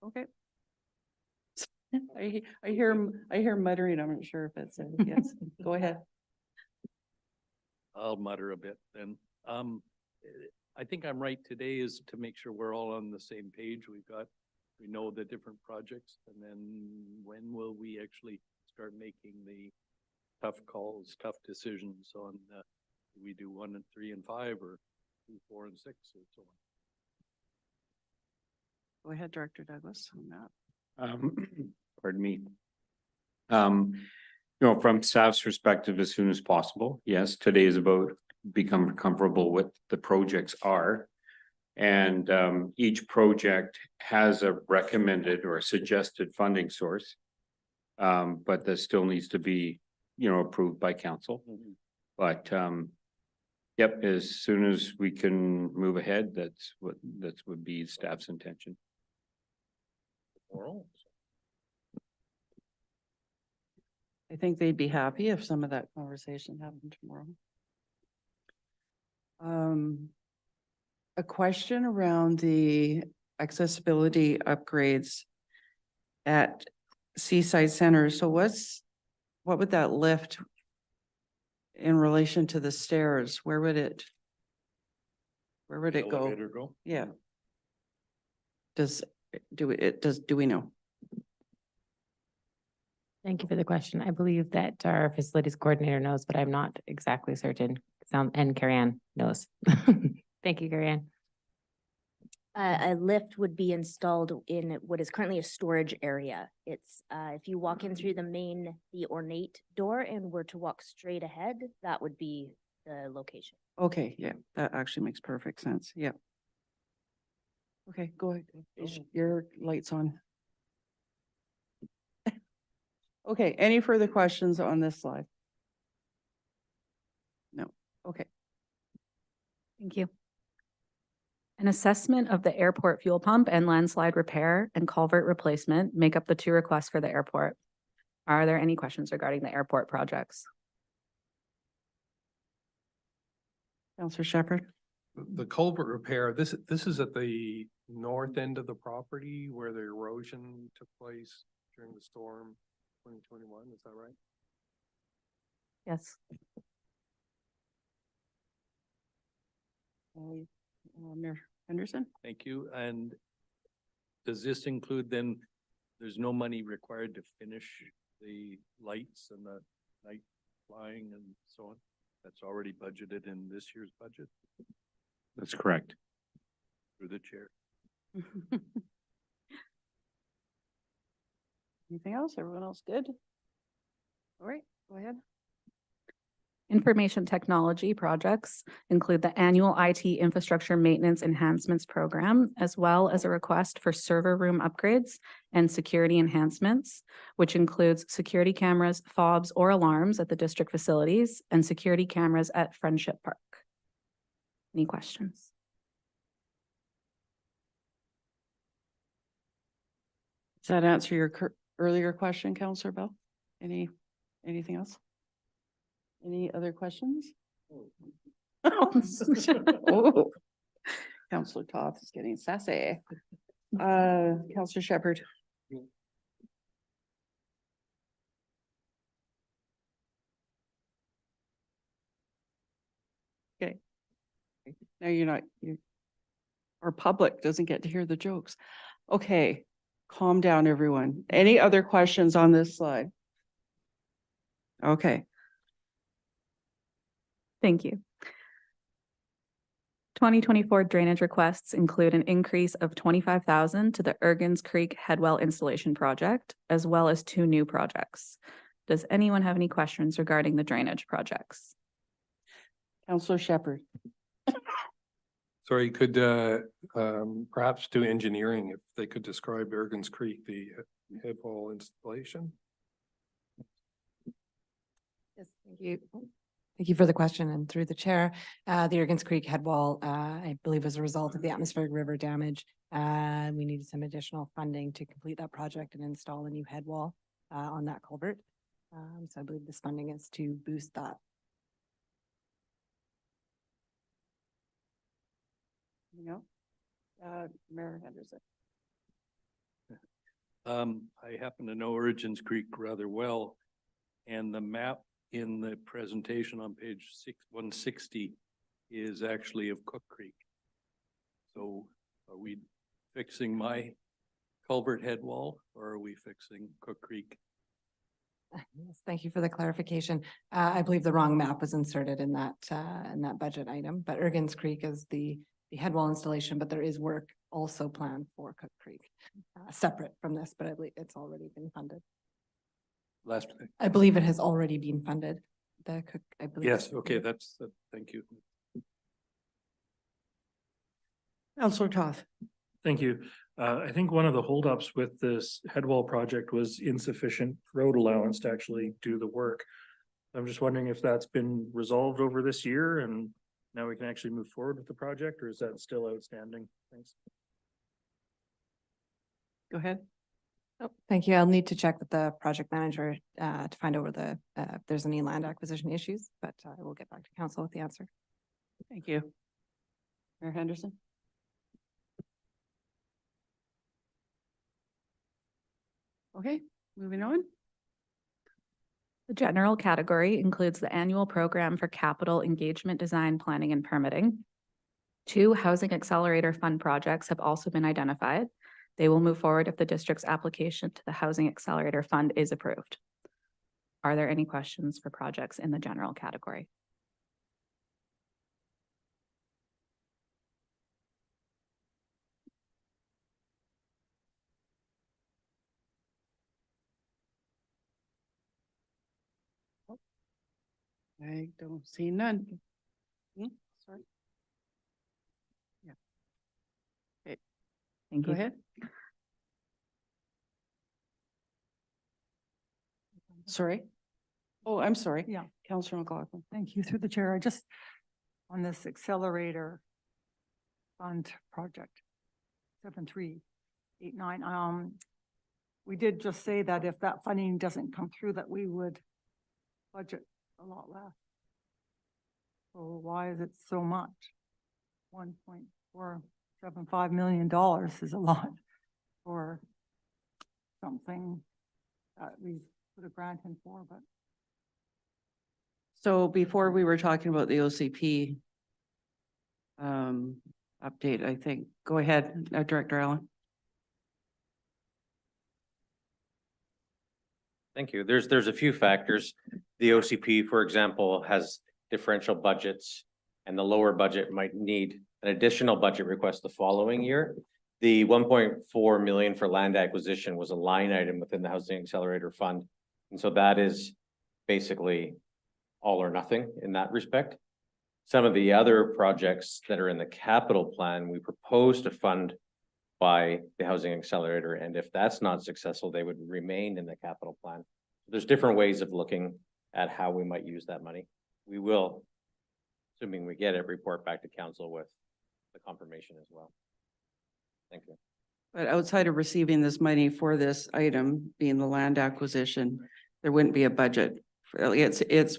Okay. I hear muttering. I'm not sure if it's a yes. Go ahead. I'll mutter a bit then. I think I'm right today is to make sure we're all on the same page. We know the different projects, and then when will we actually start making the tough calls, tough decisions on, do we do 1 and 3 and 5 or 2, 4 and 6 or so on? Go ahead, Director Douglas, on that. Pardon me. You know, from staff's perspective, as soon as possible. Yes, today is about becoming comfortable with the projects are. And each project has a recommended or suggested funding source. But that still needs to be, you know, approved by council. But yep, as soon as we can move ahead, that would be staff's intention. I think they'd be happy if some of that conversation happened tomorrow. A question around the accessibility upgrades at Seaside Center. So what would that lift in relation to the stairs? Where would it go? Elevator go? Yeah. Do we know? Thank you for the question. I believe that our facilities coordinator knows, but I'm not exactly certain. And Carrie Ann knows. Thank you, Carrie Ann. A lift would be installed in what is currently a storage area. It's, if you walk in through the ornate door and were to walk straight ahead, that would be the location. Okay, yeah, that actually makes perfect sense. Yeah. Okay, go ahead. Is your light's on? Okay, any further questions on this slide? No, okay. Thank you. An assessment of the airport fuel pump and landslide repair and culvert replacement make up the two requests for the airport. Are there any questions regarding the airport projects? Counselor Shepherd? The culvert repair, this is at the north end of the property where the erosion took place during the storm 2021, is that right? Yes. Mayor Henderson? Thank you. And does this include then, there's no money required to finish the lights and the night flying and so on? That's already budgeted in this year's budget That's correct. through the chair. Anything else? Everyone else good? All right, go ahead. Information technology projects include the annual IT infrastructure maintenance enhancements program, as well as a request for server room upgrades and security enhancements, which includes security cameras, fobs, or alarms at the district facilities and security cameras at Friendship Park. Any questions? Does that answer your earlier question, Counselor Bell? Anything else? Any other questions? Oh. Counselor Toth is getting sassy. Counselor Shepherd. Okay. Now our public doesn't get to hear the jokes. Okay, calm down, everyone. Any other questions on this slide? Okay. Thank you. 2024 drainage requests include an increase of 25,000 to the Ergens Creek Headwell installation project, as well as 2 new projects. Does anyone have any questions regarding the drainage projects? Counselor Shepherd. Sorry, could perhaps do engineering if they could describe Ergens Creek, the head wall installation? Yes, thank you. Thank you for the question and through the chair. The Ergens Creek head wall, I believe as a result of the atmospheric river damage, we needed some additional funding to complete that project and install a new head wall on that culvert. So I believe this funding is to boost that. Mayor Henderson. I happen to know Ergens Creek rather well, and the map in the presentation on page 160 is actually of Cook Creek. So are we fixing my culvert head wall or are we fixing Cook Creek? Yes, thank you for the clarification. I believe the wrong map was inserted in that budget item, but Ergens Creek is the head wall installation, but there is work also planned for Cook Creek, separate from this, but I believe it's already been funded. Last thing. I believe it has already been funded. The Cook, I believe. Yes, okay, that's, thank you. Counselor Toth. Thank you. I think one of the holdups with this headwall project was insufficient road allowance to actually do the work. I'm just wondering if that's been resolved over this year and now we can actually move forward with the project, or is that still outstanding? Thanks. Go ahead. Oh, thank you. I'll need to check with the project manager to find out where if there's any land acquisition issues, but I will get back to council with the answer. Thank you. Mayor Henderson. Okay, moving on. The general category includes the annual program for capital engagement design, planning, and permitting. 2 Housing Accelerator Fund projects have also been identified. They will move forward if the district's application to the Housing Accelerator Fund is approved. Are there any questions for projects in the general category? I don't see none. Sorry. Yeah. Okay. Thank Go you. ahead. Sorry. Oh, I'm sorry. Yeah. Councillor McLaughlin. Thank you through the chair. I just, on this accelerator fund project, 7389, we did just say that if that funding doesn't come through, that we would budget a lot less. So why is it so much? $1.475 million is a lot for something that we put a grant in for, but. So before we were talking about the OCP update, I think. Go ahead, Director Allen. Thank you. There's a few factors. The OCP, for example, has differential budgets, and the lower budget might need an additional budget request the following year. The 1.4 million for land acquisition was a line item within the Housing Accelerator Fund. And so that is basically all or nothing in that respect. Some of the other projects that are in the capital plan, we propose to fund by the Housing Accelerator. And if that's not successful, they would remain in the capital plan. There's different ways of looking at how we might use that money. We will, assuming we get it, report back to council with the confirmation as well. Thank you. But outside of receiving this money for this item, being the land acquisition, there wouldn't be a budget. It's,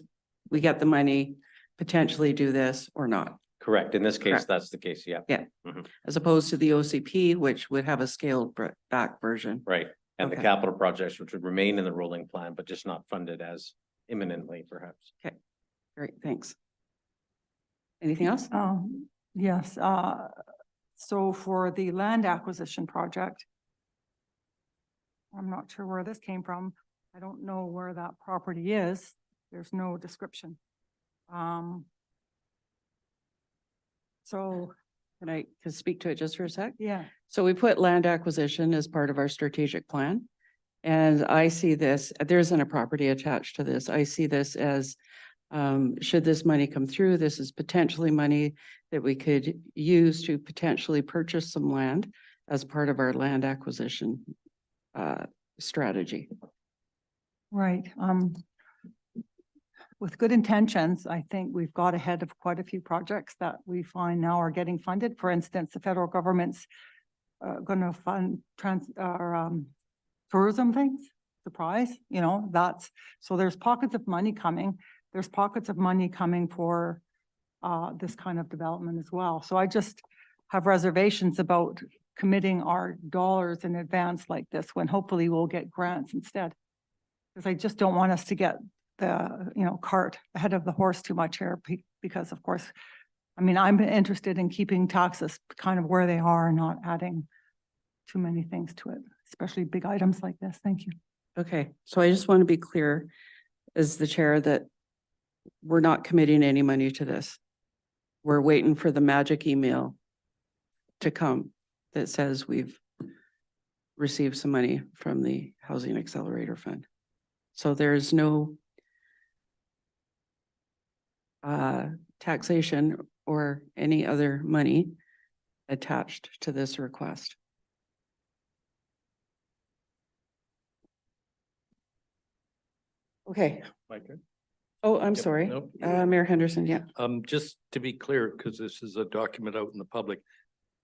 we get the money, potentially do this or not. Correct. In this case, Correct. that's the case. Yeah. Yeah. Mhm. As opposed to the OCP, which would have a scaled back version. Right. And the Okay. capital projects, which would remain in the rolling plan, but just not funded as imminently, perhaps. Great, thanks. Anything else? Yes, so for the land acquisition project, I'm not sure where this came from. I don't know where that property is. There's no description. So, Can I speak to it just for a sec? yeah, So we put land acquisition as part of our strategic plan. And I see this, there isn't a property attached to this. I see this as, should this money come through, this is potentially money that we could use to potentially purchase some land as part of our land acquisition strategy. right. With good intentions, I think we've got ahead of quite a few projects that we find now are getting funded. For instance, the federal government's going to fund tourism things, surprise, you know, that's, so there's pockets of money coming. There's pockets of money coming for this kind of development as well. So I just have reservations about committing our dollars in advance like this, when hopefully we'll get grants instead. Because I just don't want us to get the, you know, cart ahead of the horse too much here, because of course, I mean, I'm interested in keeping taxes kind of where they are and not adding too many things to it, especially big items like this. Thank you. Okay, so I just want to be clear as the chair that we're not committing any money to this. We're waiting for the magic email to come that says we've received some money from the Housing Accelerator Fund. So there's no taxation or any other money attached to this request. Okay. My turn. Oh, I'm Yep, sorry. nope. Mayor Henderson, yeah. Just to be clear, because this is a document out in the public,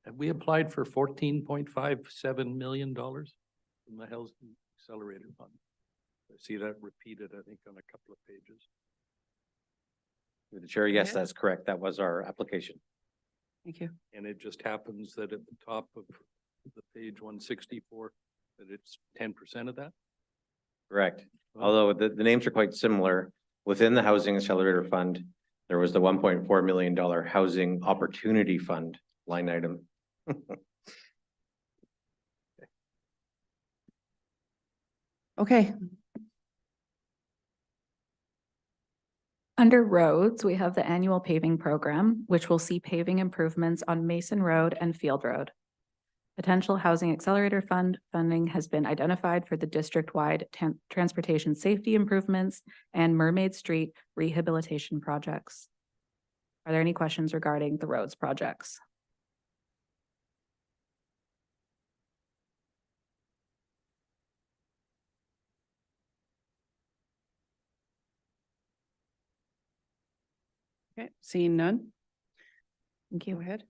have we applied for $14.57 million from the Housing Accelerator Fund? I see that repeated, I think, on a couple of pages. Through the chair, yes, ahead. that's correct. That was our application. Thank you. And it just happens that at the top of the page 164, that it's 10% of that? Correct. Although the names are quite similar, within the Housing Accelerator Fund, there was the $1.4 million Housing Opportunity Fund line item. Okay, Under roads, we have the annual paving program, which will see paving improvements on Mason Road and Field Road. Potential Housing Accelerator Fund funding has been identified for the district-wide transportation safety improvements and Mermaid Street rehabilitation projects. Are there any questions regarding the roads projects? Okay, seeing none, Thank go you. ahead.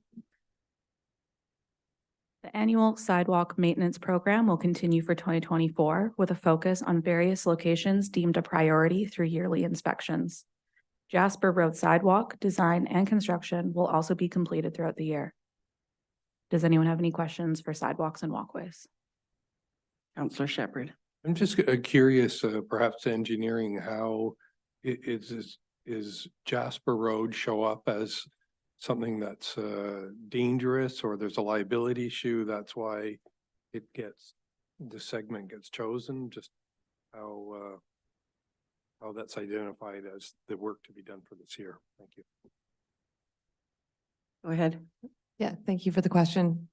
The annual sidewalk maintenance program will continue for 2024 with a focus on various locations deemed a priority through yearly inspections. Jasper Road sidewalk design and construction will also be completed throughout the year. Does anyone have any questions for sidewalks and walkways? Counselor Shepherd. I'm just curious, perhaps engineering, how is Jasper Road show up as something that's dangerous, or there's a liability issue, that's why the segment gets chosen, just how that's identified as the work to be done for this year? Thank you. Go ahead. Yeah, thank you for the question.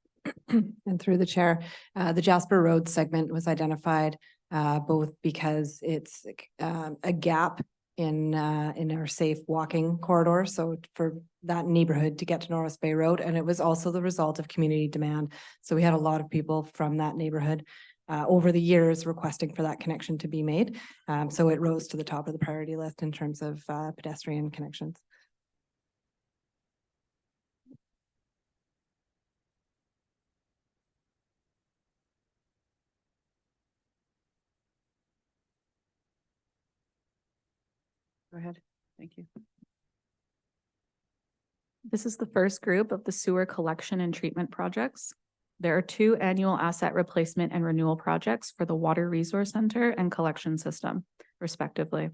And through the chair, the Jasper Road segment was identified both because it's a gap in our safe walking corridor. So for that neighborhood to get to Norris Bay Road, and it was also the result of community demand. So we had a lot of people from that neighborhood over the years requesting for that connection to be made. So it rose to the top of the priority list in terms of pedestrian connections. Go ahead. Thank you. This is the first group of the sewer collection and treatment projects. There are 2 annual asset replacement and renewal projects for the Water Resource Center and collection system, respectively,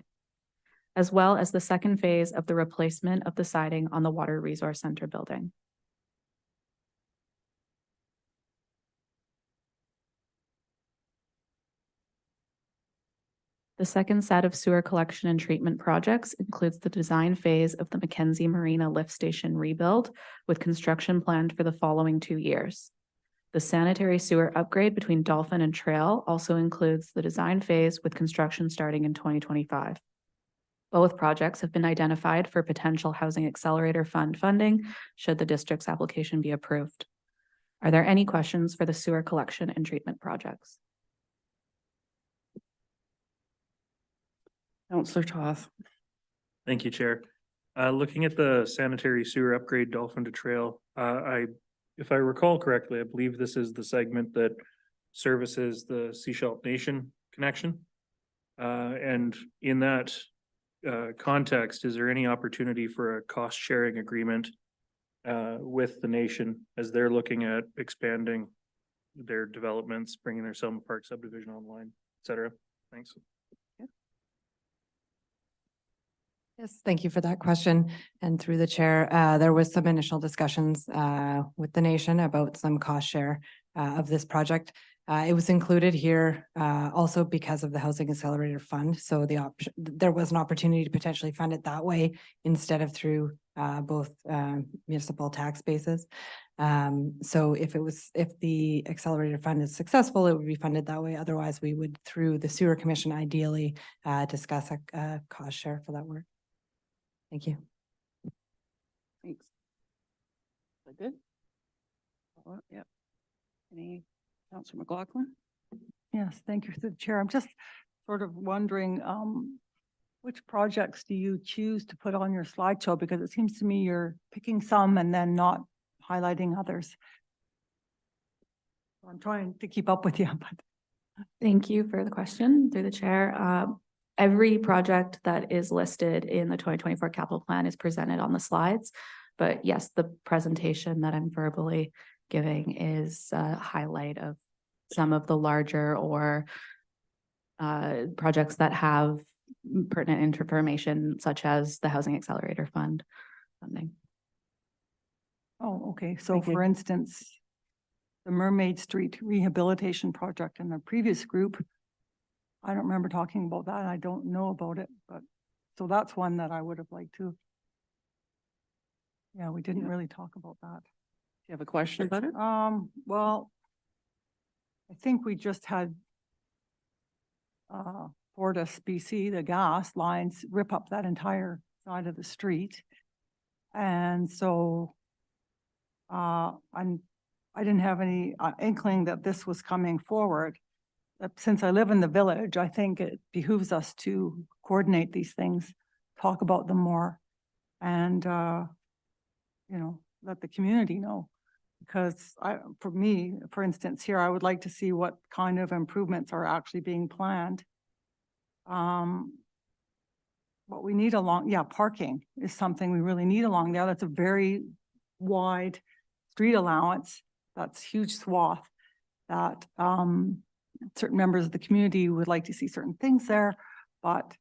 as well as the second phase of the replacement of the siding on the Water Resource Center building. The second set of sewer collection and treatment projects includes the design phase of the Mackenzie Marina Lift Station rebuild with construction planned for the following 2 years. The sanitary sewer upgrade between Dolphin and Trail also includes the design phase with construction starting in 2025. Both projects have been identified for potential Housing Accelerator Fund funding should the district's application be approved. Are there any questions for the sewer collection and treatment projects? Counselor Toth. Thank you, Chair. Looking at the sanitary sewer upgrade Dolphin to Trail, if I recall correctly, I believe this is the segment that services the Seashell Nation connection. And in that context, is there any opportunity for a cost sharing agreement with the nation as they're looking at expanding their developments, bringing their Selma Park subdivision online, et cetera? Thanks. Yes, thank you for that question. And through the chair, there was some initial discussions with the nation about some cost share of this project. It was included here also because of the Housing Accelerator Fund. So there was an opportunity to potentially fund it that way instead of through both municipal tax bases. So if the Accelerator Fund is successful, it would be funded that way. Otherwise, we would, through the Sewer Commission, ideally discuss a cost share for that work. Thank you. Thanks. Is that good? Yep. Any, Counselor McLaughlin? Yes, thank you through the chair. I'm just sort of wondering, which projects do you choose to put on your slideshow? Because it seems to me you're picking some and then not highlighting others. I'm trying to keep up with you, but. Thank you for the question through the chair. Every project that is listed in the 2024 capital plan is presented on the slides. But yes, the presentation that I'm verbally giving is a highlight of some of the larger or projects that have pertinent information, such as the Housing Accelerator Fund funding. Oh, okay. So for instance, the Mermaid Street Rehabilitation Project in the previous group, I don't remember talking about that. I don't know about it, but so that's one that I would have liked to. Yeah, we didn't really talk about that. Do you have a question about it? Well, I think we just had Fortis BC, the gas lines rip up that entire side of the street. And so I didn't have any inkling that this was coming forward. Since I live in the village, I think it behooves us to coordinate these things, talk about them more, and, let the community know. Because for me, for instance, here, I would like to see what kind of improvements are actually being planned. What we need parking is something we really need along there. That's a very wide street allowance. That's huge swath that, certain members of the community would like to see certain things there, but,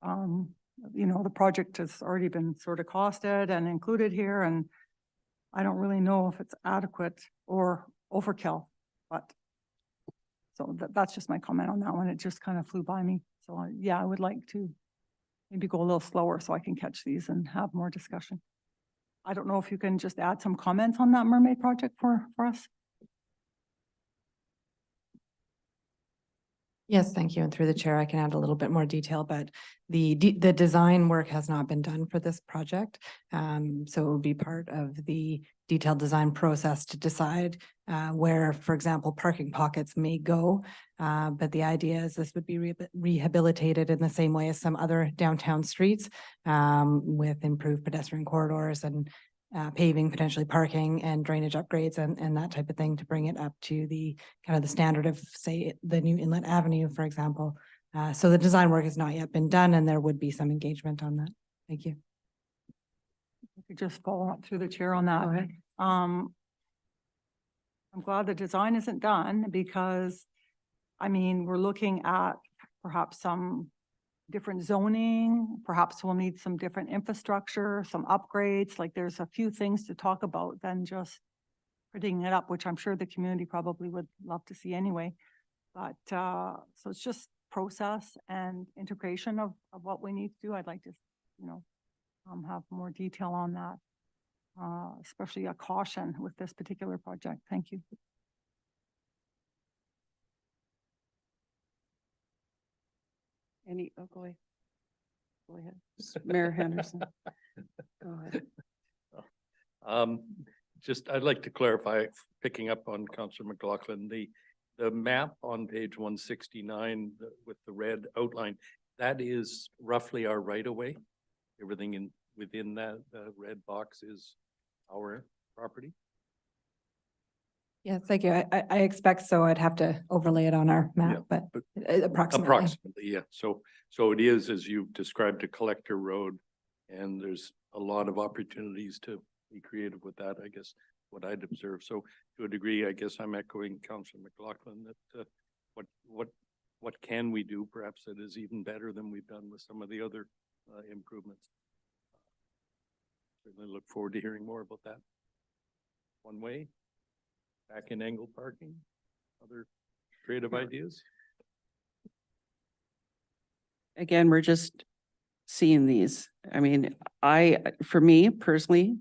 the project has already been sort of costed and included here, and I don't really know if it's adequate or overkill, but so that's just my comment on that one. It just kind of flew by me. So yeah, I would like to maybe go a little slower so I can catch these and have more discussion. I don't know if you can just add some comments on that Mermaid project for us. Yes, thank you. And through the chair, I can add a little bit more detail, but the design work has not been done for this project. So it will be part of the detailed design process to decide where, for example, parking pockets may go. But the idea is this would be rehabilitated in the same way as some other downtown streets, with improved pedestrian corridors and paving, potentially parking and drainage upgrades and that type of thing to bring it up to the kind of the standard of, say, the new Inlet Avenue, for example. So the design work has not yet been done, and there would be some engagement on that. Thank you. I could just follow up through the chair on that. I'm glad the design isn't done because, we're looking at perhaps some different zoning, perhaps we'll need some different infrastructure, some upgrades, like there's a few things to talk about than just putting it up, which I'm sure the community probably would love to see anyway. But, so it's just process and integration of what we need to do. I'd like to, have more detail on that, especially a caution with this particular project. Thank you. Go ahead. Go ahead. Mayor Henderson. Go ahead. Just, I'd like to clarify, picking up on Councillor McLaughlin, the map on page 169 with the red outline, that is roughly our right of way. Everything within that red box is our property. Yes, thank you. I expect so. I'd have to overlay it on our map, but approximately. Approximately, yeah. So it is, as you've described, a collector road, and there's a lot of opportunities to be creative with that, I guess, what I'd observe. So to a degree, I guess I'm echoing Councillor McLaughlin that what can we do? Perhaps that is even better than we've done with some of the other improvements. Certainly look forward to hearing more about that. One way, back in angle parking, other creative ideas. Again, we're just seeing these. For me personally,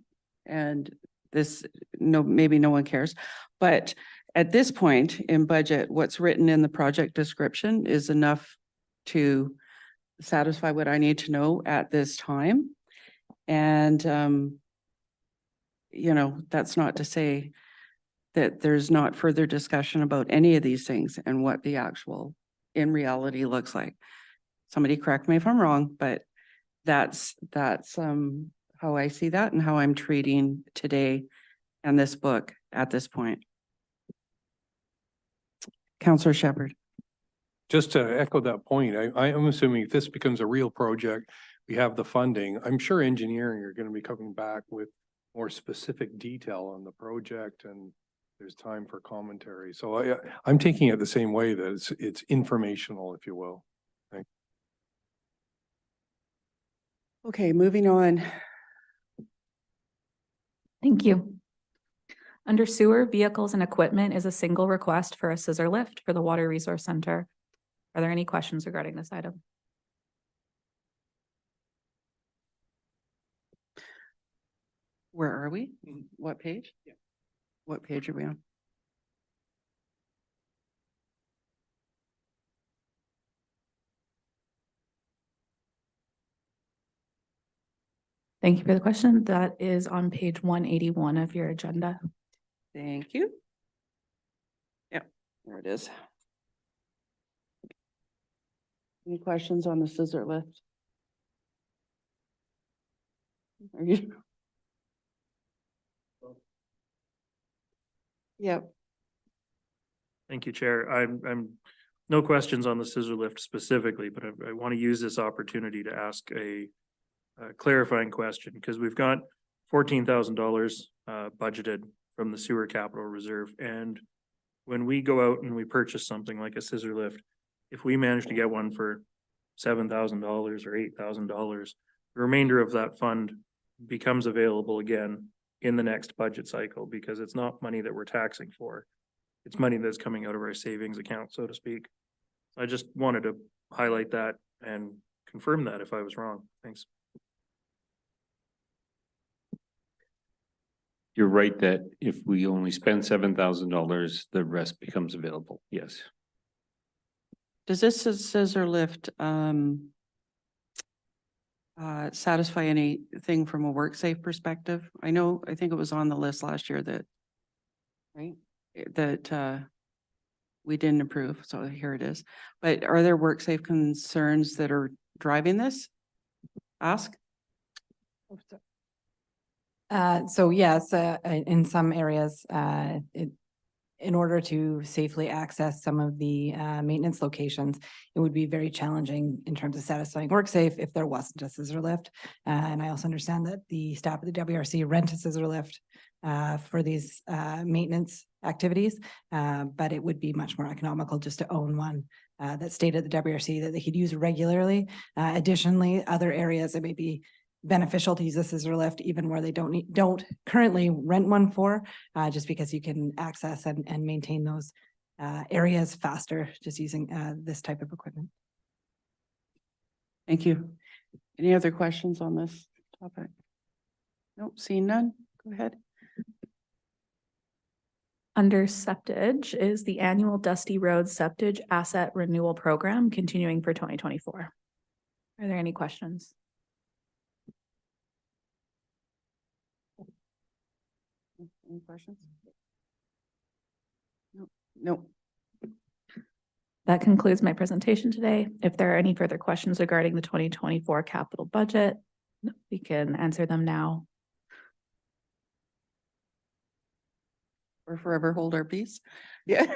and this, maybe no one cares, but at this point in budget, what's written in the project description is enough to satisfy what I need to know at this time. And, that's not to say that there's not further discussion about any of these things and what the actual in reality looks like. Somebody correct me if I'm wrong, but that's how I see that and how I'm treating today and this book at this point. Councillor Shepherd. Just to echo that point, I am assuming if this becomes a real project, we have the funding. I'm sure engineering are going to be coming back with more specific detail on the project, and there's time for commentary. So I'm taking it the same way, that it's informational, if you will. Thanks. Okay, moving on. Thank you. Under sewer, vehicles and equipment is a single request for a scissor lift for the Water Resource Center. Are there any questions regarding this item? Where are we? What page? Yeah. What page are we on? Thank you for the question. That is on page 181 of your agenda. Thank you. Yeah, there it is. Any questions on the scissor lift? Are you? Yep. Thank you, Chair. I'm, no questions on the scissor lift specifically, but I want to use this opportunity to ask a clarifying question, because we've got $14,000 budgeted from the sewer capital reserve. And when we go out and we purchase something like a scissor lift, if we manage to get one for $7,000 or $8,000, the remainder of that fund becomes available again in the next budget cycle, because it's not money that we're taxing for. It's money that's coming out of our savings account, so to speak. I just wanted to highlight that and confirm that if I was wrong. Thanks. You're right that if we only spend $7,000, the rest becomes available. Yes. Does this scissor lift satisfy anything from a WorkSafe perspective? I think it was on the list last year that, right, that we didn't approve, so here it is. But are there WorkSafe concerns that are driving this? Ask. So yes, in some areas, in order to safely access some of the maintenance locations, it would be very challenging in terms of satisfying WorkSafe if there wasn't a scissor lift. And I also understand that the staff at the WRC rent a scissor lift for these maintenance activities, but it would be much more economical just to own one that stayed at the WRC that they could use regularly. Additionally, other areas it may be beneficial to use a scissor lift even where they don't currently rent one for, just because you can access and maintain those areas faster just using this type of equipment. Thank you. Any other questions on this topic? Nope, seeing none. Go ahead. Under septage is the annual Dusty Road Septage Asset Renewal Program continuing for 2024. Are there any questions? Any questions? No. Nope. That concludes my presentation today. If there are any further questions regarding the 2024 capital budget, we can answer them now. Or forever hold our peace. Yeah.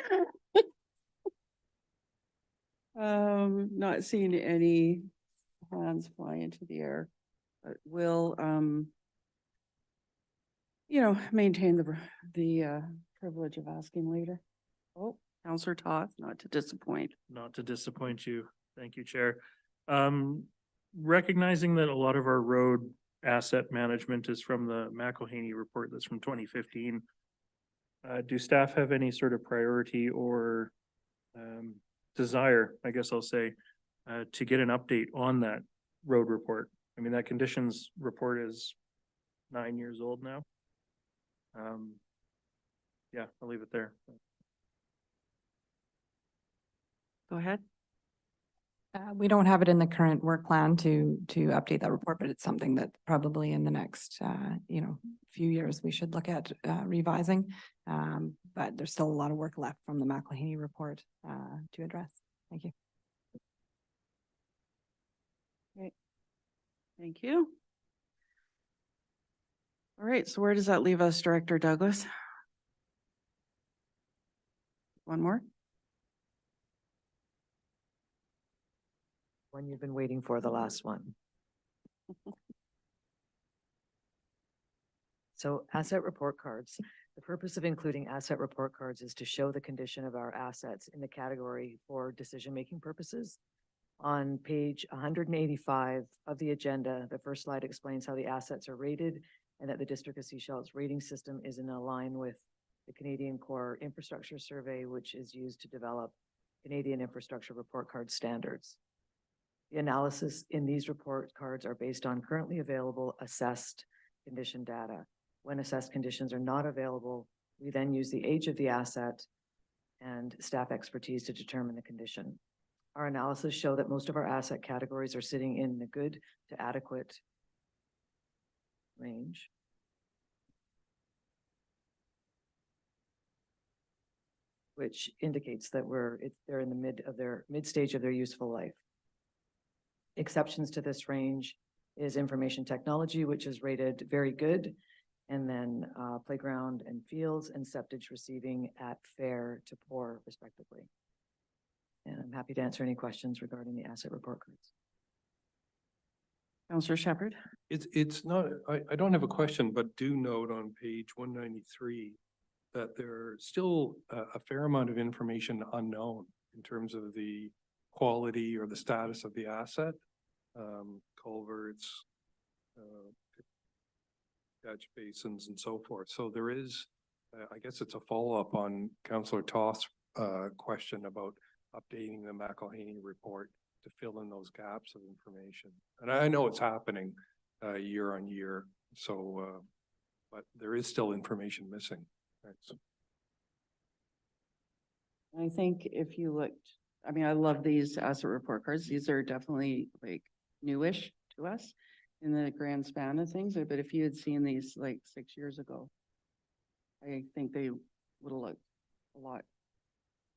Not seeing any hands fly into the air, but we'll, maintain the privilege of asking later. Oh, Counselor Toth, not to disappoint. Not to disappoint you. Thank you, Chair. Recognizing that a lot of our road asset management is from the McElhaney report that's from 2015. Do staff have any sort of priority or desire, I guess I'll say, to get an update on that road report? I mean, that conditions report is 9 years old now. Yeah, I'll leave it there. Go ahead. We don't have it in the current work plan to update that report, but it's something that probably in the next, few years we should look at revising. But there's still a lot of work left from the McElhaney report to address. Thank you. Great. Thank you. All right, so where does that leave us, Director Douglas? One more? One you've been waiting for, the last one. So asset report cards. The purpose of including asset report cards is to show the condition of our assets in the category for decision-making purposes. On page 185 of the agenda, the first slide explains how the assets are rated and that the District of Sechelles rating system is in line with the Canadian Core Infrastructure Survey, which is used to develop Canadian infrastructure report card standards. The analysis in these report cards are based on currently available assessed condition data. When assessed conditions are not available, we then use the age of the asset and staff expertise to determine the condition. Our analysis show that most of our asset categories are sitting in the good to adequate range. Which indicates that they're in the mid stage of their useful life. Exceptions to this range is information technology, which is rated very good. And then playground and fields and septage receiving at fair to poor respectively. And I'm happy to answer any questions regarding the asset report cards. Counselor Shepherd. It's not, I don't have a question, but do note on page 193 that there's still a fair amount of information unknown in terms of the quality or the status of the asset, culverts, catch basins and so forth. So there is, I guess it's a follow-up on Councillor Toth's question about updating the McElhaney report to fill in those gaps of information. And I know it's happening year on year, so but there is still information missing. Thanks. I think if you looked, I mean, I love these asset report cards. These are definitely like newish to us in the grand span of things. But if you had seen these like 6 years ago, I think they would have looked a lot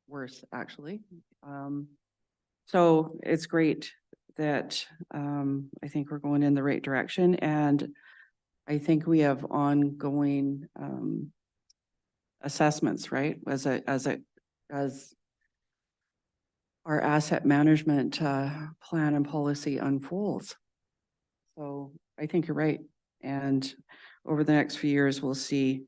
worse, actually. So it's great that I think we're going in the right direction, and I think we have ongoing assessments, right? As our asset management plan and policy unfolds. So I think you're right. And over the next few years, we'll see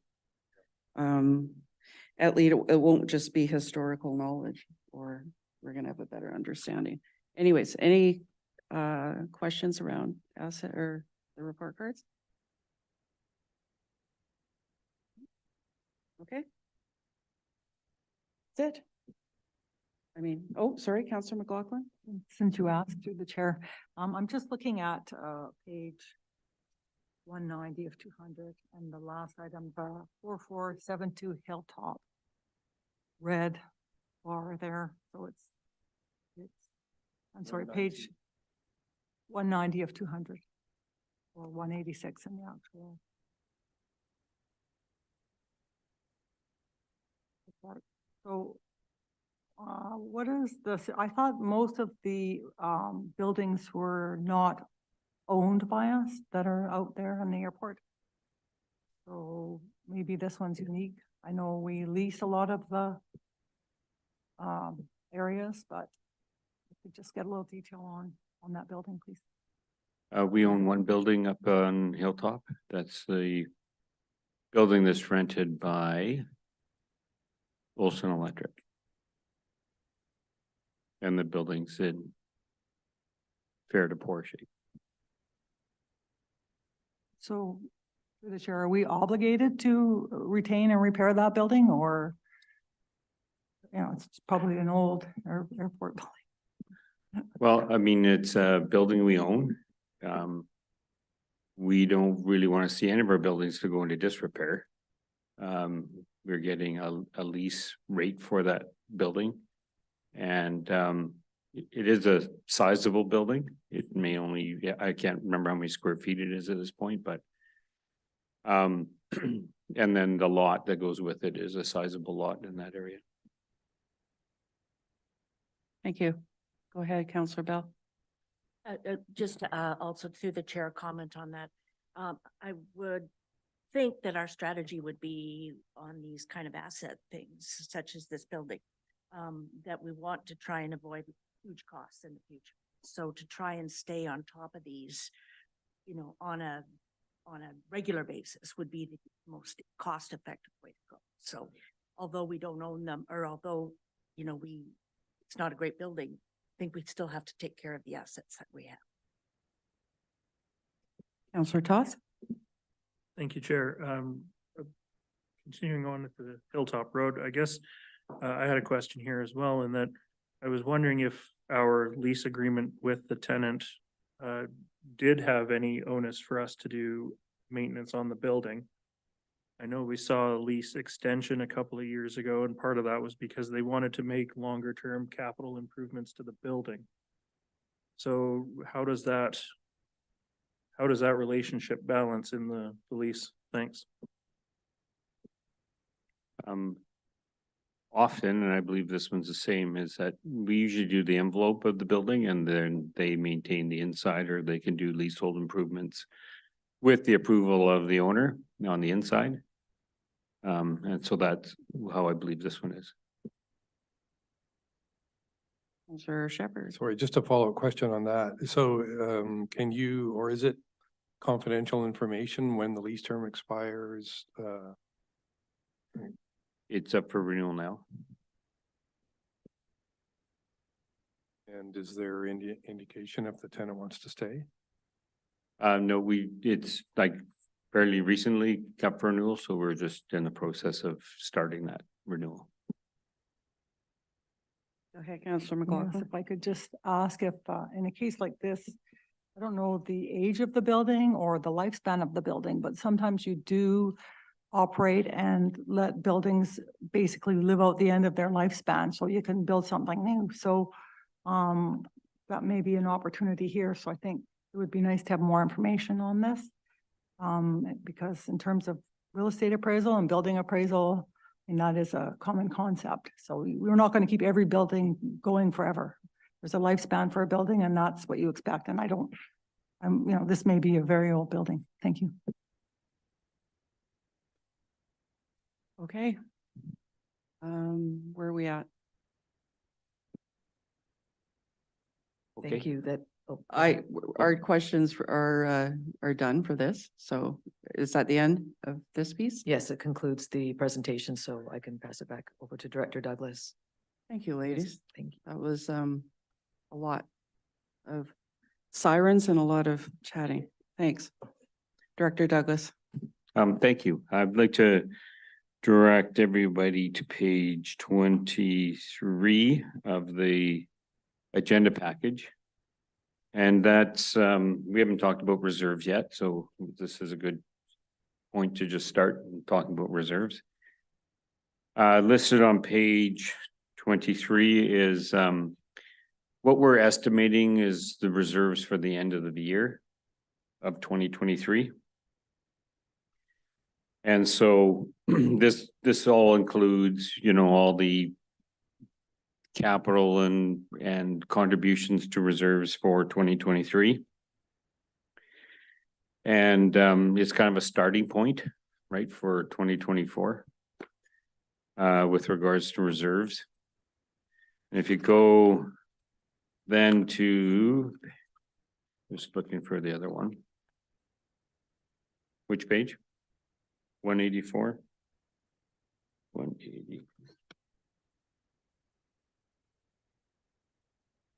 at least it won't just be historical knowledge, or we're going to have a better understanding. Anyways, any questions around asset or the report cards? Okay. That's it. I mean, oh, sorry, Councillor McLaughlin. Since you asked through the chair, I'm just looking at page 190 of 200 and the last item, 4472 Hilltop. Red bar there, so it's, I'm sorry, page 190 of 200 or 186 in the actual. So what is this? I thought most of the buildings were not owned by us that are out there in the airport. So maybe this one's unique. I know we lease a lot of the areas, but if we just get a little detail on that building, please. We own one building up on Hilltop. That's the building that's rented by Olson Electric. And the building's in fair to poor shape. So, through the chair, are we obligated to retain and repair that building, or, you know, it's probably an old airport building? Well, I mean, it's a building we own. We don't really want to see any of our buildings to go into disrepair. We're getting a lease rate for that building. And it is a sizable building. It may only, I can't remember how many square feet it is at this point, but and then the lot that goes with it is a sizable lot in that area. Thank you. Go ahead, Councillor Bell. Just also through the chair comment on that. I would think that our strategy would be on these kind of asset things, such as this building, that we want to try and avoid huge costs in the future. So to try and stay on top of these, you know, on a regular basis would be the most cost-effective way to go. So although we don't own them, or although, you know, it's not a great building, I think we still have to take care of the assets that we have. Councillor Toth. Thank you, Chair. Continuing on with the Hilltop Road, I guess I had a question here as well, in that I was wondering if our lease agreement with the tenant did have any onus for us to do maintenance on the building. I know we saw a lease extension a couple of years ago, and part of that was because they wanted to make longer term capital improvements to the building. So how does that relationship balance in the lease? Thanks. often, and I believe this one's the same, is that we usually do the envelope of the building and then they maintain the inside, or they can do leasehold improvements with the approval of the owner on the inside. And so that's how I believe this one is. Councillor Shepherd. Sorry, just a follow-up question on that. So can you, or is it confidential information when the lease term expires? It's up for renewal now. And is there indication if the tenant wants to stay? No, it's like fairly recently up for renewal, so we're just in the process of starting that renewal. Go ahead, Councillor Yes, McLaughlin. if I could just ask if, in a case like this, I don't know the age of the building or the lifespan of the building, but sometimes you do operate and let buildings basically live out the end of their lifespan, so you can build something new. So that may be an opportunity here. So I think it would be nice to have more information on this. Because in terms of real estate appraisal and building appraisal, and that is a common concept. So we're not going to keep every building going forever. There's a lifespan for a building and that's what you expect. And this may be a very old building. Thank you. Okay. Where are we at? Thank Okay. you that. Our questions are done for this. So is that the end of this piece? Yes, it concludes the presentation, so I can pass it back over to Director Douglas. Thank you, ladies. Thank you. That was a lot of sirens and a lot of chatting. Thanks. Director Douglas. Thank you. I'd like to direct everybody to page 23 of the agenda package. And that's, we haven't talked about reserves yet, so this is a good point to just start talking about reserves. Listed on page 23 is what we're estimating is the reserves for the end of the year of 2023. And so this all includes, all the capital and contributions to reserves for 2023. And it's kind of a starting point, right, for 2024 with regards to reserves. And if you go then to, just looking for the other one. Which page? 184? 180.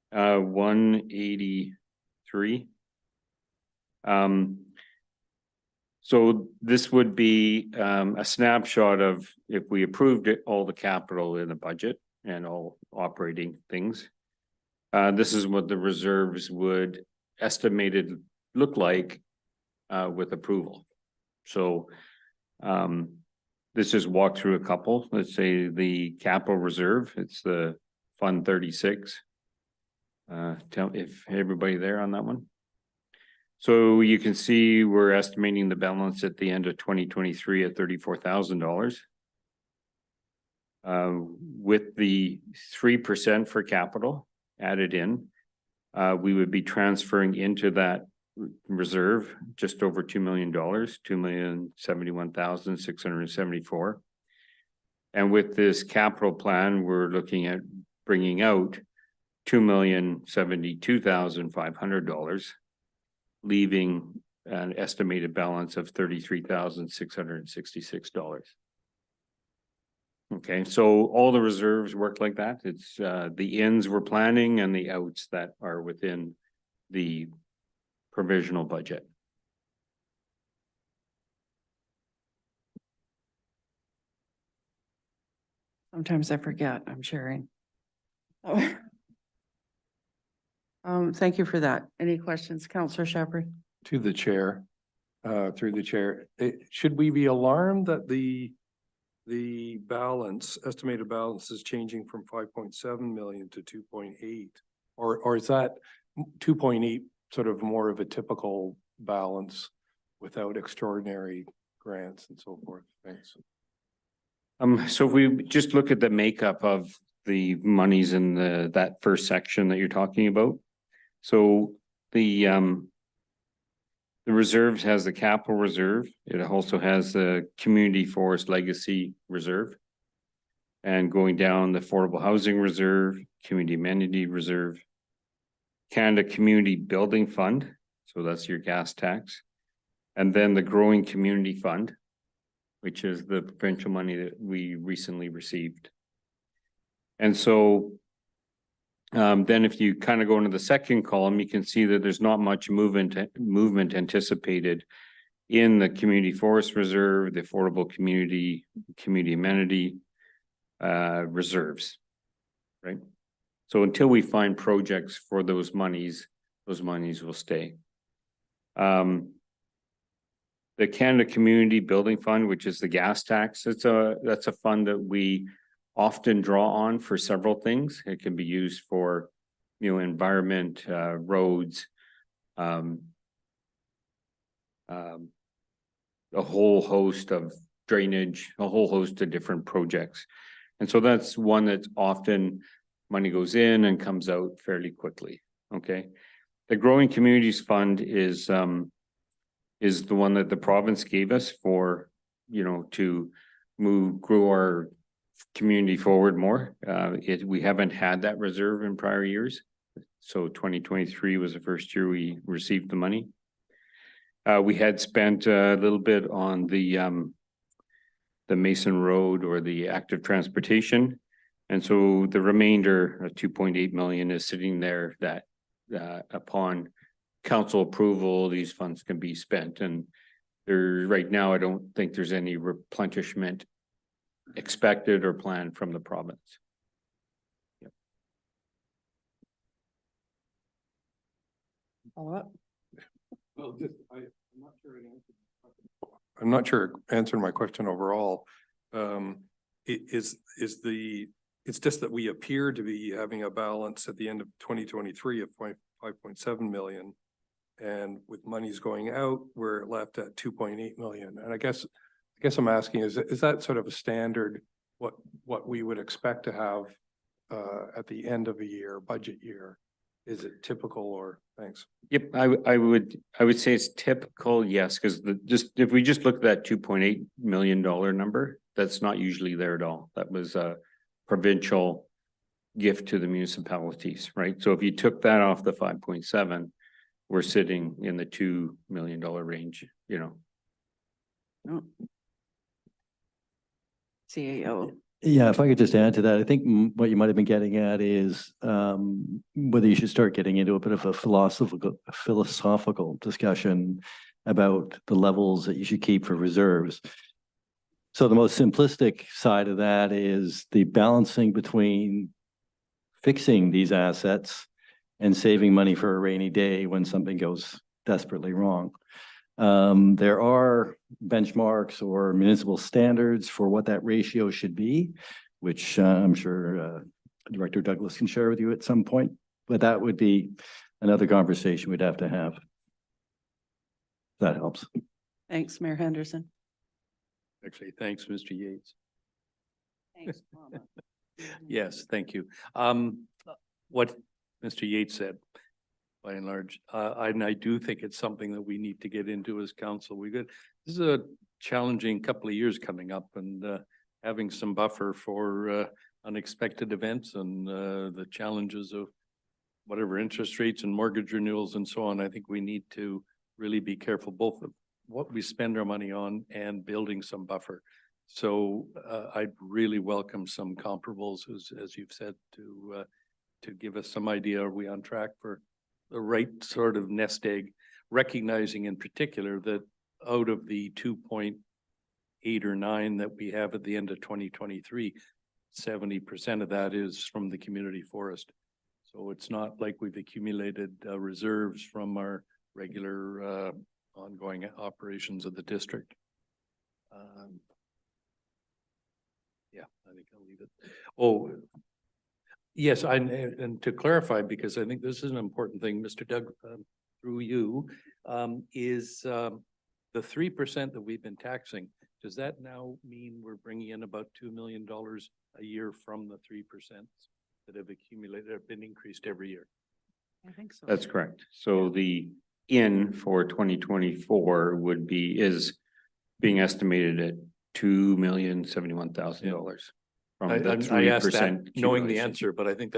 183. So this would be a snapshot of if we approved it, all the capital in the budget and all operating things. This is what the reserves would estimated look like with approval. So let's just walk through a couple. Let's say the capital reserve, it's the Fund 36. Tell if everybody there on that one. So you can see we're estimating the balance at the end of 2023 at $34,000. With the 3% for capital added in, we would be transferring into that reserve just over $2 million, $2,071,674. And with this capital plan, we're looking at bringing out $2,072,500, leaving an estimated balance of $33,666. Okay, so all the reserves work like that. It's the ins we're planning and the outs that are within the provisional budget. Sometimes I forget I'm sharing. Thank you for that. Any questions, Councillor Shepherd? To the chair, through the chair, should we be alarmed that the estimated balance is changing from 5.7 million to 2.8? Or is that 2.8 sort of more of a typical balance without extraordinary grants and so forth? Thanks. So if we just look at the makeup of the monies in that first section that you're talking about. So the reserves has the capital reserve. It also has the community forest legacy reserve. And going down, the affordable housing reserve, community amenity reserve, Canada Community Building Fund. So that's your gas tax. And then the growing community fund, which is the provincial money that we recently received. And so then if you kind of go into the second column, you can see that there's not much movement anticipated in the community forest reserve, the affordable community amenity reserves, right? So until we find projects for those monies will stay. The Canada Community Building Fund, which is the gas tax, that's a fund that we often draw on for several things. It can be used for, environment, roads, a whole host of drainage, a whole host of different projects. And so that's one that often money goes in and comes out fairly quickly. Okay. The Growing Communities Fund is the one that the province gave us for, to grow our community forward more. We haven't had that reserve in prior years. So 2023 was the first year we received the money. We had spent a little bit on the Mason Road or the active transportation. And so the remainder of 2.8 million is sitting there that upon council approval, these funds can be spent. And right now, I don't think there's any replenishment expected or planned from the province. Yep. Follow up? Well, I'm not sure it answered my question overall. It's just that we appear to be having a balance at the end of 2023 of 5.7 million. And with monies going out, we're left at 2.8 million. And I guess I'm asking, is that sort of a standard, what we would expect to have at the end of a year, budget year? Is it typical or thanks? Yep, I would say it's typical, yes, because if we just look at that $2.8 million number, that's not usually there at all. That was a provincial gift to the municipalities, right? So if you took that off the 5.7, we're sitting in the $2 million range, No. CAO. Yeah, if I could just add to that, I think what you might have been getting at is whether you should start getting into a bit of a philosophical discussion about the levels that you should keep for reserves. So the most simplistic side of that is the balancing between fixing these assets and saving money for a rainy day when something goes desperately wrong. There are benchmarks or municipal standards for what that ratio should be, which I'm sure Director Douglas can share with you at some point, but that would be another conversation we'd have to have. That helps. Thanks, Mayor Henderson. Actually, thanks, Mr. Yates. Thanks. Yes, thank you. What Mr. Yates said, by and large, and I do think it's something that we need to get into as council. This is a challenging couple of years coming up, and having some buffer for unexpected events and the challenges of whatever interest rates and mortgage renewals and so on. I think we need to really be careful both of what we spend our money on and building some buffer. So I'd really welcome some comparables, as you've said, to give us some idea. Are we on track for the right sort of nest egg, recognizing in particular that out of the 2.8 or 9 that we have at the end of 2023, 70% of that is from the community forest. So it's not like we've accumulated reserves from our regular ongoing operations of the district. Yeah, I think I'll leave it. Oh, yes, and to clarify, because I think this is an important thing, Mr. Doug, through you, is the 3% that we've been taxing, does that now mean we're bringing in about $2 million a year from the 3% that have accumulated, have been increased every year? I think so. That's correct. So the in for 2024 would be, is being estimated at $2,071,000. From the I asked that 3% knowing the accumulation. answer, but I think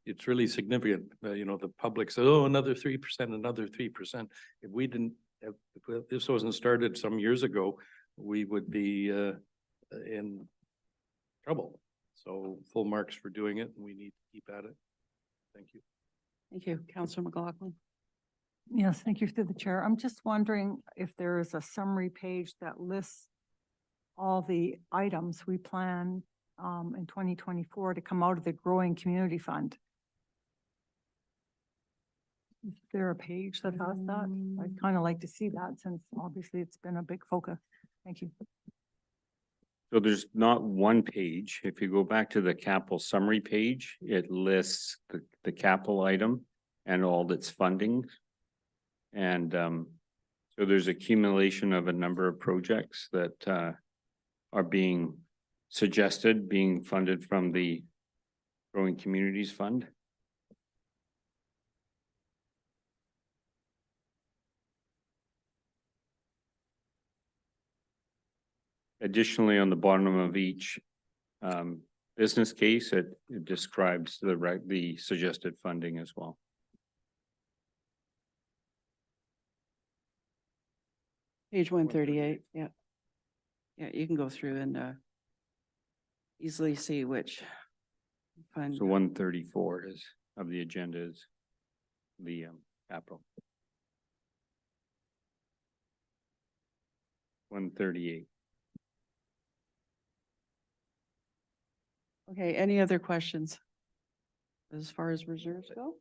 it's really significant. The public says, oh, another 3%, another 3%. If we didn't, if this wasn't started some years ago, we would be in trouble. So full marks for doing it, and we need to keep at it. Thank you. Thank you. Councillor McLaughlin. Yes, thank you through the chair. I'm just wondering if there is a summary page that lists all the items we plan in 2024 to come out of the Growing Community Fund. Is there a page that has that? I'd kind of like to see that since obviously it's been a big focus. Thank you. So there's not one page. If you go back to the capital summary page, it lists the capital item and all its funding. And so there's accumulation of a number of projects that are being suggested, being funded from the Growing Communities Fund. Additionally, on the bottom of each business case, it describes the suggested funding as well. Page 138, yeah. Yeah, you can go through and easily see which fund. So 134 is of the agenda is the capital. 138. Okay, any other questions? As far as reserves go?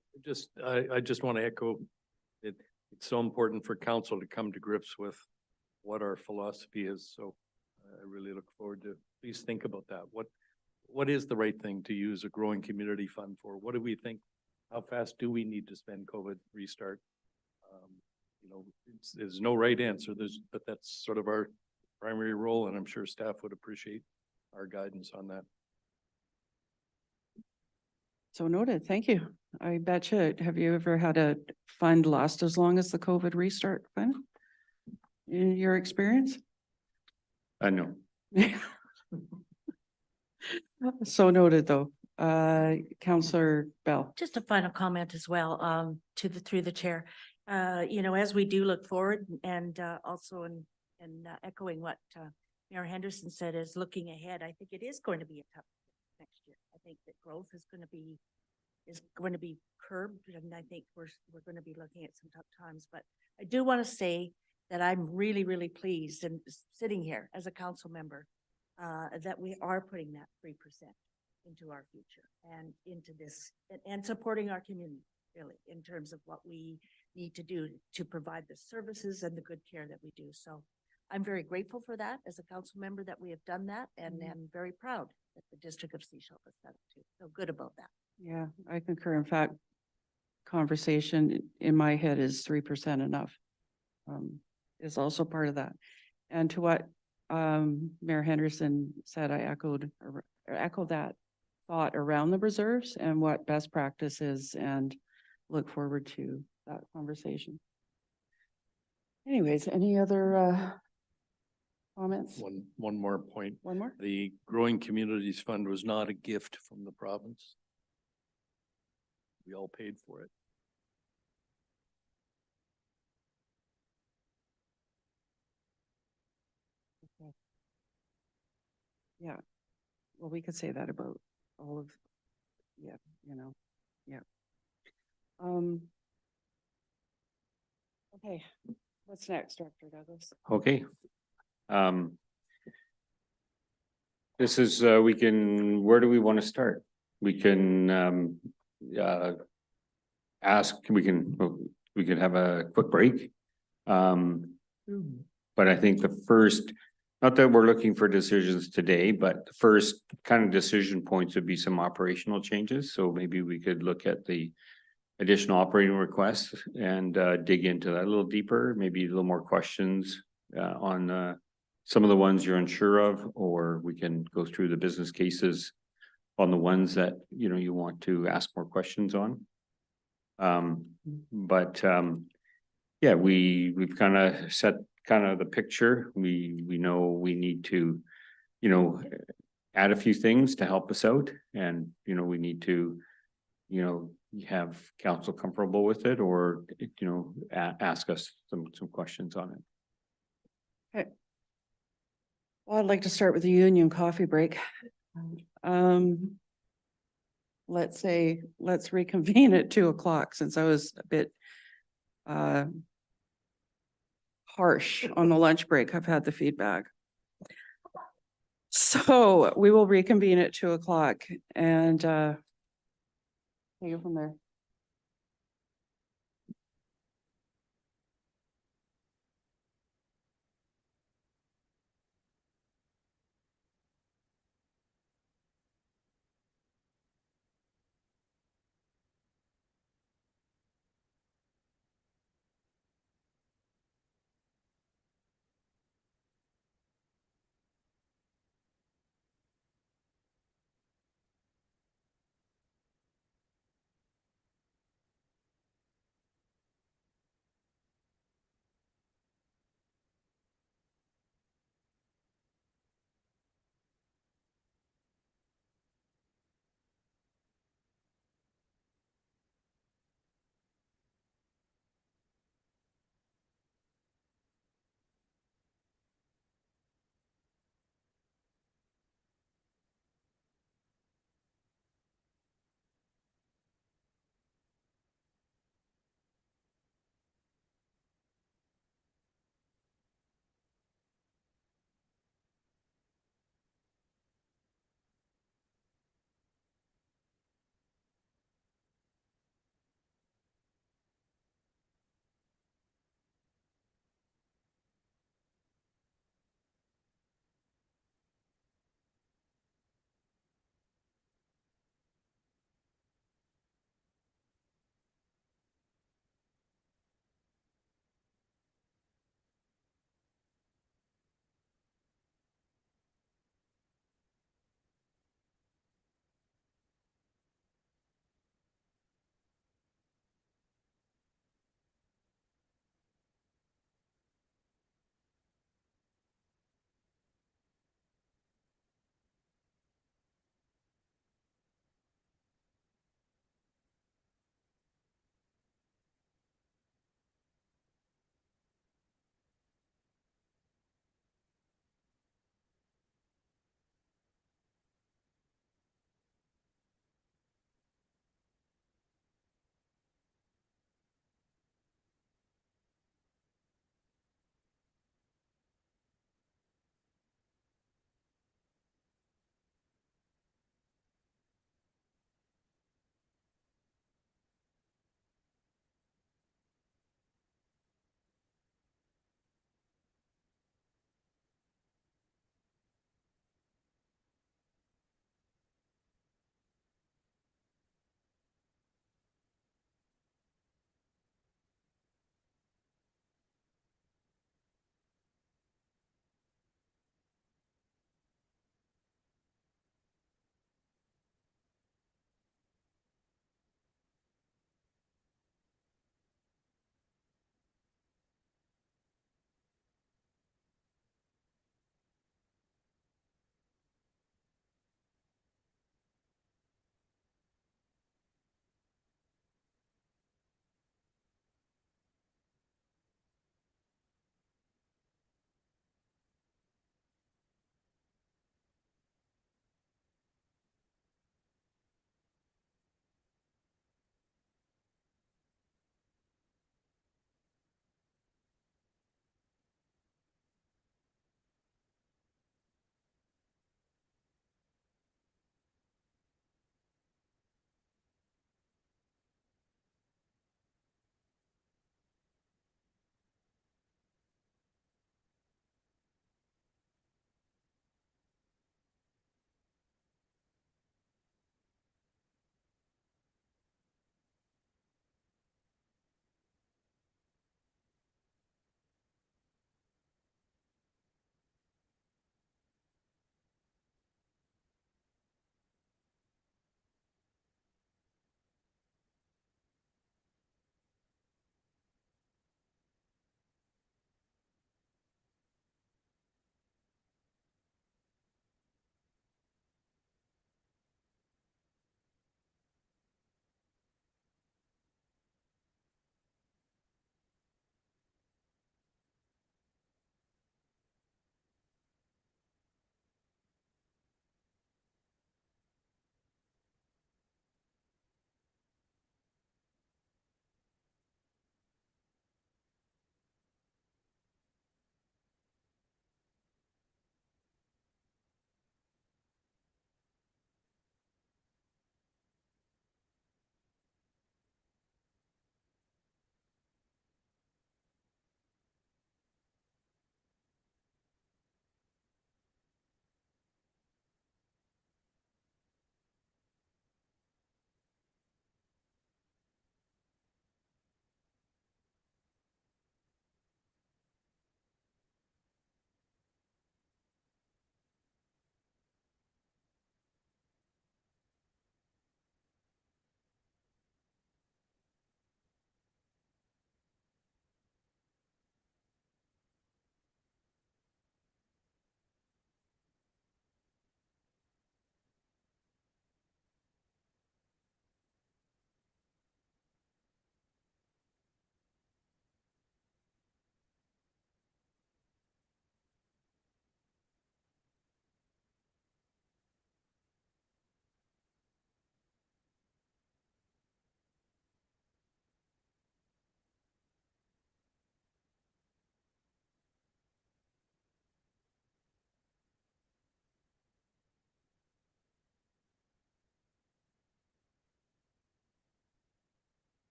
I just want to echo it. It's so important for council to come to grips with what our philosophy is. So I really look forward to, please think about that. What is the right thing to use a Growing Community Fund for? What do we think? How fast do we need to spend COVID restart? There's no right answer. But that's sort of our primary role, and I'm sure staff would appreciate our guidance on that. So noted. Thank you. I bet you. Have you ever had a fund last as long as the COVID restart fund? In your experience? No. So noted, though. Councillor Bell. Just a final comment as well, through the chair. As we do look forward and also in echoing what Mayor Henderson said, is looking ahead, I think it is going to be a tough next year. I think that growth is going to be curbed, and I think we're going to be looking at some tough times. But I do want to say that I'm really, really pleased and sitting here as a council member that we are putting that 3% into our future and into this and supporting our community really in terms of what we need to do to provide the services and the good care that we do. So I'm very grateful for that as a council member that we have done that, and I'm very proud that the District of Sechelt has done it too. Feel good about that. Yeah, I concur. In fact, conversation in my head is 3% enough. Is also part of that. And to what Mayor Henderson said, I echoed that thought around the reserves and what best practice is, and look forward to that conversation. Anyways, any other comments? One more point. One more? The Growing Communities Fund was not a gift from the province. We all paid for it. Okay. Yeah. Well, we could say that about all of, yeah. Okay, what's next, Director Douglas? Okay. This is, where do we want to start? We can we can have a quick break. But I think the first, not that we're looking for decisions today, but the first kind of decision points would be some operational changes. So maybe we could look at the additional operating requests and dig into that a little deeper, maybe a little more questions on some of the ones you're unsure of, or we can go through the business cases on the ones that, you know, you want to ask more questions on. Yeah, we've kind of set kind of the picture. We know we need to, you know, add a few things to help us out, and, you know, we need to, you know, have council comfortable with it, or, you know, ask us some questions on it. Okay. Well, I'd like to start with the union coffee break. Let's reconvene at 2:00, since I was a bit harsh on the lunch break. I've had the feedback. So we will reconvene at 2:00 and take it from there.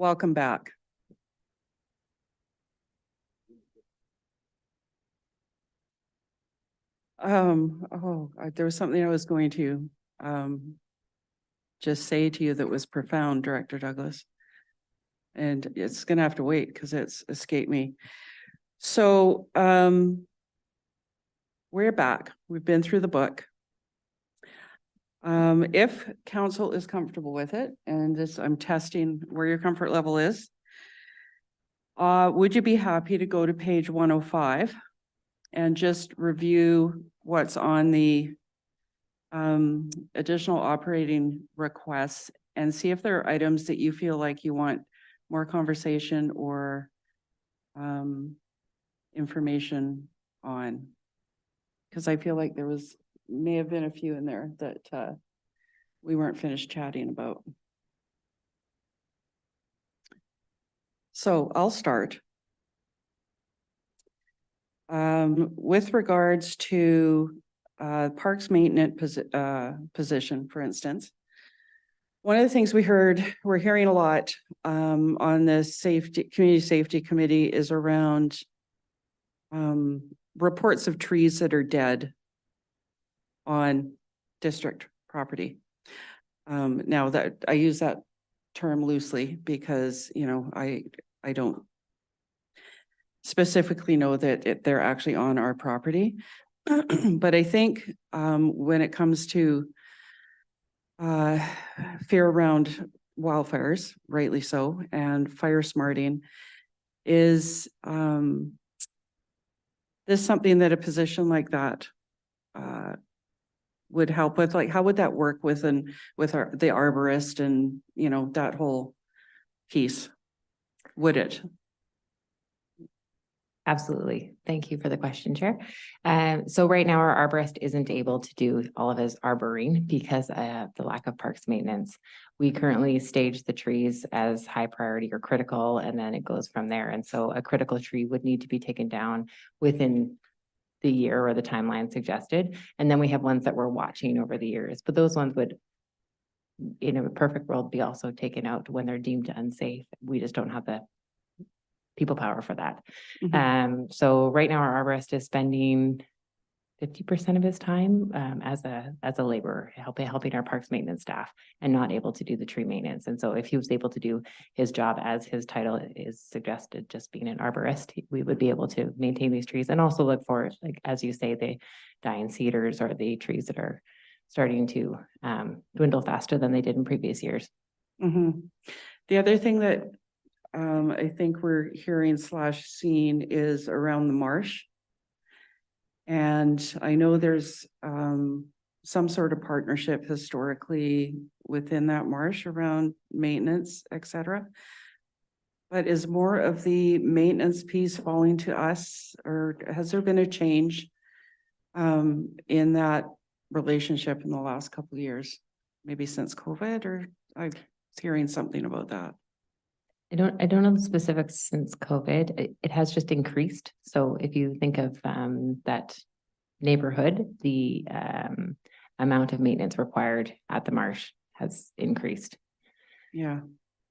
welcome back. There was something I was going to just say to you that was profound, Director Douglas. And it's gonna have to wait because it's escaped me. So we're back. We've been through the book. If council is comfortable with it, and this, I'm testing where your comfort level is. Would you be happy to go to page 105 and just review what's on the additional operating requests and see if there are items that you feel like you want more conversation or information on? Because I feel like there may have been a few in there that we weren't finished chatting about. So I'll start. With regards to parks maintenance position, for instance, one of the things we're hearing a lot on the community safety committee is around reports of trees that are dead on district property. Now that I use that term loosely because, you know, I don't specifically know that they're actually on our property. But I think when it comes to fear around wildfires, rightly so, and fire smarting, is this something that a position like that would help with? Like, how would that work with the arborist and, you know, that whole piece? Would it? Absolutely. Thank you for the question, Chair. So right now our arborist isn't able to do all of his arboring because of the lack of parks maintenance. We currently stage the trees as high priority or critical, and then it goes from there. And so a critical tree would need to be taken down within the year or the timeline suggested. And then we have ones that we're watching over the years, but those ones would, in a perfect world, be also taken out when they're deemed unsafe. We just don't have the people power for that. So right now our arborist is spending 50% of his time as a laborer, helping our parks maintenance staff and not able to do the tree maintenance. And so if he was able to do his job as his title is suggested, just being an arborist, we would be able to maintain these trees and also look for, like, as you say, the dying cedars or the trees that are starting to dwindle faster than they did in previous years. The other thing that I think we're hearing / seeing is around the marsh. And I know there's some sort of partnership historically within that marsh around maintenance, et cetera. But is more of the maintenance piece falling to us, or has there been a change in that relationship in the last couple of years? Maybe since COVID, or I was hearing something about that. I don't know the specifics since COVID. It has just increased. So if you think of that neighborhood, the amount of maintenance required at the marsh has increased. Yeah.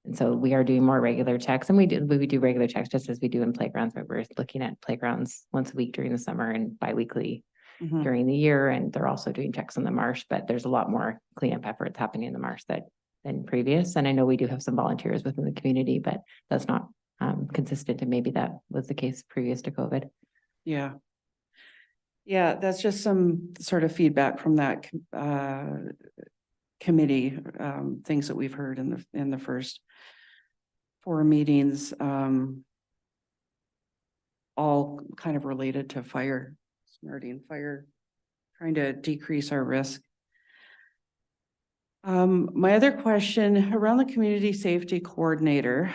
And so we are doing more regular checks, and we do regular checks just as we do in playgrounds, where we're looking at playgrounds once a week during the summer and bi-weekly during the year. And they're also doing checks on the marsh, but there's a lot more cleanup efforts happening in the marsh than previous. And I know we do have some volunteers within the community, but that's not consistent. And maybe that was the case previous to COVID. Yeah. Yeah, that's just some sort of feedback from that committee, things that we've heard in the first 4 meetings, all kind of related to fire smarting, trying to decrease our risk. My other question around the community safety coordinator.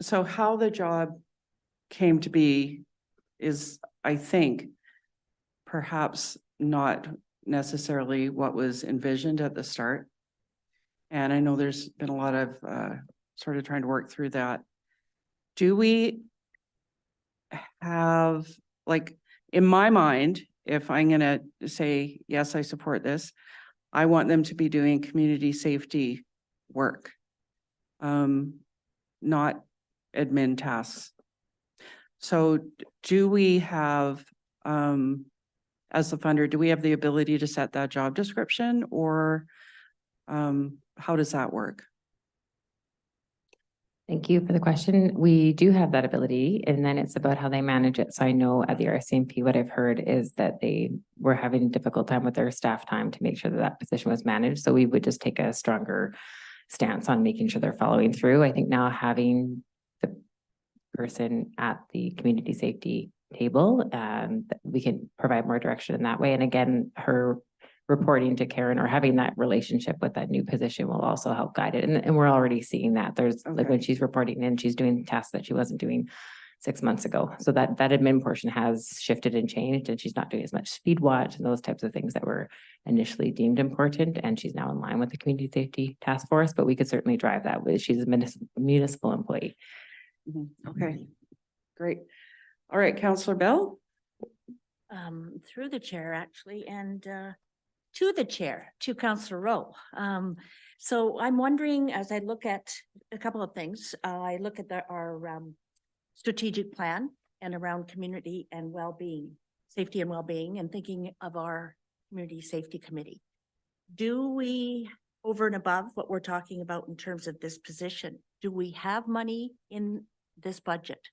So how the job came to be is, I think, perhaps not necessarily what was envisioned at the start. And I know there's been a lot of sort of trying to work through that. Do we have, like, in my mind, if I'm gonna say, yes, I support this, I want them to be doing community safety work. Not admin tasks. So do we have, as the funder, do we have the ability to set that job description or how does that work? Thank you for the question. We do have that ability, and then it's about how they manage it. So I know at the RCMP, what I've heard is that they were having a difficult time with their staff time to make sure that that position was managed. So we would just take a stronger stance on making sure they're following through. I think now having the person at the community safety table, that we can provide more direction in that way. And again, her reporting to Karen or having that relationship with that new position will also help guide it. And we're already seeing that. There's like when she's reporting in, she's doing tasks that she wasn't doing 6 months ago. So that admin portion has shifted and changed, and she's not doing as much speed watch and those types of things that were initially deemed important. And she's now in line with the community safety task force, but we could certainly drive that with, she's a municipal employee. Okay, great. All right, Councillor Bell. Through the chair, actually, and to the chair, to Councillor Rowe. So I'm wondering, as I look at a couple of things, I look at our strategic plan and around community and well-being, safety and well-being, and thinking of our community safety committee. Do we, over and above what we're talking about in terms of this position, do we have money in this budget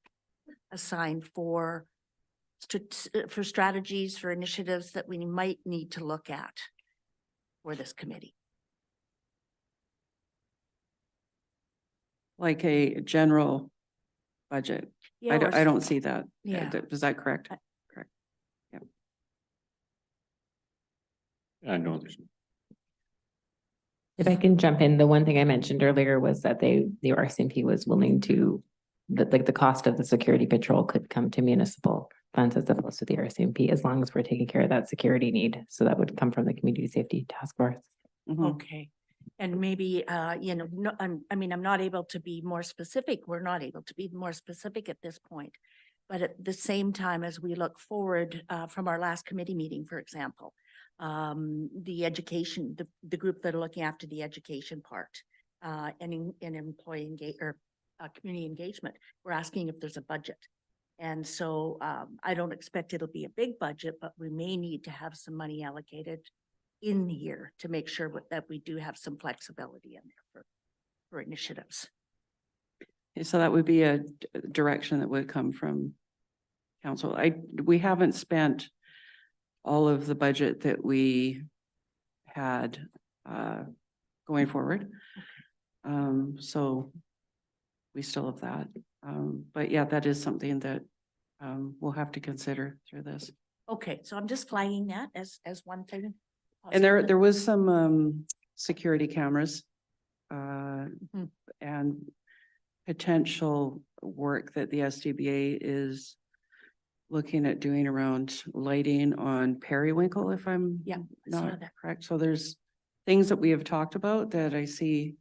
assigned for strategies, for initiatives that we might need to look at for this committee? Like a general budget? Yeah, I don't see that. Yeah. Is that correct? Correct. Yeah. No, there's. If I can jump in, the one thing I mentioned earlier was that the RCMP was willing to, like the cost of the security patrol could come to municipal funds as opposed to the RCMP, as long as we're taking care of that security need. So that would come from the community safety task force. Okay. And maybe, no, I'm not able to be more specific. We're not able to be more specific at this point. But at the same time, as we look forward from our last committee meeting, for example, the education, the group that are looking after the education part and employee community engagement, we're asking if there's a budget. And so I don't expect it'll be a big budget, but we may need to have some money allocated in the year to make sure that we do have some flexibility in there for initiatives. Okay, so that would be a direction that would come from council. We haven't spent all of the budget that we had going forward. So we still have that. But yeah, that is something that we'll have to consider through this. Okay, so I'm just flagging that as one thing. And there was some security cameras and potential work that the SDBA is looking at doing around lighting on Periwinkle, if I'm not correct. So there's things that we have talked about that I see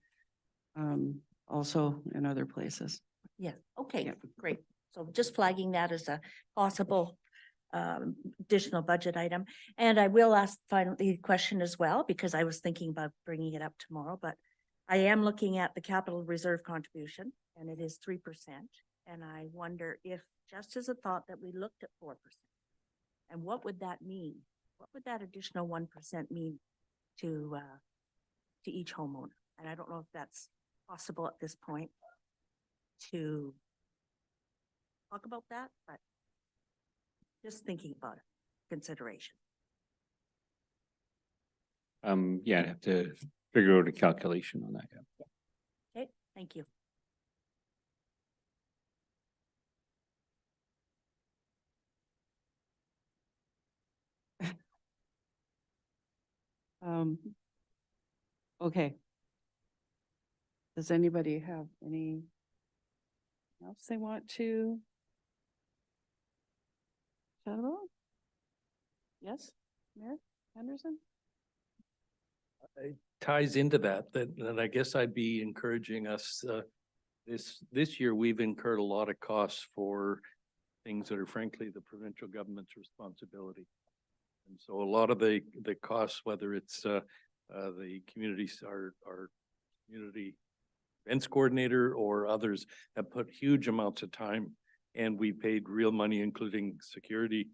also in other places. Yeah, okay, great. So just flagging that as a possible additional budget item. And I will ask finally the question as well, because I was thinking about bringing it up tomorrow, but I am looking at the capital reserve contribution and it is 3%. And I wonder if, just as a thought, that we looked at 4%. And what would that mean? What would that additional 1% mean to each homeowner? And I don't know if that's possible at this point to talk about that, but just thinking about it, consideration. Yeah, I'd have to figure out a calculation on that. Yeah. Okay, thank you. Okay. Does anybody have any else they want to chat about? Yes, Mayor Henderson? It ties into that I guess I'd be encouraging us, this year, we've incurred a lot of costs for things that are frankly the provincial government's responsibility. And so a lot of the costs, whether it's the communities, our community events coordinator or others have put huge amounts of time, and we paid real money, including security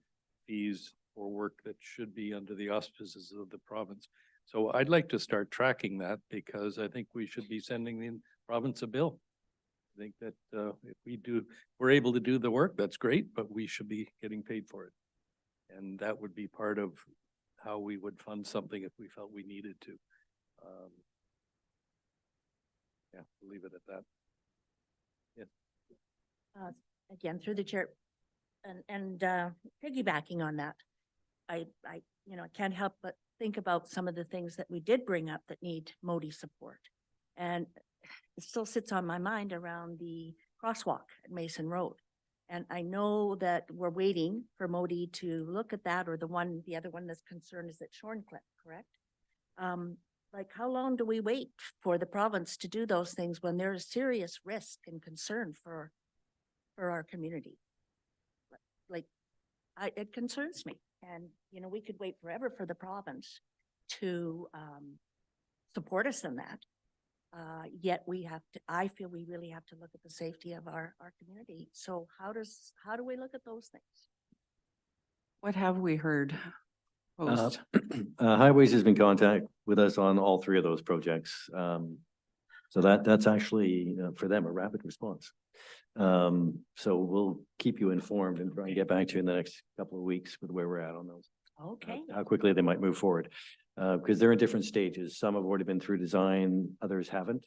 fees for work that should be under the auspices of the province. So I'd like to start tracking that because I think we should be sending the province a bill. I think that if we're able to do the work, that's great, but we should be getting paid for it. And that would be part of how we would fund something if we felt we needed to. Yeah, we'll leave it at that. Yeah. Again, through the chair, and piggybacking on that, I can't help but think about some of the things that we did bring up that need Modi support. And it still sits on my mind around the crosswalk at Mason Road. And I know that we're waiting for Modi to look at that, or the other one that's concerned is at Shorncliffe, correct? Like, how long do we wait for the province to do those things when there's serious risk and concern for our community? Like, it concerns me. And, we could wait forever for the province to support us in that. Yet I feel we really have to look at the safety of our community. So how do we look at those things? What have we heard? Post? Highways has been in contact with us on all three of those projects. So that's actually for them a rapid response. So we'll keep you informed and try and get back to you in the next couple of weeks with where we're at on those. Okay. How quickly they might move forward. Because they're in different stages. Some have already been through design, others haven't.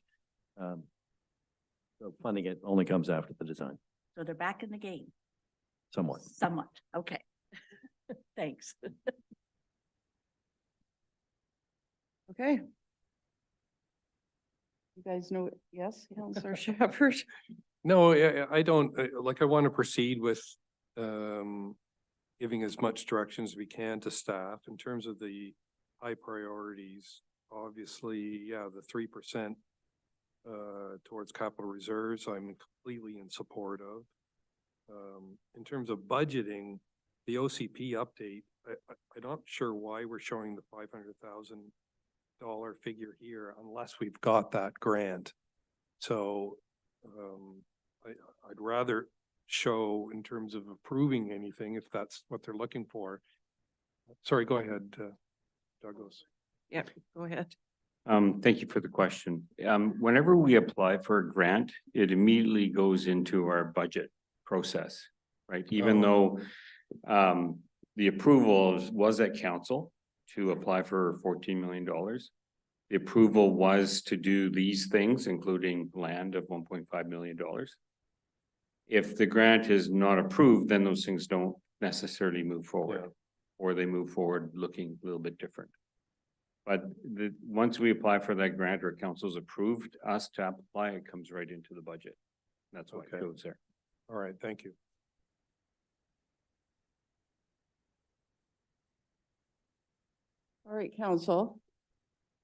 So funding it only comes after the design, So they're back in the game. somewhat. Somewhat. Okay. Thanks. Okay. You guys know, yes, Councilor Shepherd? No, I don't, I want to proceed with giving as much direction as we can to staff in terms of the high priorities. Obviously, yeah, the 3% towards capital reserves, I'm completely in support of. In terms of budgeting, the OCP update, I'm not sure why we're showing the $500,000 figure here unless we've got that grant. So I'd rather show in terms of approving anything if that's what they're looking for. Sorry, go ahead, Douglas. Yeah, go ahead. Thank you for the question. Whenever we apply for a grant, it immediately goes into our budget process, right? Even though the approval was at council to apply for $14 million. The approval was to do these things, including land of $1.5 million. If the grant is not approved, then those things don't necessarily move forward, or they move forward looking a little bit different. But once we apply for that grant or council's approved us to apply, it comes right into the budget. That's why it goes there. All right, thank you. All right, council.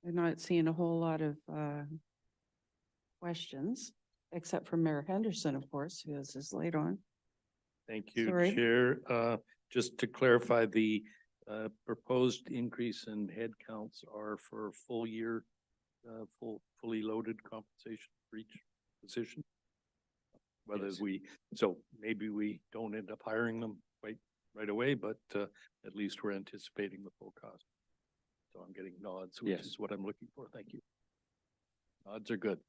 I'm not seeing a whole lot of questions, except for Mayor Henderson, of course, who has his light on. Thank you, Sorry. Chair. Just to clarify, the proposed increase in head counts are for full year, fully loaded compensation for each position. Whether so maybe we don't end up hiring them right away, but at least we're anticipating the full cost. So I'm getting nods, which is what I'm looking for. Thank you. Nods are good.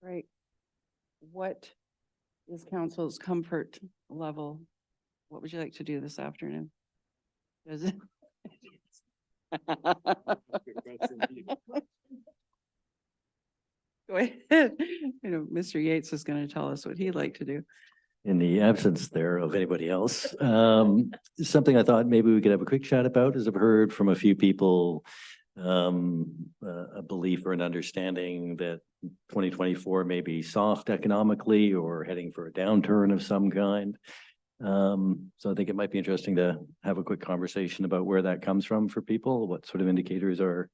Right. What is council's comfort level? What would you like to do this afternoon? Does it? Go ahead. Mr. Yates is going to tell us what he'd like to do. In the absence there of anybody else, something I thought maybe we could have a quick chat about is I've heard from a few people a belief or an understanding that 2024 may be soft economically or heading for a downturn of some kind. So I think it might be interesting to have a quick conversation about where that comes from for people. What sort of indicators are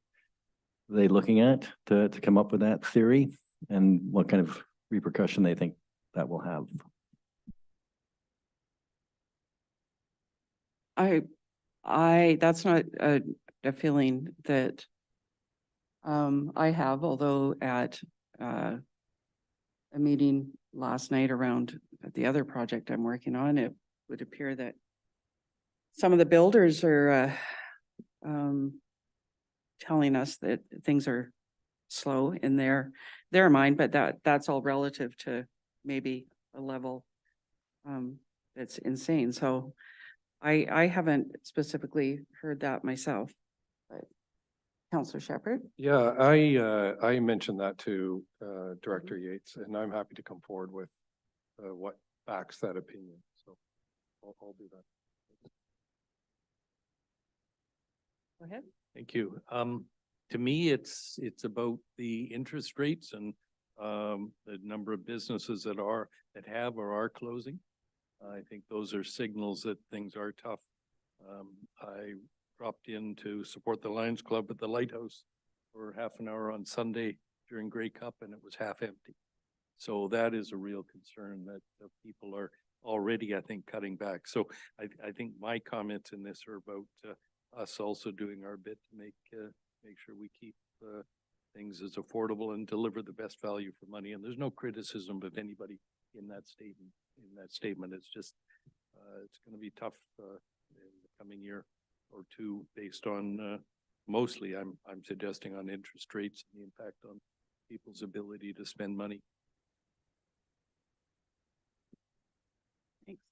they looking at to come up with that theory, and what kind of repercussion they think that will have? That's not a feeling that I have, although at a meeting last night around the other project I'm working on, it would appear that some of the builders are telling us that things are slow in their mind, but that's all relative to maybe a level that's insane. So I haven't specifically heard that myself, but Councillor Shepherd? Yeah, I mentioned that to Director Yates, and I'm happy to come forward with what backs that opinion. So I'll do that. Go ahead. Thank you. To me, it's about the interest rates and the number of businesses that have or are closing. I think those are signals that things are tough. I dropped in to support the Lions Club at the Lighthouse for half an hour on Sunday during Grey Cup, and it was half empty. So that is a real concern that people are already, I think, cutting back. So I think my comments in this are about us also doing our bit to make sure we keep things as affordable and deliver the best value for money. And there's no criticism of anybody in that statement. It's just it's going to be tough in the coming year or two, based on mostly I'm suggesting on interest rates and the impact on people's ability to spend money. Thanks.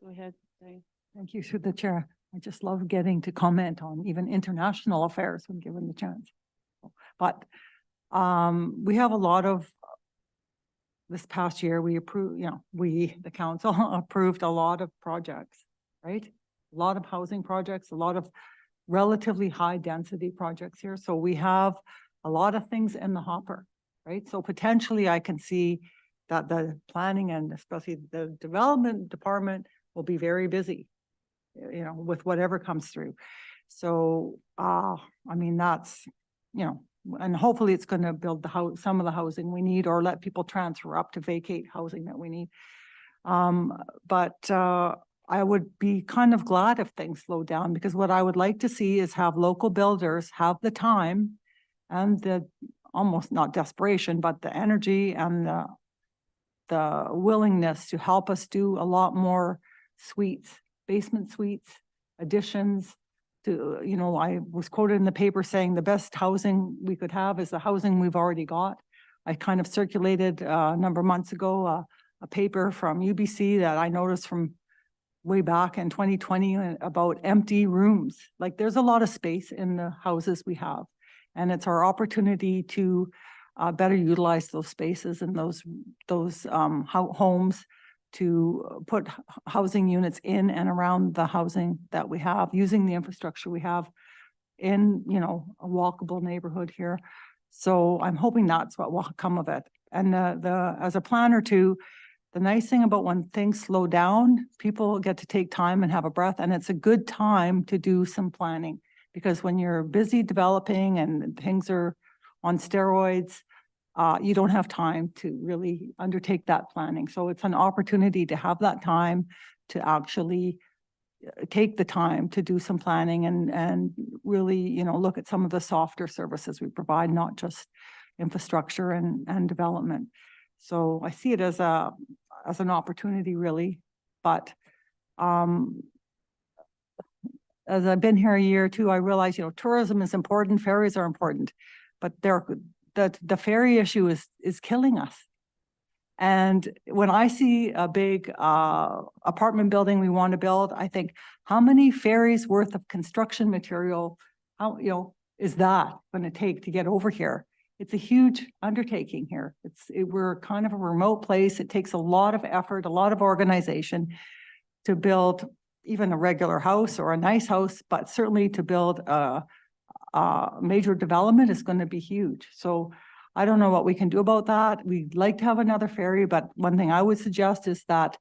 Go ahead, Diane. Thank you, through the chair. I just love getting to comment on even international affairs when given the chance. But we have a lot of, this past year, we approved, the council approved a lot of projects, right? A lot of housing projects, a lot of relatively high density projects here. So we have a lot of things in the hopper, right? So potentially I can see that the planning and especially the development department will be very busy, with whatever comes through. So, I mean, that's, and hopefully it's going to build some of the housing we need, or let people transfer up to vacate housing that we need. But I would be kind of glad if things slow down, because what I would like to see is have local builders have the time and the almost not desperation, but the energy and the willingness to help us do a lot more suites, basement suites, additions. I was quoted in the paper saying the best housing we could have is the housing we've already got. I kind of circulated a number of months ago a paper from UBC that I noticed from way back in 2020 about empty rooms. Like, there's a lot of space in the houses we have, and it's our opportunity to better utilize those spaces and those homes to put housing units in and around the housing that we have, using the infrastructure we have in, a walkable neighborhood here. So I'm hoping that's what will come of it. And as a planner too, the nice thing about when things slow down, people get to take time and have a breath, and it's a good time to do some planning, because when you're busy developing and things are on steroids, you don't have time to really undertake that planning. So it's an opportunity to have that time to actually take the time to do some planning and really, look at some of the softer services we provide, not just infrastructure and development. So I see it as an opportunity, really. But as I've been here a year or two, I realize, tourism is important, ferries are important, but the ferry issue is killing us. And when I see a big apartment building we want to build, I think, how many ferries worth of construction material, is that going to take to get over here? It's a huge undertaking here. We're kind of a remote place. It takes a lot of effort, a lot of organization to build even a regular house or a nice house, but certainly to build a major development is going to be huge. So I don't know what we can do about that. We'd like to have another ferry, but one thing I would suggest is that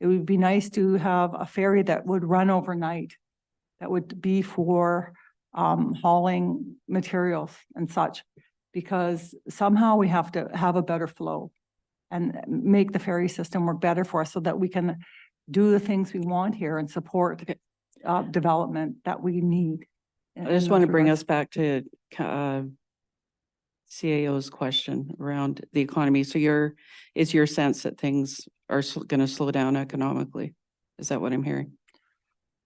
it would be nice to have a ferry that would run overnight, that would be for hauling materials and such, because somehow we have to have a better flow and make the ferry system work better for us so that we can do the things we want here and support development that we need. I just want to bring us back to CAO's question around the economy. So is your sense that things are going to slow down economically? Is that what I'm hearing?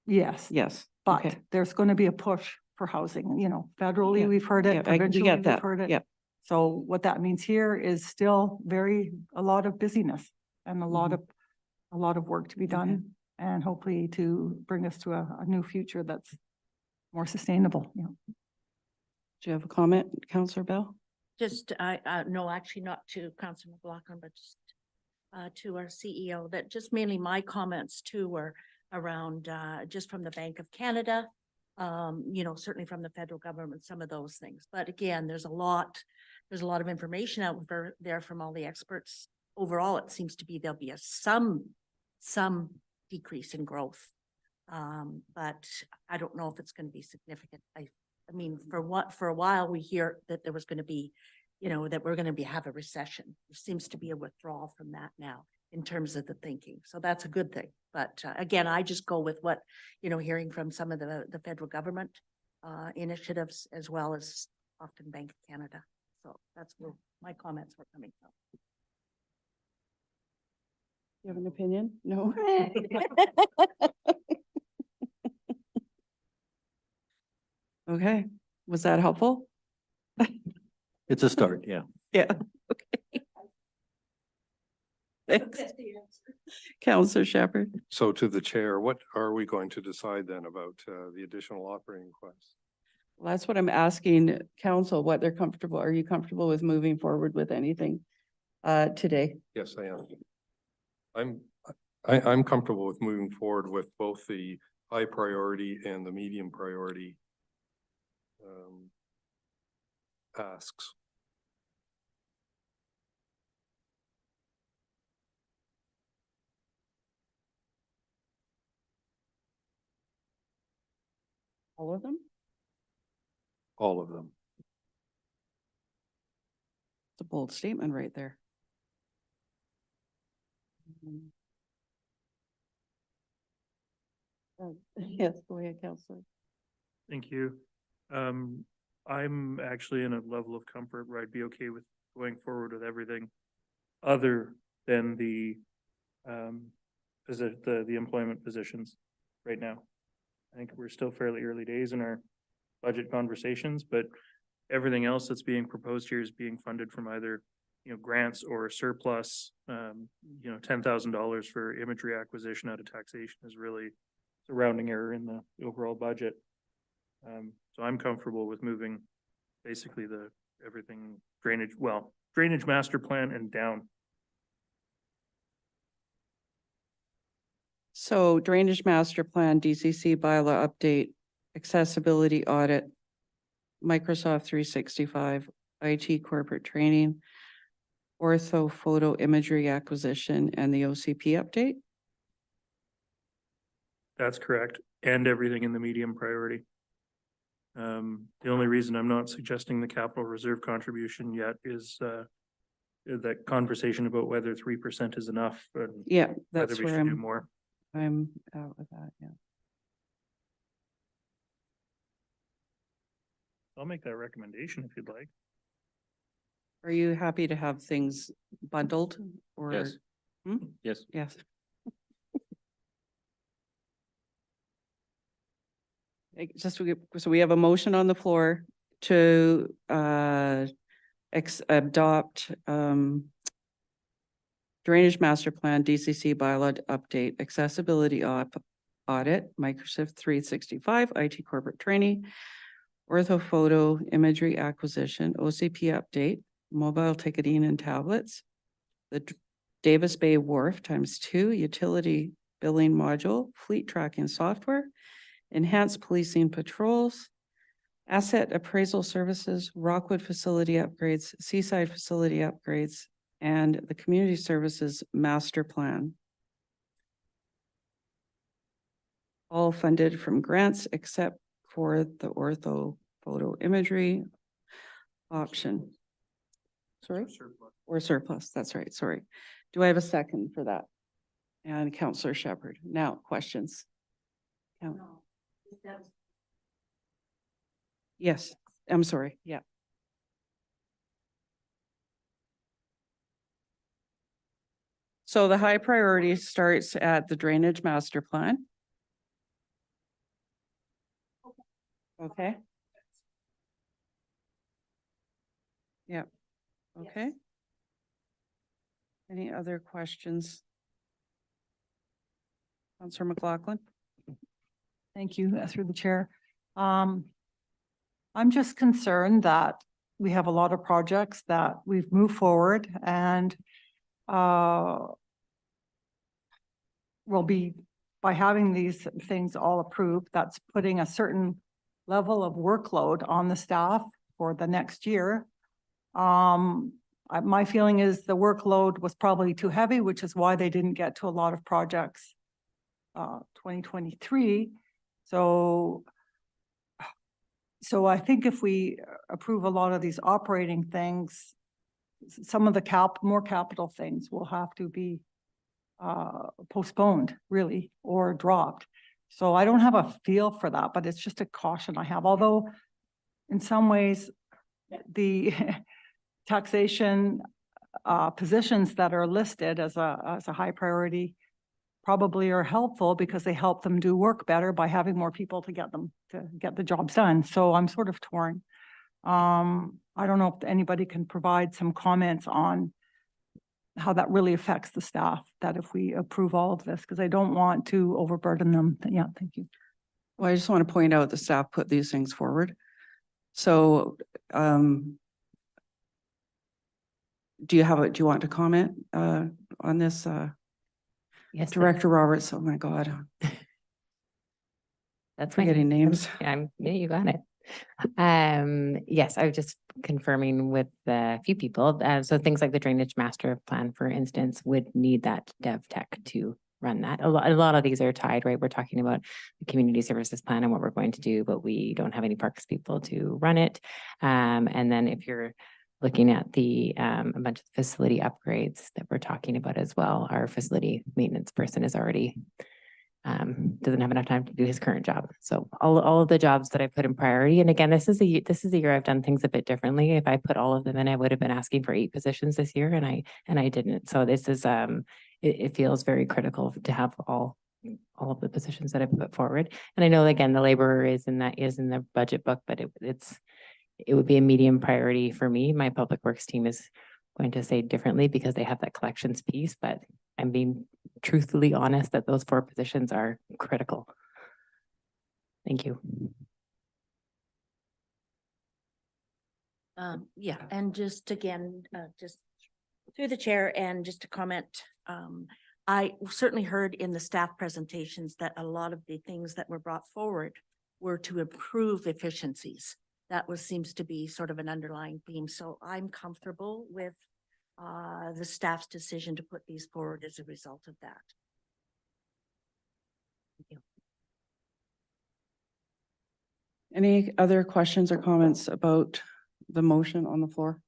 Yes, Yes. but Okay. there's going to be a push for housing, you know, federally, Yeah. we've heard Yeah, it, we provincially, get we've that. heard it. Yep. So what that means here is still a lot of busyness and a lot of work to be done, and hopefully to bring us to a new future that's more sustainable, you know. Do you have a comment, Councillor Bell? Just, no, actually not to Councillor McLaughlin, but just to our CEO, that just mainly my comments too were around just from the Bank of Canada, you know, certainly from the federal government, some of those things. But again, there's a lot of information out there from all the experts. Overall, it seems to be there'll be some decrease in growth. But I don't know if it's going to be significant. I mean, for a while we hear that there was going to be, you know, that we're going to have a recession. There seems to be a withdrawal from that now in terms of the thinking. So that's a good thing. But again, I just go with what, you know, hearing from some of the federal government initiatives, as well as often Bank of Canada. So that's where my comments were coming from. You have an opinion? No? Okay. Was that helpful? It's a start, yeah. Yeah. Okay. Thanks. Councillor Shepherd. So to the chair, what are we going to decide then about the additional operating requests? Well, that's what I'm asking council, what they're comfortable. Are you comfortable with moving forward with anything today? Yes, I am. I'm comfortable with moving forward with both the high priority and the medium priority asks. All of them? All of them. It's a bold statement right there. Yes, go ahead, Councillor. Thank you. I'm actually in a level of comfort where I'd be okay with going forward with everything other than the employment positions right now. I think we're still fairly early days in our budget conversations, but everything else that's being proposed here is being funded from either, you know, grants or surplus. You know, $10,000 for imagery acquisition out of taxation is really a rounding error in the overall budget. So I'm comfortable with moving basically everything drainage master plan and down. So drainage master plan, DCC bylaw update, accessibility audit, Microsoft 365, IT corporate training, ortho photo imagery acquisition, and the OCP update. That's correct. And everything in the medium priority. The only reason I'm not suggesting the capital reserve contribution yet is that conversation about whether 3% is enough and Yeah, whether that's we where should do more. I'm out with that, yeah. I'll make that recommendation if you'd like. Are you happy to have things bundled or? Yes. Hmm? Yes. Yes. So we have a motion on the floor to adopt drainage master plan, DCC bylaw update, accessibility audit, Microsoft 365, IT corporate training, orthophoto imagery acquisition, OCP update, mobile ticketing and tablets, the Davis Bay Wharf ×2 utility billing module, fleet tracking software, enhanced policing patrols, asset appraisal services, Rockwood facility upgrades, Seaside facility upgrades, and the community services master plan. All funded from grants except for the ortho photo imagery option. Sorry? Or surplus, that's right, sorry. Do I have a second for that? And Councillor Shepherd. Now, questions? Yes, I'm sorry. Yeah. So the high priority starts at the drainage master plan. Okay. Yeah. Okay. Any other questions? Counselor McLaughlin? Thank you, through the chair. I'm just concerned that we have a lot of projects that we've moved forward and will be, by having these things all approved, that's putting a certain level of workload on the staff for the next year. My feeling is the workload was probably too heavy, which is why they didn't get to a lot of projects 2023. So I think if we approve a lot of these operating things, some of the more capital things will have to be postponed, really, or dropped. So I don't have a feel for that, but it's just a caution I have. Although in some ways, the taxation positions that are listed as a high priority probably are helpful because they help them do work better by having more people to get the jobs done. So I'm sort of torn. I don't know if anybody can provide some comments on how that really affects the staff, that if we approve all of this, because I don't want to overburden them. Yeah, thank you. Well, I just want to point out the staff put these things forward. So, do you want to comment on this? Yes, Director Roberts, oh my God. that's fine. Forgetting names. Yeah, you got it. Yes, I was just confirming with a few people. So things like the drainage master plan, for instance, would need that dev tech to run that. A lot of these are tied, right? We're talking about the community services plan and what we're going to do, but we don't have any parks people to run it. And then if you're looking at the a bunch of facility upgrades that we're talking about as well, our facility maintenance person is already doesn't have enough time to do his current job. So all of the jobs that I put in priority, and again, this is a year I've done things a bit differently. If I put all of them in, I would have been asking for 8 positions this year, and I didn't. So this is it feels very critical to have all of the positions that I put forward. And I know again the laborer is in the budget book, but it would be a medium priority for me. My public works team is going to say differently because they have that collections piece, but I'm being truthfully honest that those 4 positions are critical. Thank you. Yeah, and just again, just through the chair and just to comment, I certainly heard in the staff presentations that a lot of the things that were brought forward were to improve efficiencies. That seems to be sort of an underlying theme. So I'm comfortable with the staff's decision to put these forward as a result of that. Thank you. Any other questions or comments about the motion on the floor?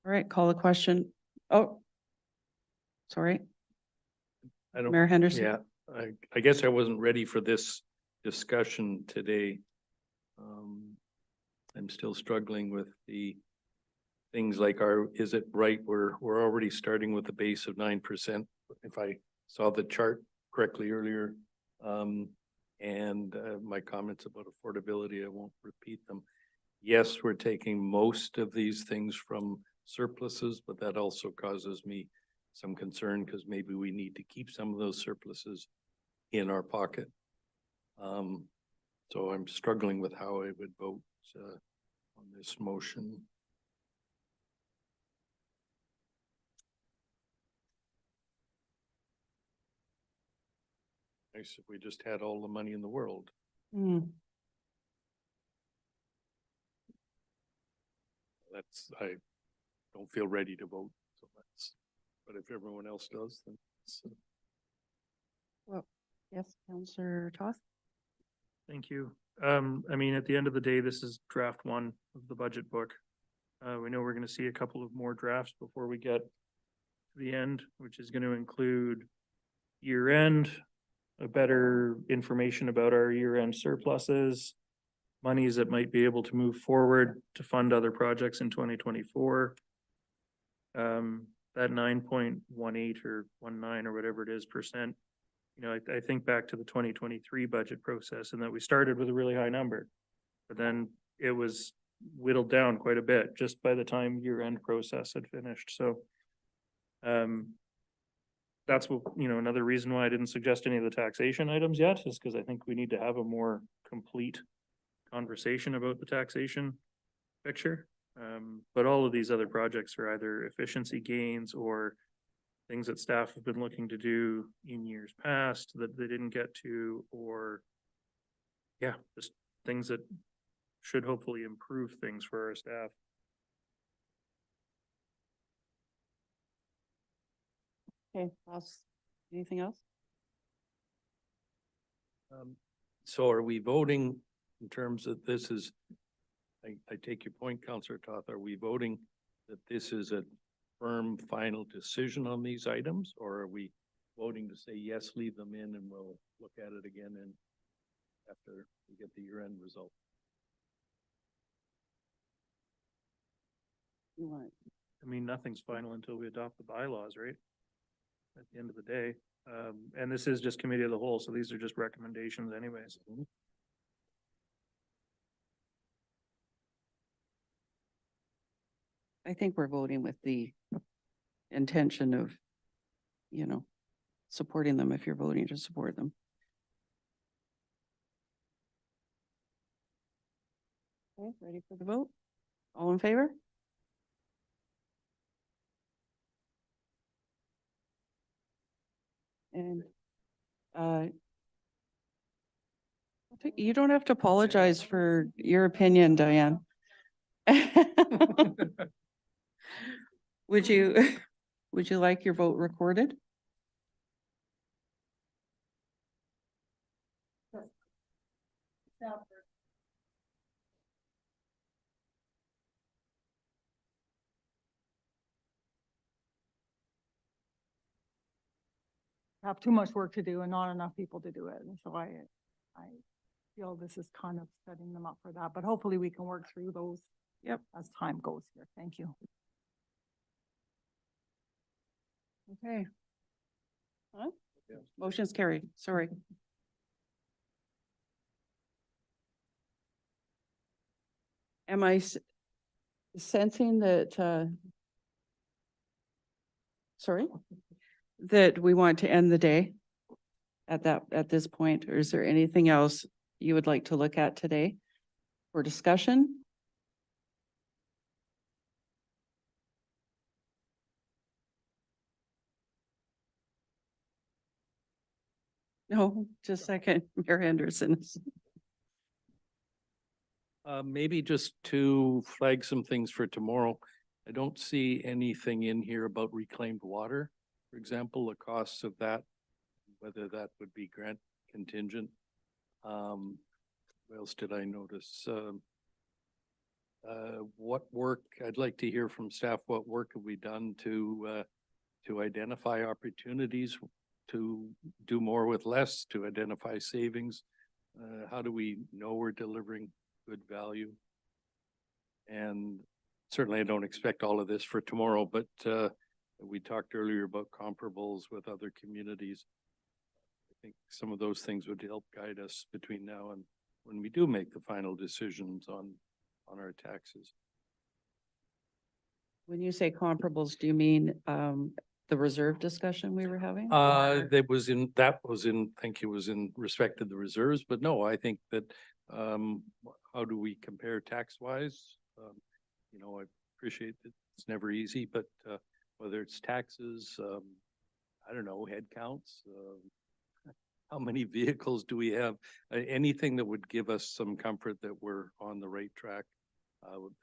All right, call the question. Oh, sorry. Mayor Henderson. Yeah, I guess I wasn't ready for this discussion today. I'm still struggling with the things like is it right? We're already starting with a base of 9%. If I saw the chart correctly earlier, and my comments about affordability, I won't repeat them. Yes, we're taking most of these things from surpluses, but that also causes me some concern because maybe we need to keep some of those surpluses in our pocket. So I'm struggling with how I would vote on this motion. Nice if we just had all the money in the world. I don't feel ready to vote. So but if everyone else does, then Well, yes, Councillor Toth. Thank you. I mean, at the end of the day, this is draft 1 of the budget book. We know we're going to see a couple of more drafts before we get to the end, which is going to include year end, a better information about our year-end surpluses, monies that might be able to move forward to fund other projects in 2024. That 9.18 or 19 or whatever it is %, you know, I think back to the 2023 budget process and that we started with a really high number, but then it was whittled down quite a bit just by the time year-end process had finished. So that's what, you know, another reason why I didn't suggest any of the taxation items yet is because I think we need to have a more complete conversation about the taxation picture. But all of these other projects are either efficiency gains or things that staff have been looking to do in years past that they didn't get to, or yeah, just things that should hopefully improve things for our staff. Okay, anything else? So are we voting in terms of this is, I take your point, Councillor Toth, are we voting that this is a firm final decision on these items? Or are we voting to say, yes, leave them in and we'll look at it again and after we get the year-end result? I mean, nothing's final until we adopt the bylaws, right? At the end of the day. And this is just committee of the whole, so these are just recommendations anyways. I think we're voting with the intention of, you know, supporting them if you're voting to support them. Okay, ready for the vote? All in favor? And you don't have to apologize for your opinion, Diane. Would you like your vote recorded? Have too much work to do and not enough people to do it. And so I feel this is kind of setting them up for that, but hopefully we can work through those. Yep. As time goes here. Thank you. Okay. Huh? Motion's carried. Sorry. Am I sensing that, sorry, that we want to end the day at this point, or is there anything else you would like to look at today for discussion? No, just a second, Mayor Henderson. Maybe just to flag some things for tomorrow. I don't see anything in here about reclaimed water. For example, the costs of that, whether that would be grant contingent. What else did I notice? What work, I'd like to hear from staff, what work have we done to identify opportunities to do more with less, to identify savings? How do we know we're delivering good value? And certainly I don't expect all of this for tomorrow, but we talked earlier about comparables with other communities. I think some of those things would help guide us between now and when we do make the final decisions on our taxes. When you say comparables, do you mean the reserve discussion we were having? That was in, I think it was in respect to the reserves, but no, I think that, how do we compare tax wise? You know, I appreciate that it's never easy, but, whether it's taxes, I don't know, head counts, how many vehicles do we have? Anything that would give us some comfort that we're on the right track.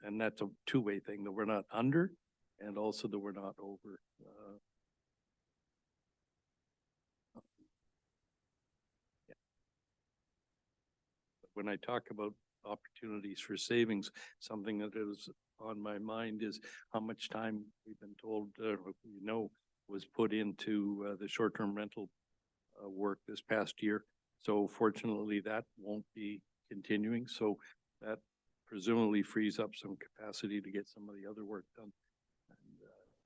And that's a two-way thing, that we're not under and also that we're not over. When I talk about opportunities for savings, something that is on my mind is how much time we've been told, was put into the short-term rental work this past year. So fortunately, that won't be continuing. So that presumably frees up some capacity to get some of the other work done. And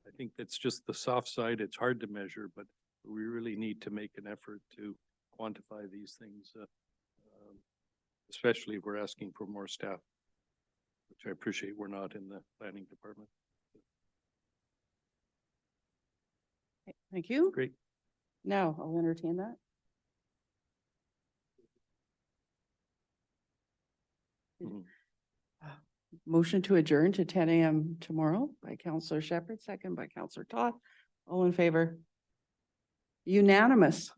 I think that's just the soft side. It's hard to measure, but we really need to make an effort to quantify these things, especially if we're asking for more staff, which I appreciate we're not in the planning department. Thank you. Great. Now I'll entertain that. Mhm. Motion to adjourn to 10 a.m. tomorrow by Counselor Shepherd, second by Counselor Todd. All in favor? Unanimous.